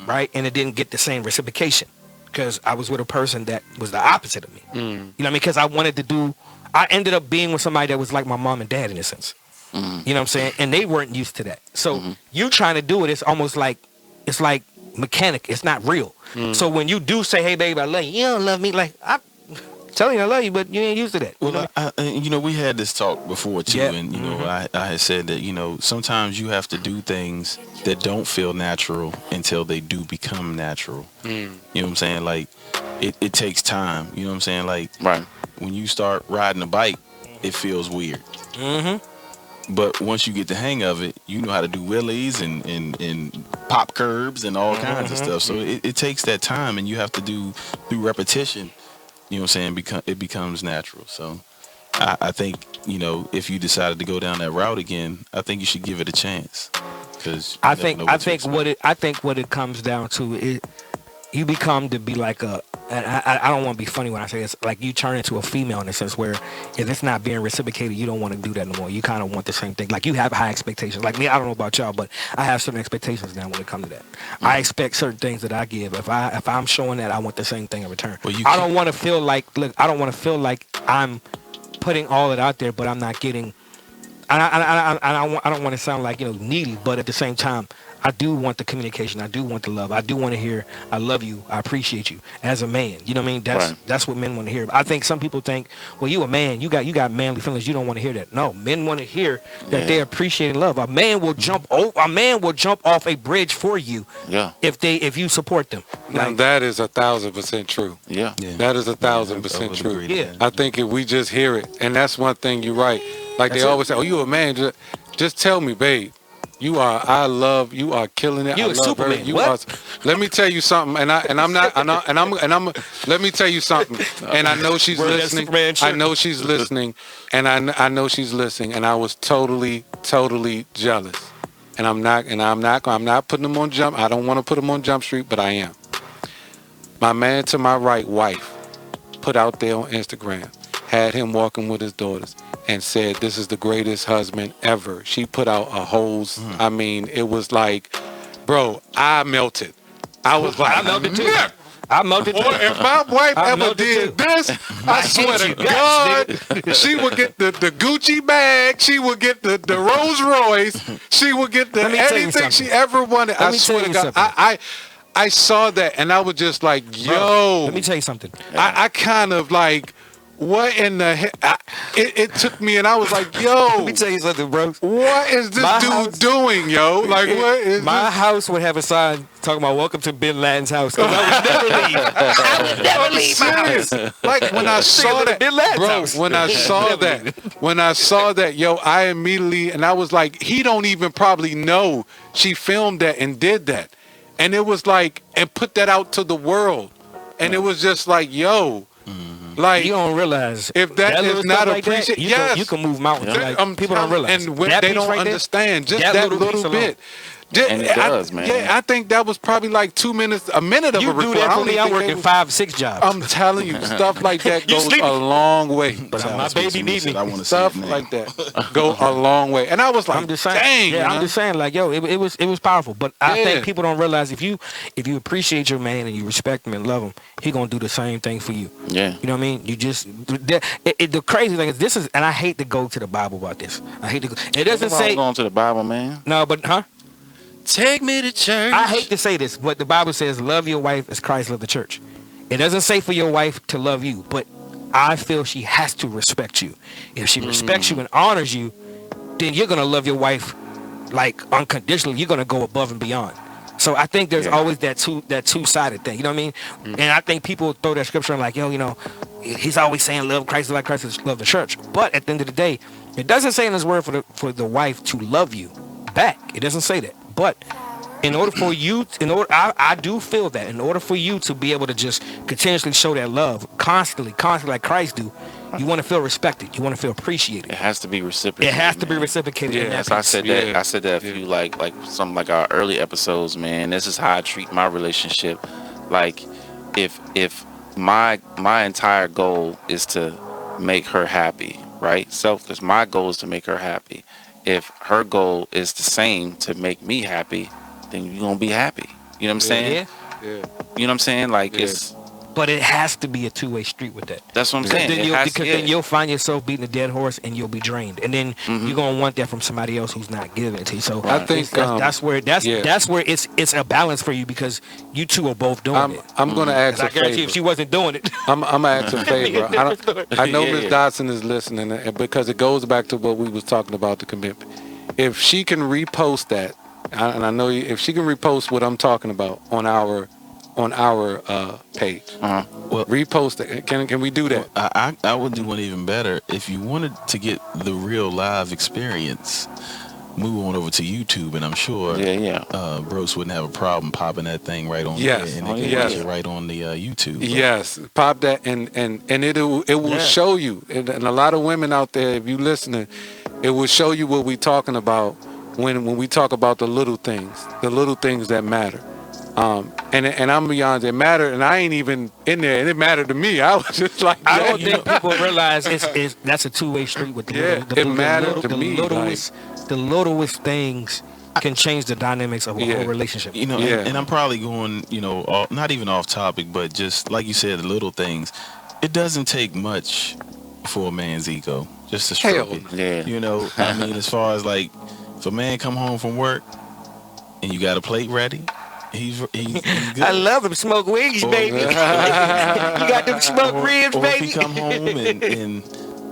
right, and it didn't get the same reciprocation because I was with a person that was the opposite of me. You know what I mean? Because I ended up being with somebody that was like my mom and dad in a sense. You know what I'm saying? And they weren't used to that. So you trying to do it, it's almost like, it's like mechanic. It's not real. So when you do say, hey, babe, I love you, you don't love me. Like, I'm telling you I love you, but you ain't used to that. Well, we had this talk before too, Yeah. and I had said that sometimes you have to do things that don't feel natural until they do become natural. You know what I'm saying? Like it takes time. You know what I'm saying? Like when you start riding a bike, it feels weird. But once you get the hang of it, you know how to do wheelies and pop curbs and all kinds of stuff. So it takes that time, and you have to do through repetition. You know what I'm saying? It becomes natural. So I think, if you decided to go down that route again, I think you should give it a chance. Because I think what it comes down to is you become to be like I don't want to be funny when I say this, like you turn into a female in a sense where if it's not being reciprocated, you don't want to do that no more. You kind of want the same thing. Like you have high expectations. Like me, I don't know about y'all, but I have certain expectations now when it comes to that. I expect certain things that I give. If I'm showing that, I want the same thing in return. I don't want to feel like I'm putting all it out there, but I'm not getting I don't want to sound like needy, but at the same time, I do want the communication. I do want the love. I do want to hear, I love you. I appreciate you as a man. You know what I mean? That's what men want to hear. I think some people think, well, you a man. You got manly feelings. You don't want to hear that. No, men want to hear that they appreciate love. A man will jump off a bridge for you. Yeah. If you support them. Now that is 1,000% true. Yeah. That is 1,000% true. Yeah. I think if we just hear it, and that's one thing you're right. Like they always say, oh, you a man. Just tell me, babe. You are killing it. You a Superman. Let me tell you something, let me tell you something. And I know she's listening. I know she's listening, and I know she's listening. And I was totally jealous. And I'm not putting them on Jump. I don't want to put them on Jump Street, but I am. My man to my right, wife, put out there on Instagram, had him walking with his daughters, and said, this is the greatest husband ever. She put out a hose. I mean, it was like, bro, I melted. I was like, I melted too. I melted too. If my wife ever did this, I swear to God, she would get the Gucci bag. She would get the Rolls Royce. She would get anything she ever wanted. I swear to God, I saw that, and I was just like, yo. Let me tell you something. I kind of like, what in the heck? It took me, and I was like, yo. Let me tell you something, bro. What is this dude doing, yo? Like, what is my house would have a sign talking about "Welcome to Bin Laden's house." I would never leave. I would never leave my house. Like when I saw that, Bin Laden's bro. house. When I saw that, yo, I immediately, and I was like, he don't even probably know she filmed that and did that, and it was like, and put that out to the world, and it was just like, yo. Like, you don't realize if that is not like appreciated, yes, you can move mountains. Like, people don't realize, and when they don't understand, just that little bit. And it does, man. Yeah, I think that was probably like a minute of you a record. You do that for me. I'm working 5-6 jobs. I'm telling you, stuff like that goes a long way. But my baby need me. I want to Stuff see it like that go a long way. And I was like, I'm just saying, dang, yeah, man. I'm just saying, like, yo, it was powerful. But I think people don't realize if you appreciate your man and you respect him and love him, he gonna do the same thing for you. Yeah. You know what I mean? You just the crazy thing is and I hate to go to the Bible about this. I hate to go. It doesn't say going to the Bible, man. No, but Take me to church. I hate to say this, but the Bible says, love your wife as Christ loved the church. It doesn't say for your wife to love you, but I feel she has to respect you. If she respects you and honors you, then you're going to love your wife like unconditionally. You're going to go above and beyond. So I think there's always that two-sided thing. You know what I mean? And I think people throw that scripture and like, yo, he's always saying love Christ like Christ love the church. But at the end of the day, it doesn't say in his word for the wife to love you back. It doesn't say that. But in order for you, I do feel that in order for you to be able to just continuously show that love constantly like Christ do, you want to feel respected. You want to feel appreciated. It has to be reciprocated. It has to be reciprocated. Yeah, I said that. I said that a few like some like our early episodes, man. This is how I treat my relationship. Like if my entire goal is to make her happy, right? Selfless. My goal is to make her happy. If her goal is the same to make me happy, then you're gonna be happy. You know what I'm saying? Yeah. You know what I'm saying? Like it's. But it has to be a two-way street with that. That's what I'm saying. Then you'll find yourself beating a dead horse and you'll be drained, and then you're gonna want that from somebody else who's not giving it to you. So I think that's where it's a balance for you because you two are both doing it. I'm gonna ask a I guarantee favor. if she wasn't doing it, I'm gonna ask a favor. I know Ms. Dodson is listening, because it goes back to what we was talking about, the commitment. If she can repost that, and I know if she can repost what I'm talking about on our page, Well, repost it. Can we do that? I would do one even better. If you wanted to get the real live experience, move on over to YouTube, and I'm sure Bros wouldn't have a problem popping that thing right on there, and it can watch it right on the YouTube. Yes, pop that, and it will show you. And a lot of women out there, if you listening, it will show you what we talking about when we talk about the little things that matter. And I'm beyond it matter, and I ain't even in there, and it mattered to me. I was just like, I don't think people realize that's a two-way street with it mattered to me. The littlest things can change the dynamics of a whole relationship. And I'm probably going, not even off topic, but just like you said, the little things. It doesn't take much for a man's ego. just to stroke Hell, it. yeah. You know, I mean, as far as like, if a man come home from work and you got a plate ready, he's good. I love them smoke wings, baby. You got them smoke ribs, or baby. if he come home and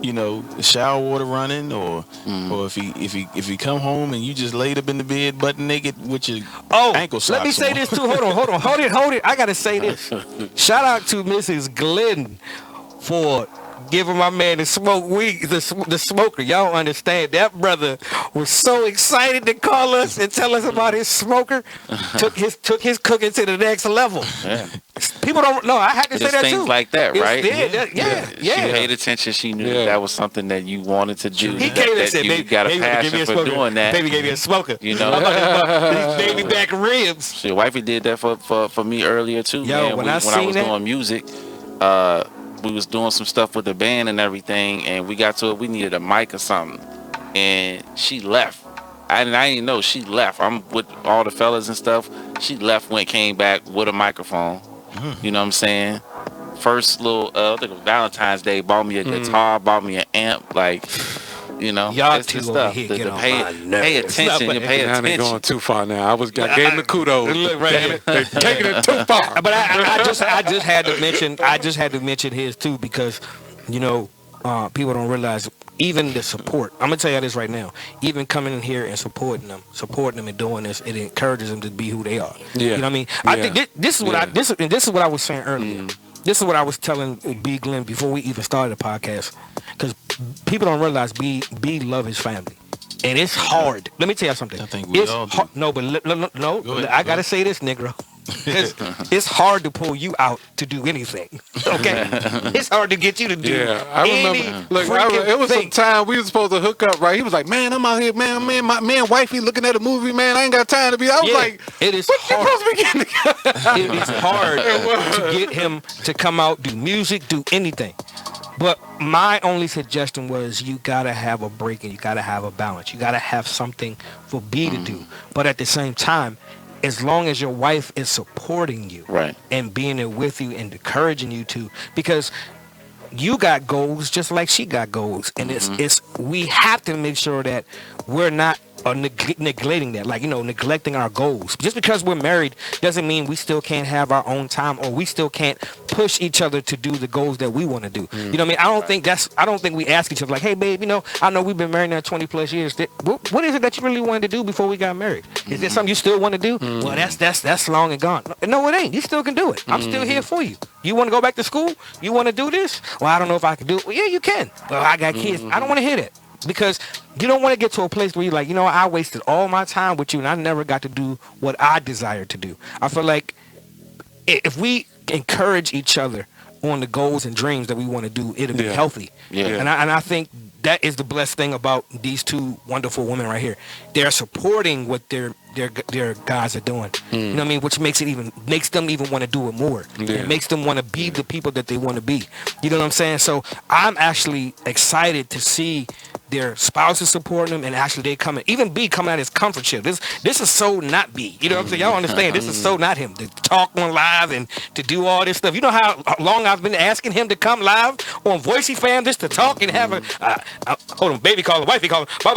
you know, the shower water running, or if he come home and you just laid up in the bed butt naked with your ankle socks let me say on. this too. Hold it. I gotta say this. Shout out to Mrs. Glenn for giving my man the smoke weed, the smoker. Y'all don't understand. That brother was so excited to call us and tell us about his smoker. took his cooking to the next level. Yeah. People don't know. I had to say Just that things too. like that, right? Yeah. She paid attention. She knew that was something that you wanted to do. He came and said, you "Baby, got a give me passion a for smoker. doing that." Baby gave me a smoker. You know, These baby back ribs. Shit, wifey did that for me earlier too. Yo, man. when I was seen that- doing music, we was doing some stuff with the band and everything, and we got to it. We needed a mic or something, and she left. I didn't know she left. I'm with all the fellas and stuff. She left, came back with a microphone. You know what I'm saying? First little, I think it was Valentine's Day, bought me a guitar, bought me an amp, like, you know, Y'all it's the two stuff. over here The get on pay my attention. nerves. You pay Now they attention. going too far now. I gave him the kudos. Look, right. They're taking it too far. But I just had to mention his too, because you know people don't realize even the support. I'm gonna tell you this right now. Even coming in here and supporting them and doing this, it encourages them to be who they are. Yeah. You know what I mean? I think this is what this is what I was saying earlier. This is what I was telling B Glenn before we even started the podcast, because people don't realize B love his family. And it's hard. Let me tell you something. I think we all do. No, but no. Go ahead, I gotta say this, Negro. It's hard to pull you out to do anything. Okay, it's hard to get you to do. Yeah, I remember. Look, freaking it was some thing. time we were supposed to hook up. Right, he was like, "Man, I'm out here, man. My man, wifey looking at a movie. Man, I ain't got time to be." I was Yeah, like, it is "What hard. you supposed to be getting?" It is hard to get him to come out, do music, do anything. But my only suggestion was you gotta have a break and you gotta have a balance. You gotta have something for B to do. But at the same time, as long as your wife is supporting you, Right. and being there with you and encouraging you to, because you got goals just like she got goals, and it's we have to make sure that we're not neglecting that, like, you know, neglecting our goals. Just because we're married doesn't mean we still can't have our own time, or we still can't push each other to do the goals that we want to do. You know what I mean? I don't think we ask each other like, "Hey babe, you know, I know we've been married now 20 plus years. What is it that you really wanted to do before we got married? Is there something you still want to do?" Well, that's long and gone. No, it ain't. You still can do it. I'm still here for you. You want to go back to school? You want to do this? Well, I don't know if I can do it. Well, yeah, you can. Well, I got kids. I don't want to hear that. Because you don't want to get to a place where you're like, you know, I wasted all my time with you and I never got to do what I desired to do. I feel like if we encourage each other on the goals and dreams that we want to do, it'll be healthy. Yeah. And I think that is the blessed thing about these two wonderful women right here. They're supporting what their guys are doing. You know what I mean? Which makes them even want to do it more. It makes them want to be the people that they want to be. You know what I'm saying? So I'm actually excited to see their spouses supporting them, and actually they coming out his comfort ship. This is so not B. You know what I'm saying? Y'all understand? This is so not him. To talk on live and to do all this stuff. You know how long I've been asking him to come live on Voicey Fam just to talk and have a hold on, baby calling, wifey calling, bye.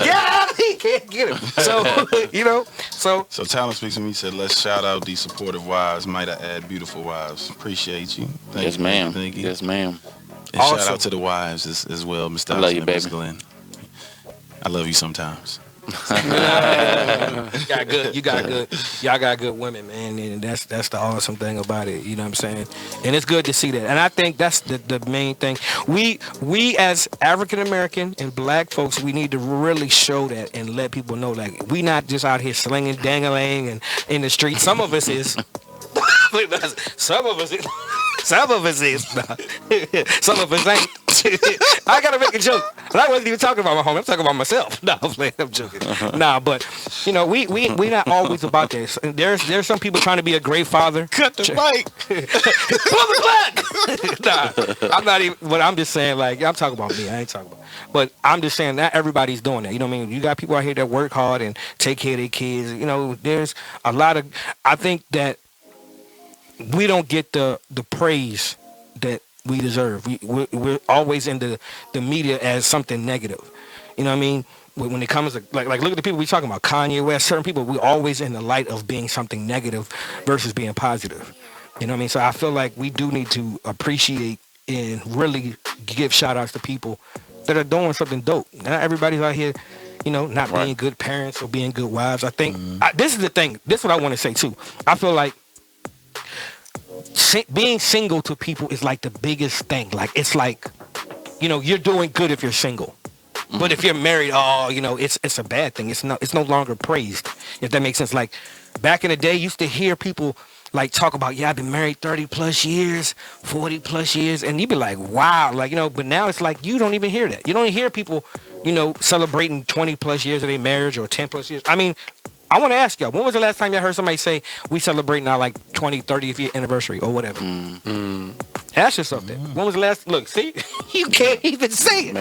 Yeah, he can't get him. So you know, so Talent Speaks to Me said, "Let's shout out these supportive wives. Might I add, beautiful wives. Appreciate you. Yes, ma'am. Yes, ma'am. And shout out to the wives as well, Mr. I love you, and Miss baby. Glenn. I love you sometimes." you got good. Y'all got good women, man, and that's the awesome thing about it. You know what I'm saying? And it's good to see that. And I think that's the main thing. We as African American and black folks, we need to really show that and let people know, like, we not just out here slinging dangling and in the street. Some of us is. Some of us is. Some of us is. Some of us ain't. I gotta make a joke, but I wasn't even talking about my home. I'm talking about myself. No, I'm joking. Nah, but you know, we not always about this. There's some people trying to be a great father. Cut the mic. Pull the plug. Nah, I'm not even. But I'm just saying, like, I'm talking about me. I ain't talking about. But I'm just saying that everybody's doing that. You know what I mean? You got people out here that work hard and take care of their kids. You know, there's a lot of. I think that we don't get the praise that we deserve. We're always in the media as something negative. You know what I mean? When it comes to like look at the people we talking about, Kanye West, certain people, we always in the light of being something negative versus being positive. You know what I mean? So I feel like we do need to appreciate and really give shout outs to people that are doing something dope. Not everybody's out here, not being good parents or being good wives. I think this is the thing. This is what I want to say too. I feel like being single to people is like the biggest thing. Like it's like, you're doing good if you're single. But if you're married, it's a bad thing. It's no longer praised. If that makes sense. Like back in the day, you used to hear people like talk about, I've been married 30 plus years, 40 plus years, and you'd be like, wow, like, but now it's like you don't even hear that. You don't even hear people, celebrating 20 plus years of their marriage or 10 plus years. I mean, I want to ask y'all, when was the last time y'all heard somebody say we celebrating our like 20, 30th year anniversary or whatever? Ask yourself that. When was the last? Look, see, you can't even say it. A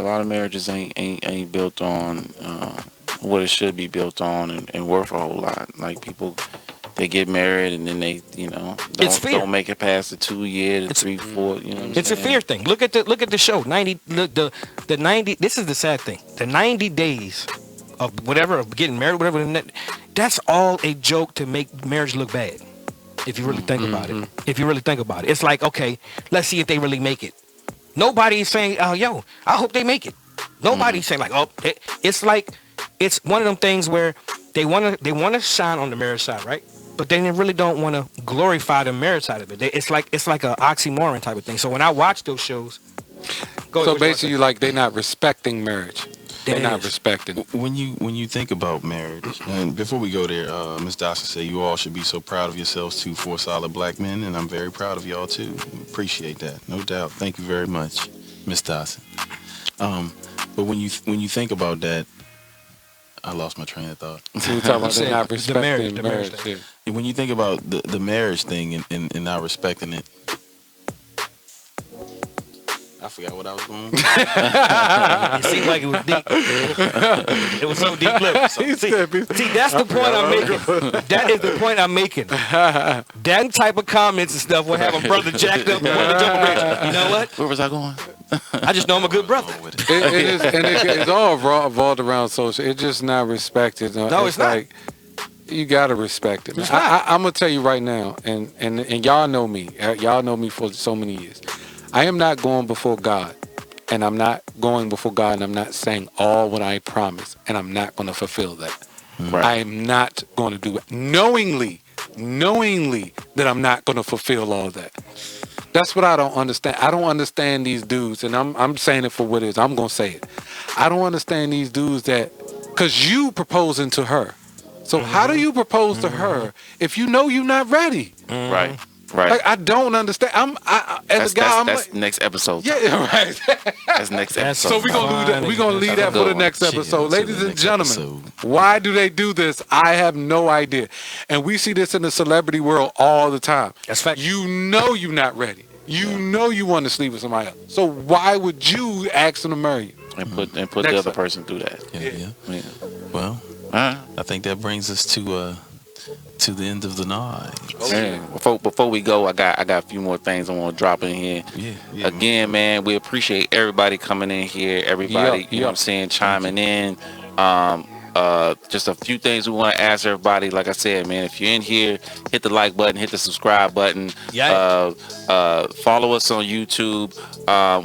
lot of marriages ain't built on what it should be built on and worth a whole lot. Like people, they get married and then they, don't make it past the 2 years, the 3, 4. It's a fear thing. Look at the show. 90. The 90. This is the sad thing. The 90 days of whatever, of getting married, whatever. That's all a joke to make marriage look bad. If you really think about it. If you really think about it. It's like, okay, let's see if they really make it. Nobody's saying, I hope they make it. Nobody's saying like, it's like, it's one of them things where they want to shine on the marriage side, right? But they really don't want to glorify the marriage side of it. It's like an oxymoron type of thing. So when I watch those shows, so basically, like they're not respecting marriage. They're not respecting. When you think about marriage, and before we go there, Ms. Dawson said you all should be so proud of yourselves too, 4 solid black men, and I'm very proud of y'all too. Appreciate that, no doubt. Thank you very much, Ms. Dawson. But when you think about that, I lost my train of thought. We were talking about they're not respecting the marriage thing. When you think about the marriage thing and not respecting it, I forgot what I was going. It seemed like it was deep. It was so deep. Look, see, that's the point I'm making. That is the point I'm making. That type of comments and stuff will have a brother jacked up and want to jump a bridge. You know what? Where was I going? I just know I'm a good brother. It's all revolved around social. It's just not respected. No, it's not. Like, you gotta respect it. I'm gonna tell you right now, and y'all know me. Y'all know me for so many years. I am not going before God, and I'm not going before God, and I'm not saying all what I promise, and I'm not going to fulfill that. Right. I am not going to do it knowingly that I'm not going to fulfill all that. That's what I don't understand. I don't understand these dudes, and I'm saying it for what it is. I'm going to say it. I don't understand these dudes that, because you proposing to her. So how do you propose to her if you know you're not ready? Right. Like, I don't understand. That's next episode. Yeah, right. That's next episode. So we're gonna leave that for the next episode. Ladies and gentlemen, why do they do this? I have no idea. And we see this in the celebrity world all the time. That's fact. You know you're not ready. You know you want to sleep with somebody else. So why would you ask them to marry you? And put the other person through that. Yeah. Well, I think that brings us to the end of the night. Before we go, I got a few more things I want to drop in here. Yeah. Again, man, we appreciate everybody coming in here. Everybody, you know what I'm saying, chiming in. Just a few things we want to ask everybody. Like I said, man, if you're in here, hit the like button, hit the subscribe button. Follow us on YouTube.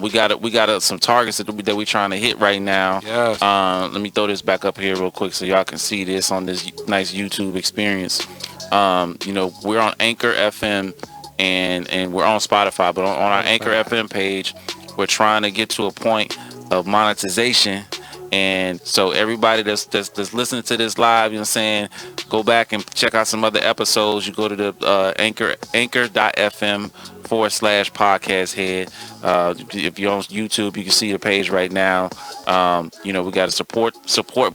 We got some targets that we're trying to hit right now. Yes. Let me throw this back up here real quick so y'all can see this on this nice YouTube experience. We're on Anchor FM and we're on Spotify, but on our Anchor FM page, we're trying to get to a point of monetization. And so everybody that's listening to this live, you know what I'm saying, go back and check out some other episodes. You go to the anchor.fm/PodcastHead. If you're on YouTube, you can see the page right now. We got a support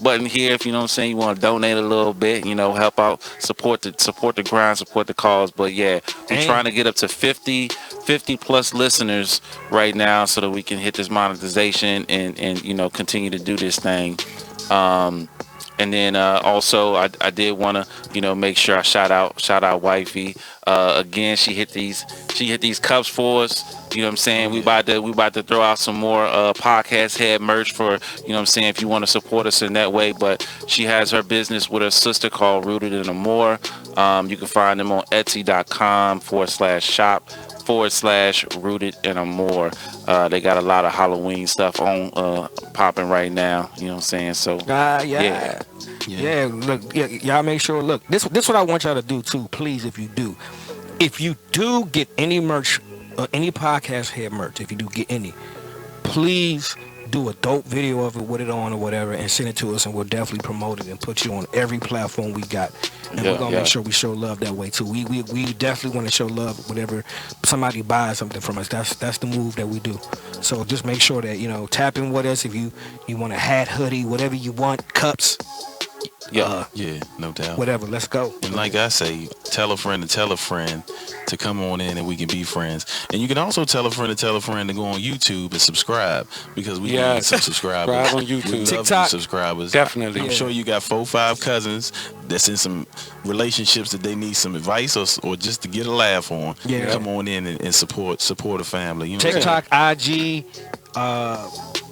button here. If you know what I'm saying, you want to donate a little bit, help out, support the grind, support the cause. But yeah, we're trying to get up to 50 plus listeners right now so that we can hit this monetization and continue to do this thing. And then also, I did want to, make sure I shout out Wifey. Again, she hit these cups for us. You know what I'm saying? We about to throw out some more podcast head merch for, if you want to support us in that way. But she has her business with her sister called Rooted in Amore. You can find them on Etsy.com/shop/Rooted in Amore. They got a lot of Halloween stuff on popping right now. You know what I'm saying? So Yeah. Look, y'all make sure. Look, this what I want y'all to do too. Please, if you do get any merch, any podcast head merch, if you do get any, please do a dope video of it with it on or whatever, and send it to us, and we'll definitely promote it and put you on every platform we got. And we're gonna make sure we show love that way too. We definitely want to show love whenever somebody buys something from us. That's the move that we do. So just make sure that tap in with us if you want a hat, hoodie, whatever you want, cups. Yeah, no doubt. Whatever, let's go. And like I say, tell a friend to come on in and we can be friends. And you can also tell a friend to go on YouTube and subscribe, because we need some subscribers. Subscribe on YouTube. We love TikTok. subscribers. Definitely. I'm sure you got 4-5 cousins that's in some relationships that they need some advice or just to get a laugh on. Yeah. Come on in and support a family. You know TikTok, IG,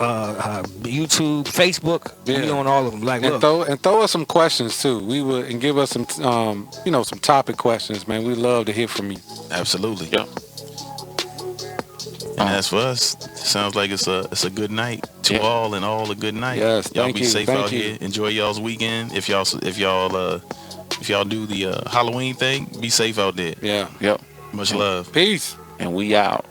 YouTube, Facebook. We on all of them. Like, look. And throw us some questions too. And give us some some topic questions, man. We love to hear from you. Absolutely. Yeah. And as for us, sounds like it's a good night to all, and all a good night. Yes, y'all thank be you, safe thank out you. here. Enjoy y'all's weekend. If y'all do the Halloween thing, be safe out there. Yeah. Yep. Much love. Peace. And we out.